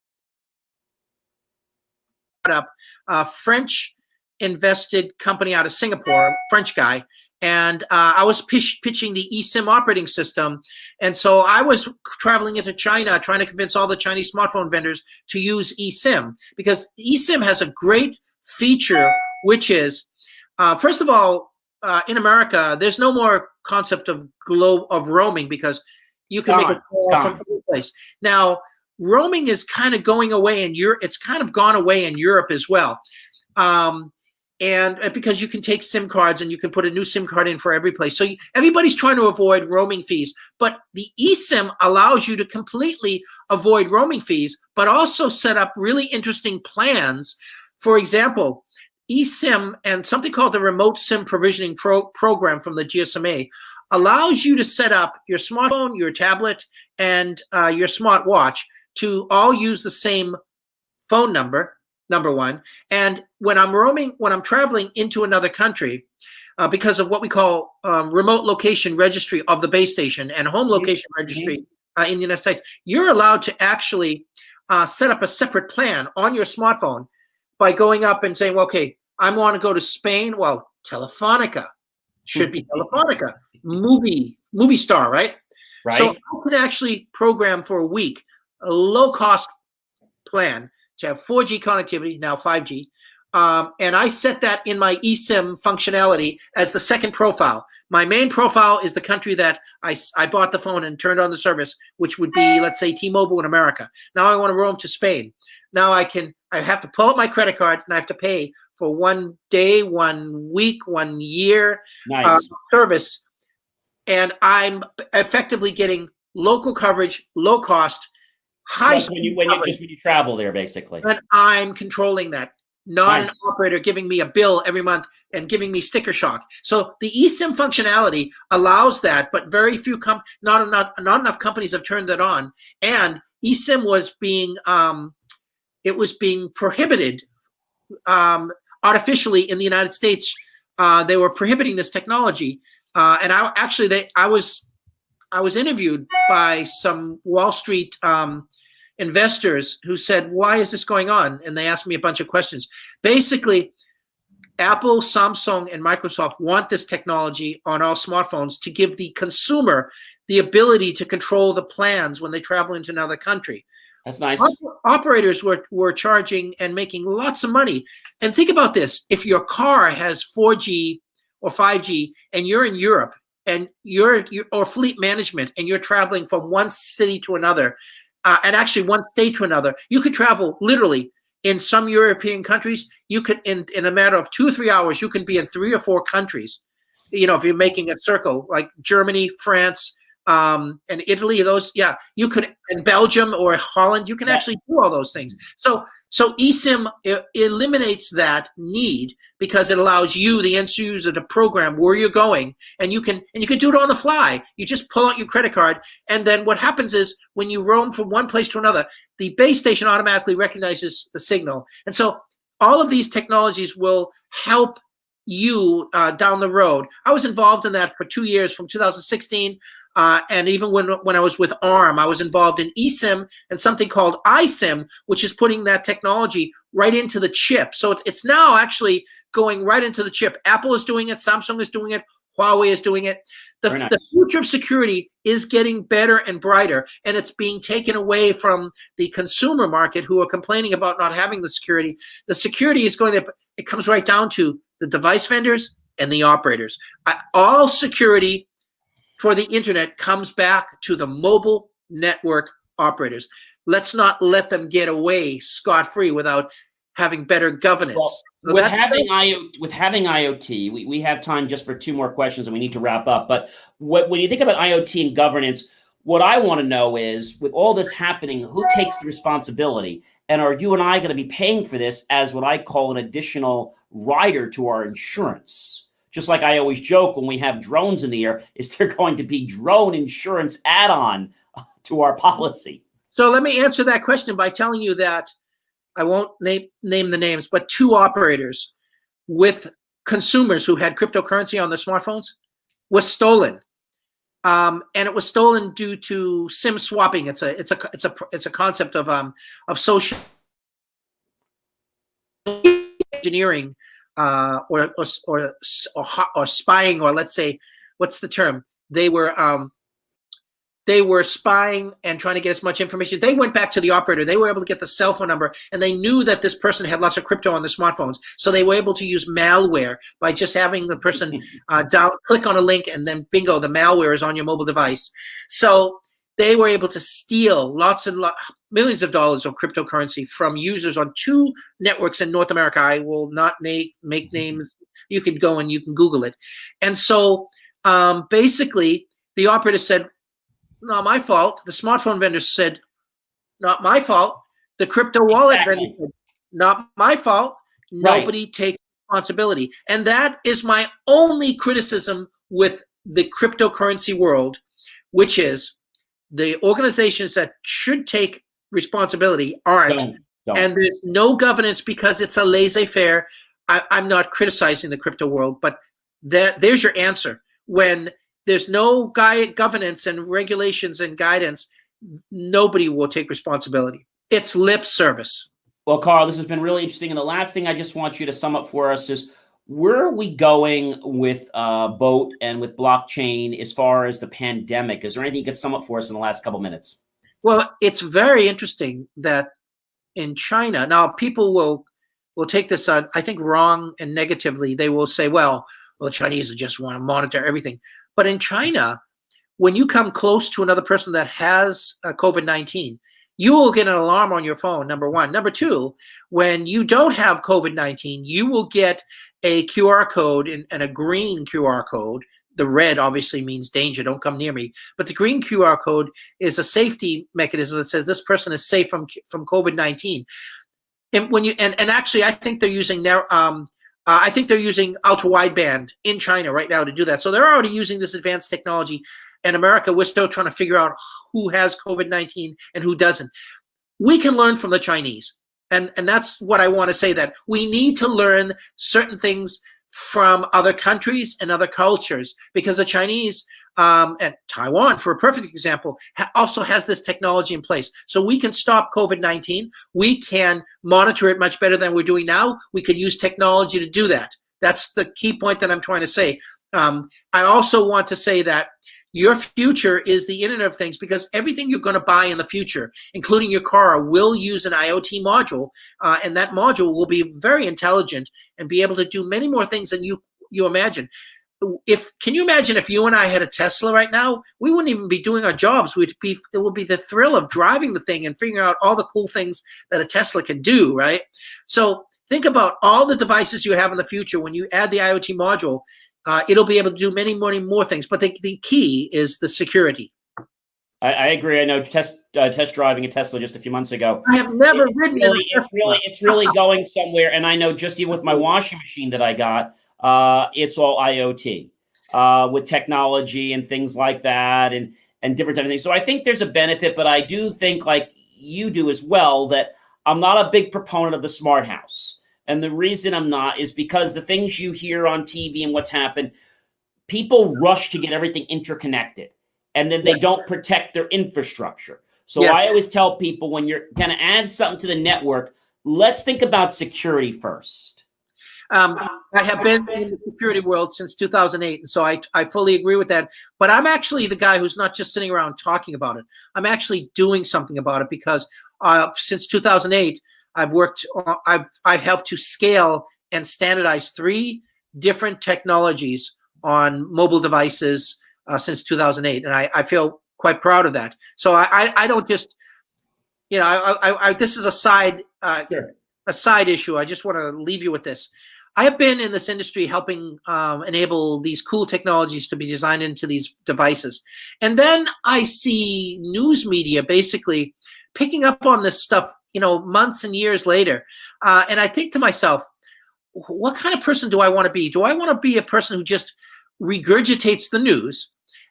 a French invested company out of Singapore, French guy, and I was pitching the eSIM operating system. And so I was traveling into China trying to convince all the Chinese smartphone vendors to use eSIM because eSIM has a great feature, which is, first of all, in America, there's no more concept of roaming because you can make a call from any place. Now, roaming is kind of going away in Europe. It's kind of gone away in Europe as well. And because you can take SIM cards and you can put a new SIM card in for every place. So everybody's trying to avoid roaming fees. But the eSIM allows you to completely avoid roaming fees, but also set up really interesting plans. For example, eSIM and something called the Remote SIM Provisioning Program from the GSMA allows you to set up your smartphone, your tablet, and your smartwatch to all use the same phone number one. And when I'm traveling into another country, because of what we call remote location registry of the base station and home location registry in the United States, you're allowed to actually set up a separate plan on your smartphone by going up and saying, well, okay, I want to go to Spain. Well, Telefonica should be Telefonica, movie star, right? Right. So I could actually program for a week a low-cost plan to have 4G connectivity, now 5G. And I set that in my eSIM functionality as the second profile. My main profile is the country that I bought the phone and turned on the service, which would be, let's say, T-Mobile in America. Now I want to roam to Spain. Now I have to pull up my credit card and I have to pay for 1 day, 1 week, 1 year service. And I'm effectively getting local coverage, low cost, high speed when you travel there, basically. And I'm controlling that, not an operator giving me a bill every month and giving me sticker shock. So the eSIM functionality allows that, but very few not enough companies have turned that on. And eSIM was being prohibited artificially in the United States. They were prohibiting this technology, and I was interviewed by some Wall Street investors who said, why is this going on? And they asked me a bunch of questions. Basically, Apple, Samsung, and Microsoft want this technology on all smartphones to give the consumer the ability to control the plans when they travel into another country. That's nice. Operators were charging and making lots of money. And think about this. If your car has 4G or 5G and you're in Europe and you're or fleet management and you're traveling from one city to another, and actually one state to another, you could travel literally in some European countries. You could, in a matter of 2 or 3 hours, you can be in 3 or 4 countries. You know, if you're making a circle, like Germany, France, and Italy, you could, in Belgium or Holland, you can actually do all those things. So eSIM eliminates that need because it allows you, the end user, to program where you're going, and you can do it on the fly. You just pull out your credit card, and then what happens is when you roam from one place to another, the base station automatically recognizes the signal. And so all of these technologies will help you down the road. I was involved in that for 2 years, from 2016 And even when I was with ARM, I was involved in eSIM and something called iSIM, which is putting that technology right into the chip. So it's now actually going right into the chip. Apple is doing it. Samsung is doing it. Huawei is doing it. The future of security is getting better and brighter, and it's being taken away from the consumer market who are complaining about not having the security. The security is going there. It comes right down to the device vendors and the operators. All security for the internet comes back to the mobile network operators. Let's not let them get away scot-free without having better governance. Well, with having IoT, we have time just for 2 more questions and we need to wrap up. But when you think about IoT and governance, what I want to know is, with all this happening, who takes the responsibility? And are you and I going to be paying for this as what I call an additional rider to our insurance? Just like I always joke when we have drones in the air, is there going to be drone insurance add-on to our policy? So let me answer that question by telling you that I won't name the names, but 2 operators with consumers who had cryptocurrency on their smartphones was stolen, and it was stolen due to SIM swapping. It's a concept of social engineering or spying, or let's say, what's the term? They were spying and trying to get as much information. They went back to the operator. They were able to get the cell phone number, and they knew that this person had lots of crypto on their smartphones. So they were able to use malware by just having the person click on a link, and then bingo, the malware is on your mobile device. So they were able to steal millions of dollars of cryptocurrency from users on 2 networks in North America. I will not make names. You can go and you can Google it. And so basically, the operator said, not my fault. The smartphone vendor said, not my fault. The crypto wallet vendor said, not my fault. Nobody takes responsibility. And that is my only criticism with the cryptocurrency world, which is the organizations that should take responsibility aren't. Don't. And there's no governance because it's a laissez-faire. I'm not criticizing the crypto world, but there's your answer. When there's no governance and regulations and guidance, nobody will take responsibility. It's lip service. Well, Karl, this has been really interesting. And the last thing I just want you to sum up for us is, where are we going with BOAT and with blockchain as far as the pandemic? Is there anything you could sum up for us in the last couple minutes? Well, it's very interesting that in China, now people will take this, I think, wrong and negatively. They will say, well, the Chinese just want to monitor everything. But in China, when you come close to another person that has COVID-19, you will get an alarm on your phone, number 1. Number 2, when you don't have COVID-19, you will get a QR code and a green QR code. The red obviously means danger, don't come near me. But the green QR code is a safety mechanism that says this person is safe from COVID-19. And when actually, I think they're using ultra wideband in China right now to do that. So they're already using this advanced technology. In America, we're still trying to figure out who has COVID-19 and who doesn't. We can learn from the Chinese. And that's what I want to say, that we need to learn certain things from other countries and other cultures, because the Chinese and Taiwan, for a perfect example, also has this technology in place. So we can stop COVID-19. We can monitor it much better than we're doing now. We can use technology to do that. That's the key point that I'm trying to say. I also want to say that your future is the Internet of Things, because everything you're going to buy in the future, including your car, will use an IoT module, and that module will be very intelligent and be able to do many more things than you imagine. Can you imagine if you and I had a Tesla right now? We wouldn't even be doing our jobs. It would be the thrill of driving the thing and figuring out all the cool things that a Tesla can do, right? So think about all the devices you have in the future. When you add the IoT module, it'll be able to do many more things. But the key is the security. I agree. I know test driving a Tesla just a few months ago. I have never ridden it. It's really going somewhere. And I know just even with my washing machine that I got, it's all IoT with technology and things like that, and different type of things. So I think there's a benefit, but I do think, like you do as well, that I'm not a big proponent of the smart house. And the reason I'm not is because the things you hear on TV and what's happened, people rush to get everything interconnected. and then they don't protect their infrastructure. So Yeah. I always tell people, when you're going to add something to the network, let's think about security first. I have been in the security world since 2008, and so I fully agree with that. But I'm actually the guy who's not just sitting around talking about it. I'm actually doing something about it, because since 2008, I've helped to scale and standardize 3 different technologies on mobile devices since 2008, and I feel quite proud of that. So I don't just, you know, this is a side Sure. a side issue. I just want to leave you with this. I have been in this industry helping enable these cool technologies to be designed into these devices. And then I see news media basically picking up on this stuff, you know, months and years later. And I think to myself, what kind of person do I want to be? Do I want to be a person who just regurgitates the news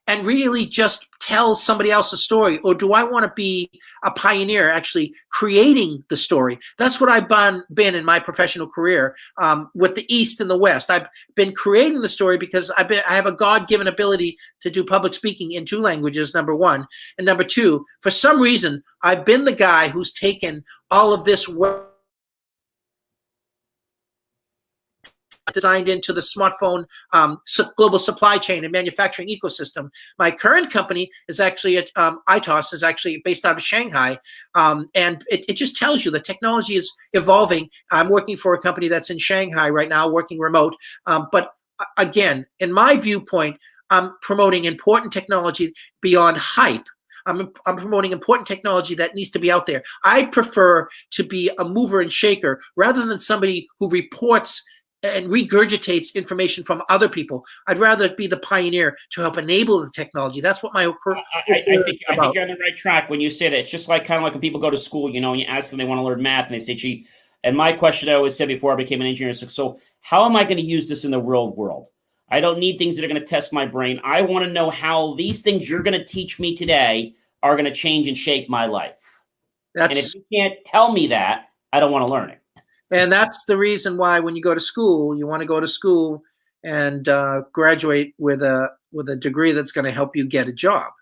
and really just tells somebody else's story? Or do I want to be a pioneer, actually creating the story? That's what I've been in my professional career, with the East and the West. I've been creating the story because I have a God-given ability to do public speaking in 2 languages, number 1. And number 2, for some reason, I've been the guy who's taken all of this work designed into the smartphone global supply chain and manufacturing ecosystem. My current company is actually at ITOS, is actually based out of Shanghai, and it just tells you the technology is evolving. I'm working for a company that's in Shanghai right now, working remote. But again, in my viewpoint, I'm promoting important technology beyond hype. I'm promoting important technology that needs to be out there. I prefer to be a mover and shaker rather than somebody who reports and regurgitates information from other people. I'd rather be the pioneer to help enable the technology. That's what my career I think you're on the right track when you say that. It's just like kind of like when people go to school, you know, and you ask them they want to learn math, and they say, gee, and my question I always said before I became an engineer is, so how am I going to use this in the real world? I don't need things that are going to test my brain. I want to know how these things you're going to teach me today are going to change and shape my life. And if you can't tell me that, I don't want to learn it. And that's the reason why when you go to school, you want to go to school and graduate with a degree that's going to help you get a job.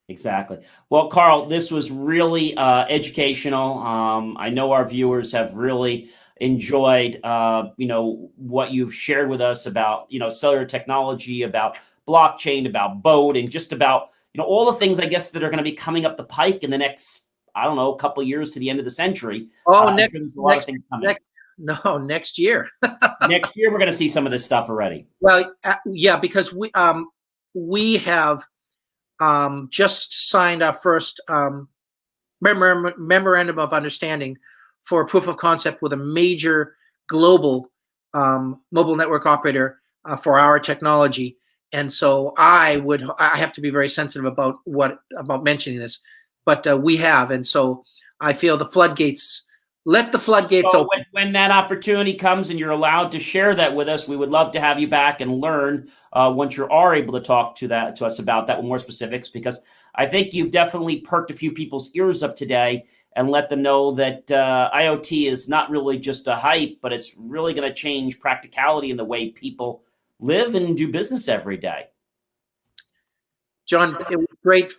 Exactly. Well, Karl, this was really educational. I know our viewers have really enjoyed, you know, what you've shared with us about, you know, cellular technology, about blockchain, about boat, and just about, you know, all the things, I guess, that are going to be coming up the pike in the next, I don't know, a couple of years to the end of the century. Next year. Next year, we're going to see some of this stuff already. Well, yeah, because we have just signed our first memorandum of understanding for a proof of concept with a major global mobile network operator for our technology. And so I have to be very sensitive about mentioning this, but we have, and so I feel let the floodgates open. When that opportunity comes and you're allowed to share that with us, we would love to have you back and learn once you are able to talk to us about that with more specifics, because I think you've definitely perked a few people's ears up today and let them know that IoT is not really just a hype, but it's really going to change practicality in the way people live and do business every day. John, it was great.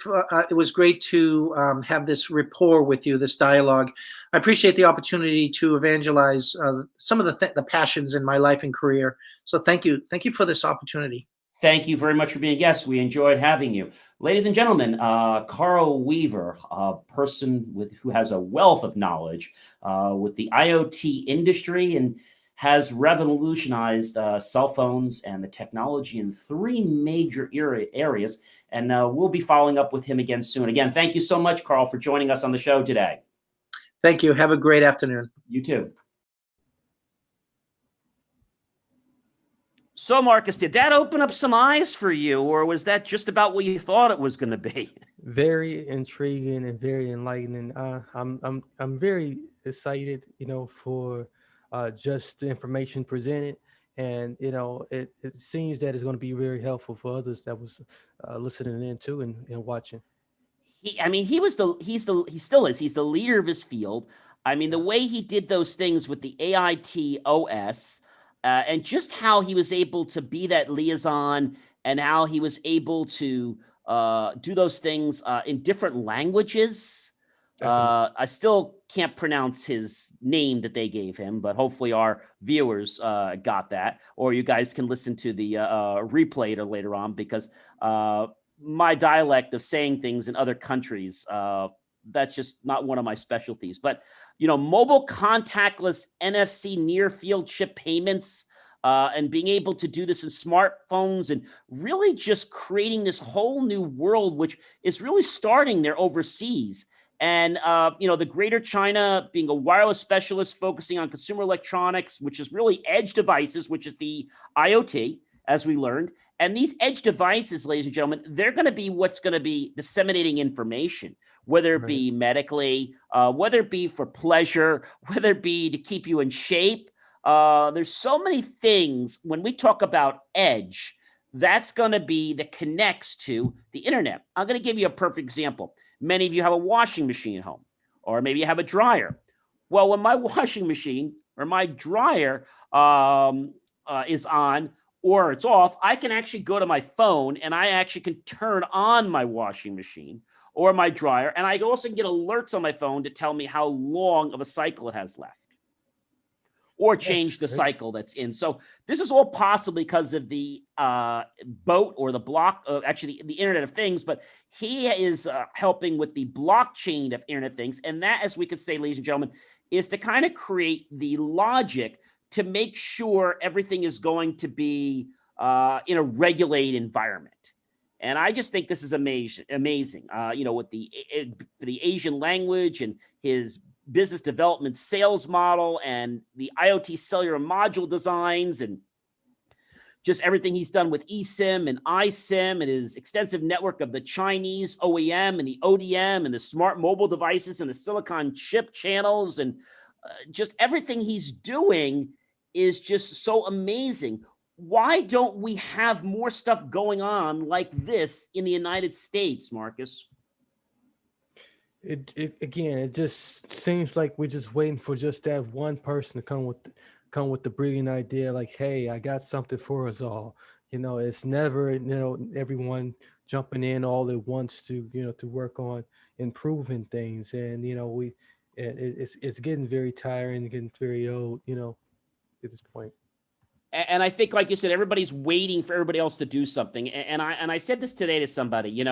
It was great to have this rapport with you, this dialogue. I appreciate the opportunity to evangelize some of the passions in my life and career. So thank you. Thank you for this opportunity. Thank you very much for being a guest. We enjoyed having you. Ladies and gentlemen, Karl Weaver, a person who has a wealth of knowledge with the IoT industry and has revolutionized cell phones and the technology in 3 major areas. And we'll be following up with him again soon. Again, thank you so much, Karl, for joining us on the show today. Thank you. Have a great afternoon. You too. So, Marcus, did that open up some eyes for you, or was that just about what you thought it was going to be? Very intriguing and very enlightening. I'm very excited, you know, for just the information presented, and you know, it seems that it's going to be very helpful for others that was listening in to and watching. He still is. He's the leader of his field. I mean, the way he did those things with the AIT OS. And just how he was able to be that liaison and how he was able to do those things in different languages. That's amazing. I still can't pronounce his name that they gave him, but hopefully our viewers got that, or you guys can listen to the replay later on, because my dialect of saying things in other countries, that's just not one of my specialties. But, mobile contactless NFC near field chip payments, and being able to do this in smartphones, and really just creating this whole new world, which is really starting there overseas. And, the Greater China being a wireless specialist focusing on consumer electronics, which is really edge devices, which is the IoT, as we learned. And these edge devices, ladies and gentlemen, they're going to be what's going to be disseminating information, whether it be medically, whether it be for pleasure, whether it be to keep you in shape. There's so many things when we talk about edge, that's going to be that connects to the internet. I'm going to give you a perfect example. Many of you have a washing machine at home, or maybe you have a dryer. Well, when my washing machine or my dryer is on or it's off, I can actually go to my phone and I actually can turn on my washing machine or my dryer. And I also can get alerts on my phone to tell me how long of a cycle it has left, or change the cycle that's in. So this is all possible because of the boat or the block, actually the Internet of Things, but he is helping with the blockchain of Internet of Things. And that, as we could say, ladies and gentlemen, is to kind of create the logic to make sure everything is going to be in a regulated environment. And I just think this is amazing. With the Asian language and his business development sales model and the IoT cellular module designs and just everything he's done with eSIM and iSIM and his extensive network of the Chinese OEM and the ODM and the smart mobile devices and the silicon chip channels, and just everything he's doing is just so amazing. Why don't we have more stuff going on like this in the United States, Marcus? It just seems like we're just waiting for just that one person to come with the brilliant idea, like, hey, I got something for us all. It's never everyone jumping in all at once to to work on improving things, and it's getting very tiring, getting very old, at this point. And I think, like you said, everybody's waiting for everybody else to do something. And I said this today to somebody. In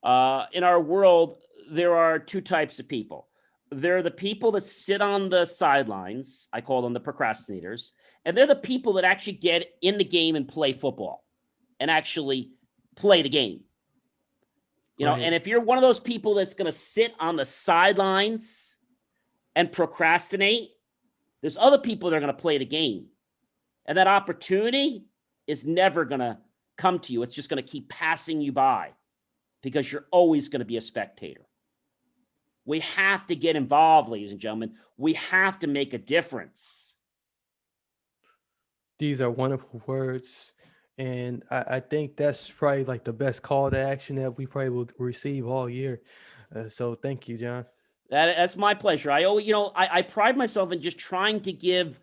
our world, there are two types of people. There are the people that sit on the sidelines. I call them the procrastinators. And they're the people that actually get in the game and play football and actually play the game. And if you're one of those people that's going to sit on the sidelines and procrastinate, there's other people that are going to play the game. And that opportunity is never going to come to you. It's just going to keep passing you by because you're always going to be a spectator. We have to get involved, ladies and gentlemen. We have to make a difference. These are wonderful words. And I think that's probably like the best call to action that we probably will receive all year. So thank you, John. That's my pleasure. I pride myself in just trying to give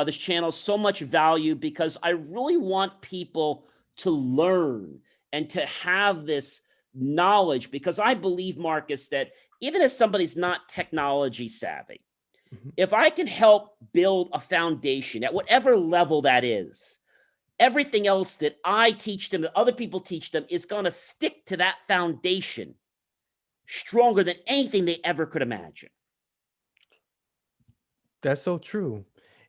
this channel so much value because I really want people to learn and to have this knowledge, because I believe, Marcus, that even if somebody's not technology savvy, if I can help build a foundation at whatever level that is, everything else that I teach them, that other people teach them, is going to stick to that foundation stronger than anything they ever could imagine. That's so true.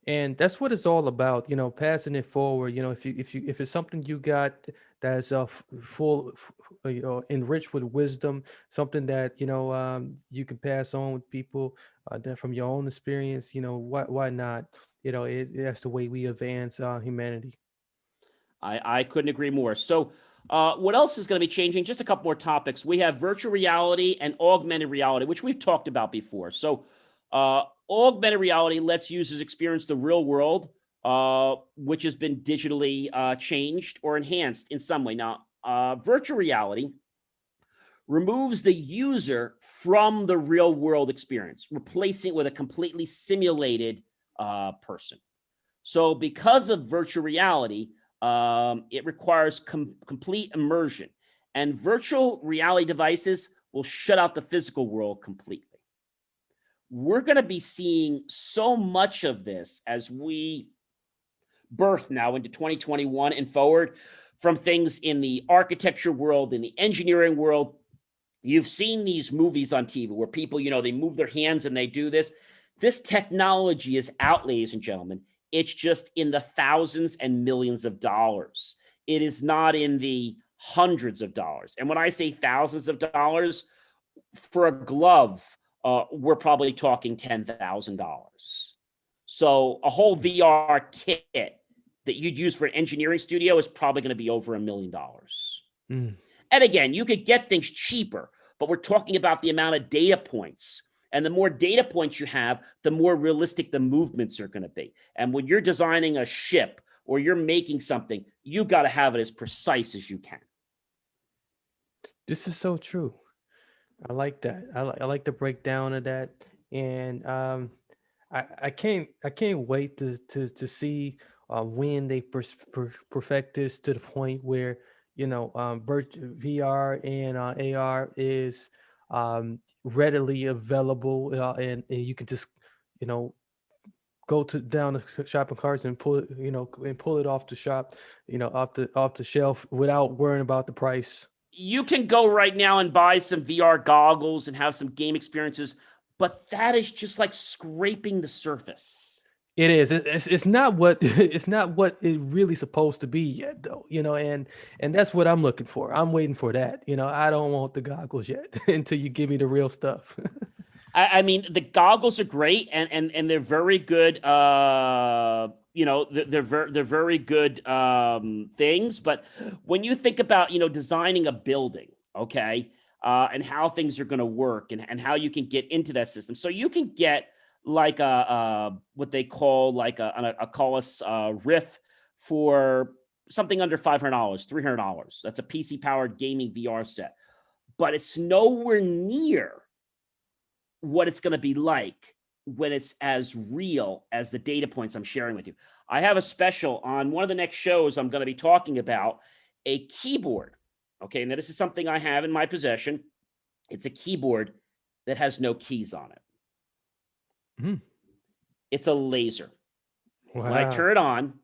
And that's what it's all about, passing it forward. If it's something you got that's full, enriched with wisdom, something that you can pass on with people that from your own experience, why not? That's the way we advance humanity. I couldn't agree more. So what else is going to be changing? Just a couple more topics. We have virtual reality and augmented reality, which we've talked about before. So augmented reality lets users experience the real world, which has been digitally changed or enhanced in some way. Now, virtual reality removes the user from the real world experience, replacing it with a completely simulated person. So because of virtual reality, it requires complete immersion. and virtual reality devices will shut out the physical world completely. We're going to be seeing so much of this as we birth now into 2021 and forward, from things in the architecture world, in the engineering world. You've seen these movies on TV where people, they move their hands and they do this. This technology is out, ladies and gentlemen. It's just in the thousands and millions of dollars. It is not in the hundreds of dollars. And when I say thousands of dollars, for a glove, we're probably talking $10,000. So a whole VR kit that you'd use for an engineering studio is probably going to be over $1 million. Mm. And again, you could get things cheaper, but we're talking about the amount of data points. And the more data points you have, the more realistic the movements are going to be. And when you're designing a ship or you're making something, you got to have it as precise as you can. This is so true. I like that. I like the breakdown of that, and I can't wait to see when they perfect this to the point where VR and AR is readily available, and you can just go down the shopping carts and pull it off the shop, off the shelf without worrying about the price. You can go right now and buy some VR goggles and have some game experiences, but that is just like scraping the surface. It is. It's not what it's not what it really supposed to be yet, though. And that's what I'm looking for. I'm waiting for that. I don't want the goggles yet until you give me the real stuff. I mean, the goggles are great, and they're very good. They're very good things. But when you think about designing a building, okay, and how things are going to work, and how you can get into that system, so you can get like what they call like a Collis Rift for something under $500, $300. That's a PC powered gaming VR set, but it's nowhere near what it's going to be like when it's as real as the data points I'm sharing with you. I have a special on one of the next shows. I'm going to be talking about a keyboard. Okay. And this is something I have in my possession. It's a keyboard that has no keys on it. Mm. It's a laser. Wow. When I turn it on,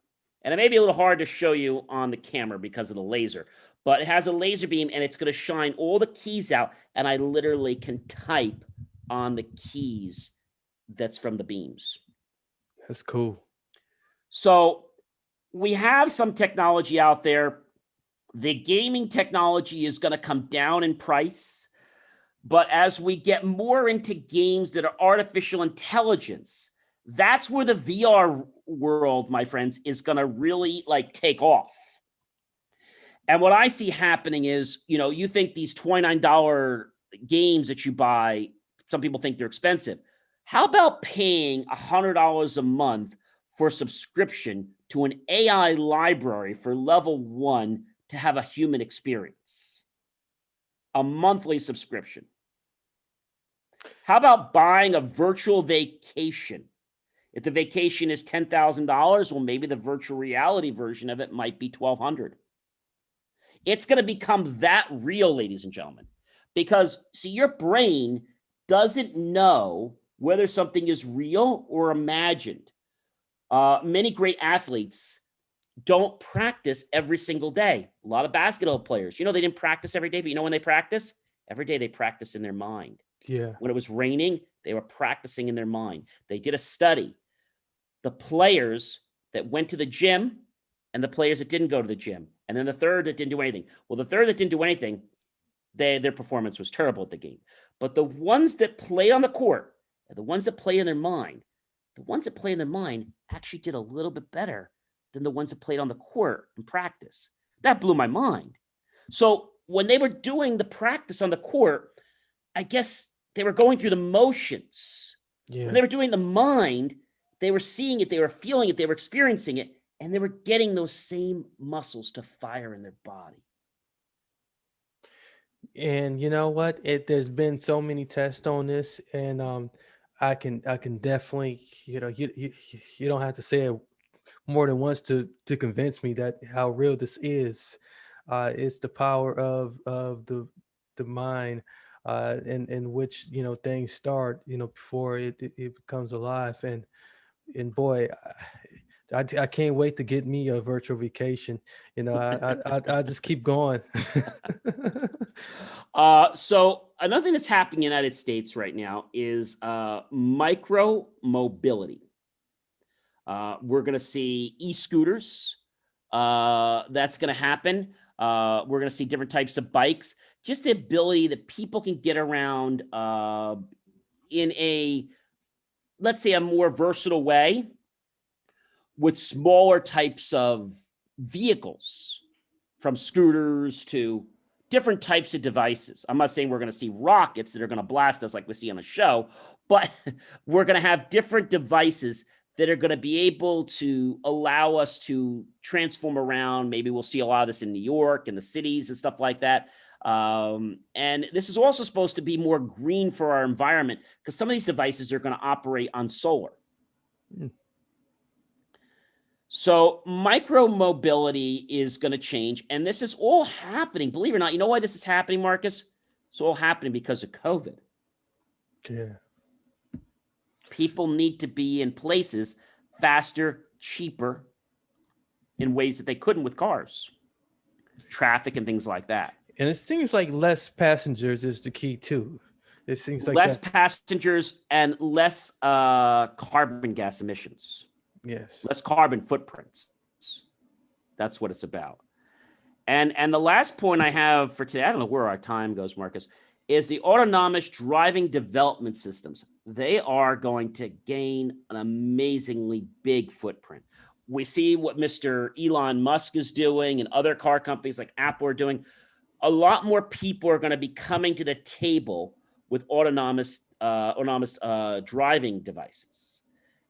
and it may be a little hard to show you on the camera because of the laser, but it has a laser beam and it's going to shine all the keys out. And I literally can type on the keys that's from the beams. That's cool. So we have some technology out there. The gaming technology is going to come down in price, but as we get more into games that are artificial intelligence, that's where the VR world, my friends, is going to really take off. And what I see happening is, you think these $29 games that you buy, some people think they're expensive. How about paying $100 a month for a subscription to an AI library for level 1 to have a human experience? A monthly subscription. How about buying a virtual vacation? If the vacation is $10,000, well, maybe the virtual reality version of it might be $1,200. It's going to become that real, ladies and gentlemen, because see, your brain doesn't know whether something is real or imagined. Many great athletes don't practice every single day. A lot of basketball players, they didn't practice every day, but when they practice? Every day they practice in their mind. Yeah. When it was raining, they were practicing in their mind. They did a study. The players that went to the gym and the players that didn't go to the gym, and then the third that didn't do anything. Well, the third that didn't do anything, their performance was terrible at the game. But the ones that play on the court, the ones that play in their mind, actually did a little bit better than the ones that played on the court in practice. That blew my mind. So when they were doing the practice on the court, I guess they were going through the motions. Yeah. When they were doing the mind, they were seeing it, they were feeling it, they were experiencing it, and they were getting those same muscles to fire in their body. And you know what? There's been so many tests on this, and I can definitely, you don't have to say it more than once to convince me that how real this is. It's the power of the mind, in which things start, before it becomes alive. And boy, I can't wait to get me a virtual vacation. I just keep going. So another thing that's happening in the United States right now is micro mobility. We're going to see e-scooters. That's going to happen. We're going to see different types of bikes. Just the ability that people can get around in a, let's say, a more versatile way with smaller types of vehicles, from scooters to different types of devices. I'm not saying we're going to see rockets that are going to blast us like we see on a show, but we're going to have different devices that are going to be able to allow us to transform around. Maybe we'll see a lot of this in New York and the cities and stuff like that. And this is also supposed to be more green for our environment, because some of these devices are going to operate on solar. Mm. So micro mobility is going to change. And this is all happening, believe it or not. You know why this is happening, Marcus? It's all happening because of COVID. Yeah. People need to be in places faster, cheaper, in ways that they couldn't with cars, traffic and things like that. And it seems like less passengers is the key too. It seems like less passengers and less carbon gas emissions. Yes. Less carbon footprints. That's what it's about. And the last point I have for today, I don't know where our time goes, Marcus, is the autonomous driving development systems. They are going to gain an amazingly big footprint. We see what Mr. Elon Musk is doing and other car companies like Apple are doing. A lot more people are going to be coming to the table with autonomous driving devices.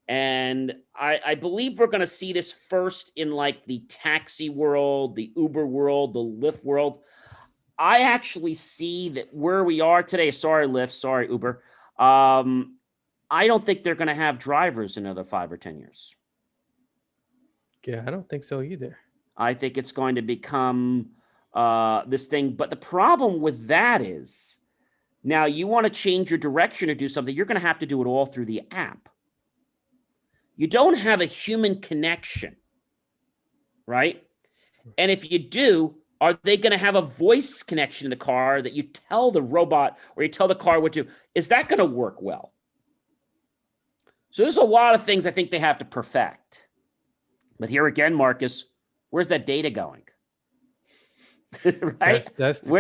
And I believe we're going to see this first in like the taxi world, the Uber world, the Lyft world. I actually see that where we are today, sorry Lyft, sorry Uber, I don't think they're going to have drivers in another 5 or 10 years. Yeah, I don't think so either. I think it's going to become this thing. But the problem with that is, now you want to change your direction or do something, you're going to have to do it all through the app. You don't have a human connection, right? And if you do, are they going to have a voice connection in the car that you tell the robot or you tell the car what to do? Is that going to work well? So there's a lot of things I think they have to perfect. But here again, Marcus, where's that data going? Right? That's the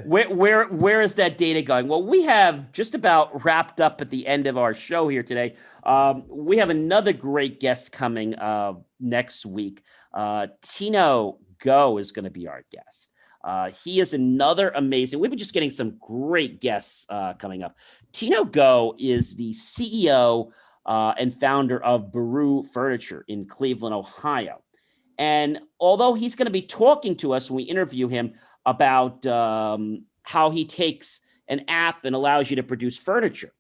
where is that data going? Well, we have just about wrapped up at the end of our show here today. We have another great guest coming next week. Tino Go is going to be our guest. He is another amazing. We've been just getting some great guests coming up. Tino Go is the CEO and founder of Baru Furniture in Cleveland, Ohio. And although he's going to be talking to us when we interview him about how he takes an app and allows you to produce furniture,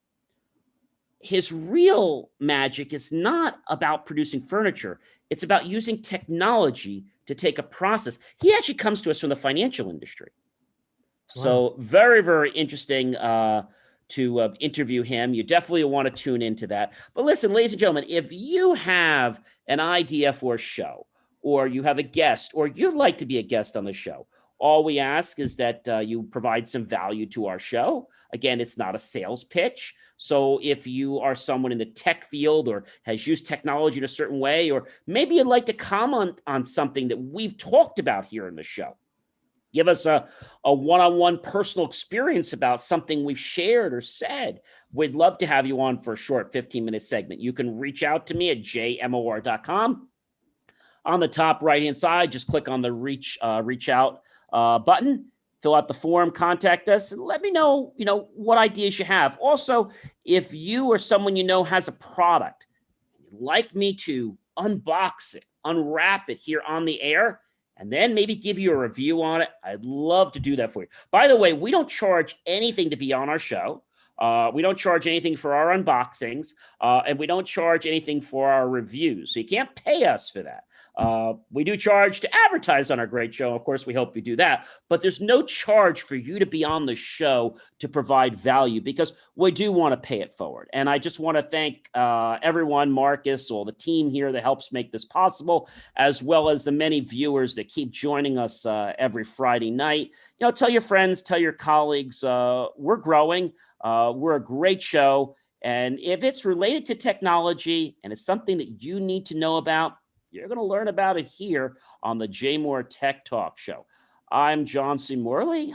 his real magic is not about producing furniture. It's about using technology to take a process. He actually comes to us from the financial industry. Wow. So very, very interesting to interview him. You definitely want to tune into that. But listen, ladies and gentlemen, if you have an idea for a show, or you have a guest, or you'd like to be a guest on the show, all we ask is that you provide some value to our show. Again, it's not a sales pitch. So if you are someone in the tech field or has used technology in a certain way, or maybe you'd like to comment on something that we've talked about here in the show, give us a one-on-one personal experience about something we've shared or said. We'd love to have you on for a short 15-minute segment. You can reach out to me at jmor.com. On the top right-hand side, just click on the reach out button, fill out the form, contact us, and let me know, what ideas you have. Also, if you or someone you know has a product, you'd like me to unbox it, unwrap it here on the air, and then maybe give you a review on it, I'd love to do that for you. By the way, we don't charge anything to be on our show. We don't charge anything for our unboxings, and we don't charge anything for our reviews. So you can't pay us for that. We do charge to advertise on our great show. Of course, we hope you do that. But there's no charge for you to be on the show to provide value, because we do want to pay it forward. And I just want to thank everyone, Marcus, all the team here that helps make this possible, as well as the many viewers that keep joining us every Friday night. Tell your friends, tell your colleagues, we're growing. We're a great show. And if it's related to technology and it's something that you need to know about, you're going to learn about it here on the JMOR Tech Talk Show. I'm John C. Morley.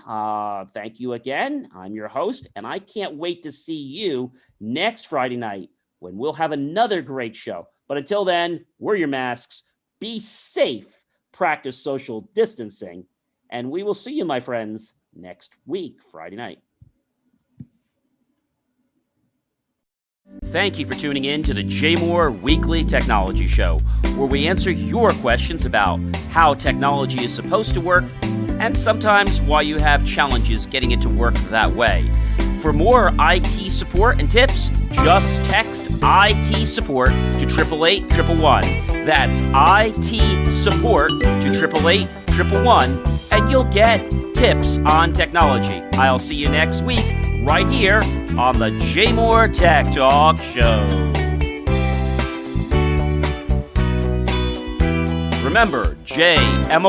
Thank you again. I'm your host, and I can't wait to see you next Friday night when we'll have another great show. But until then, wear your masks, be safe, practice social distancing, and we will see you, my friends, next week, Friday night. Thank you for tuning in to the JMOR Weekly Technology Show, where we answer your questions about how technology is supposed to work and sometimes why you have challenges getting it to work that way. For more IT support and tips, just text IT support to 888-111. That's IT support to 888-111, and you'll get tips on technology. I'll see you next week right here on the JMOR Tech Talk Show. Remember, JMOR.com.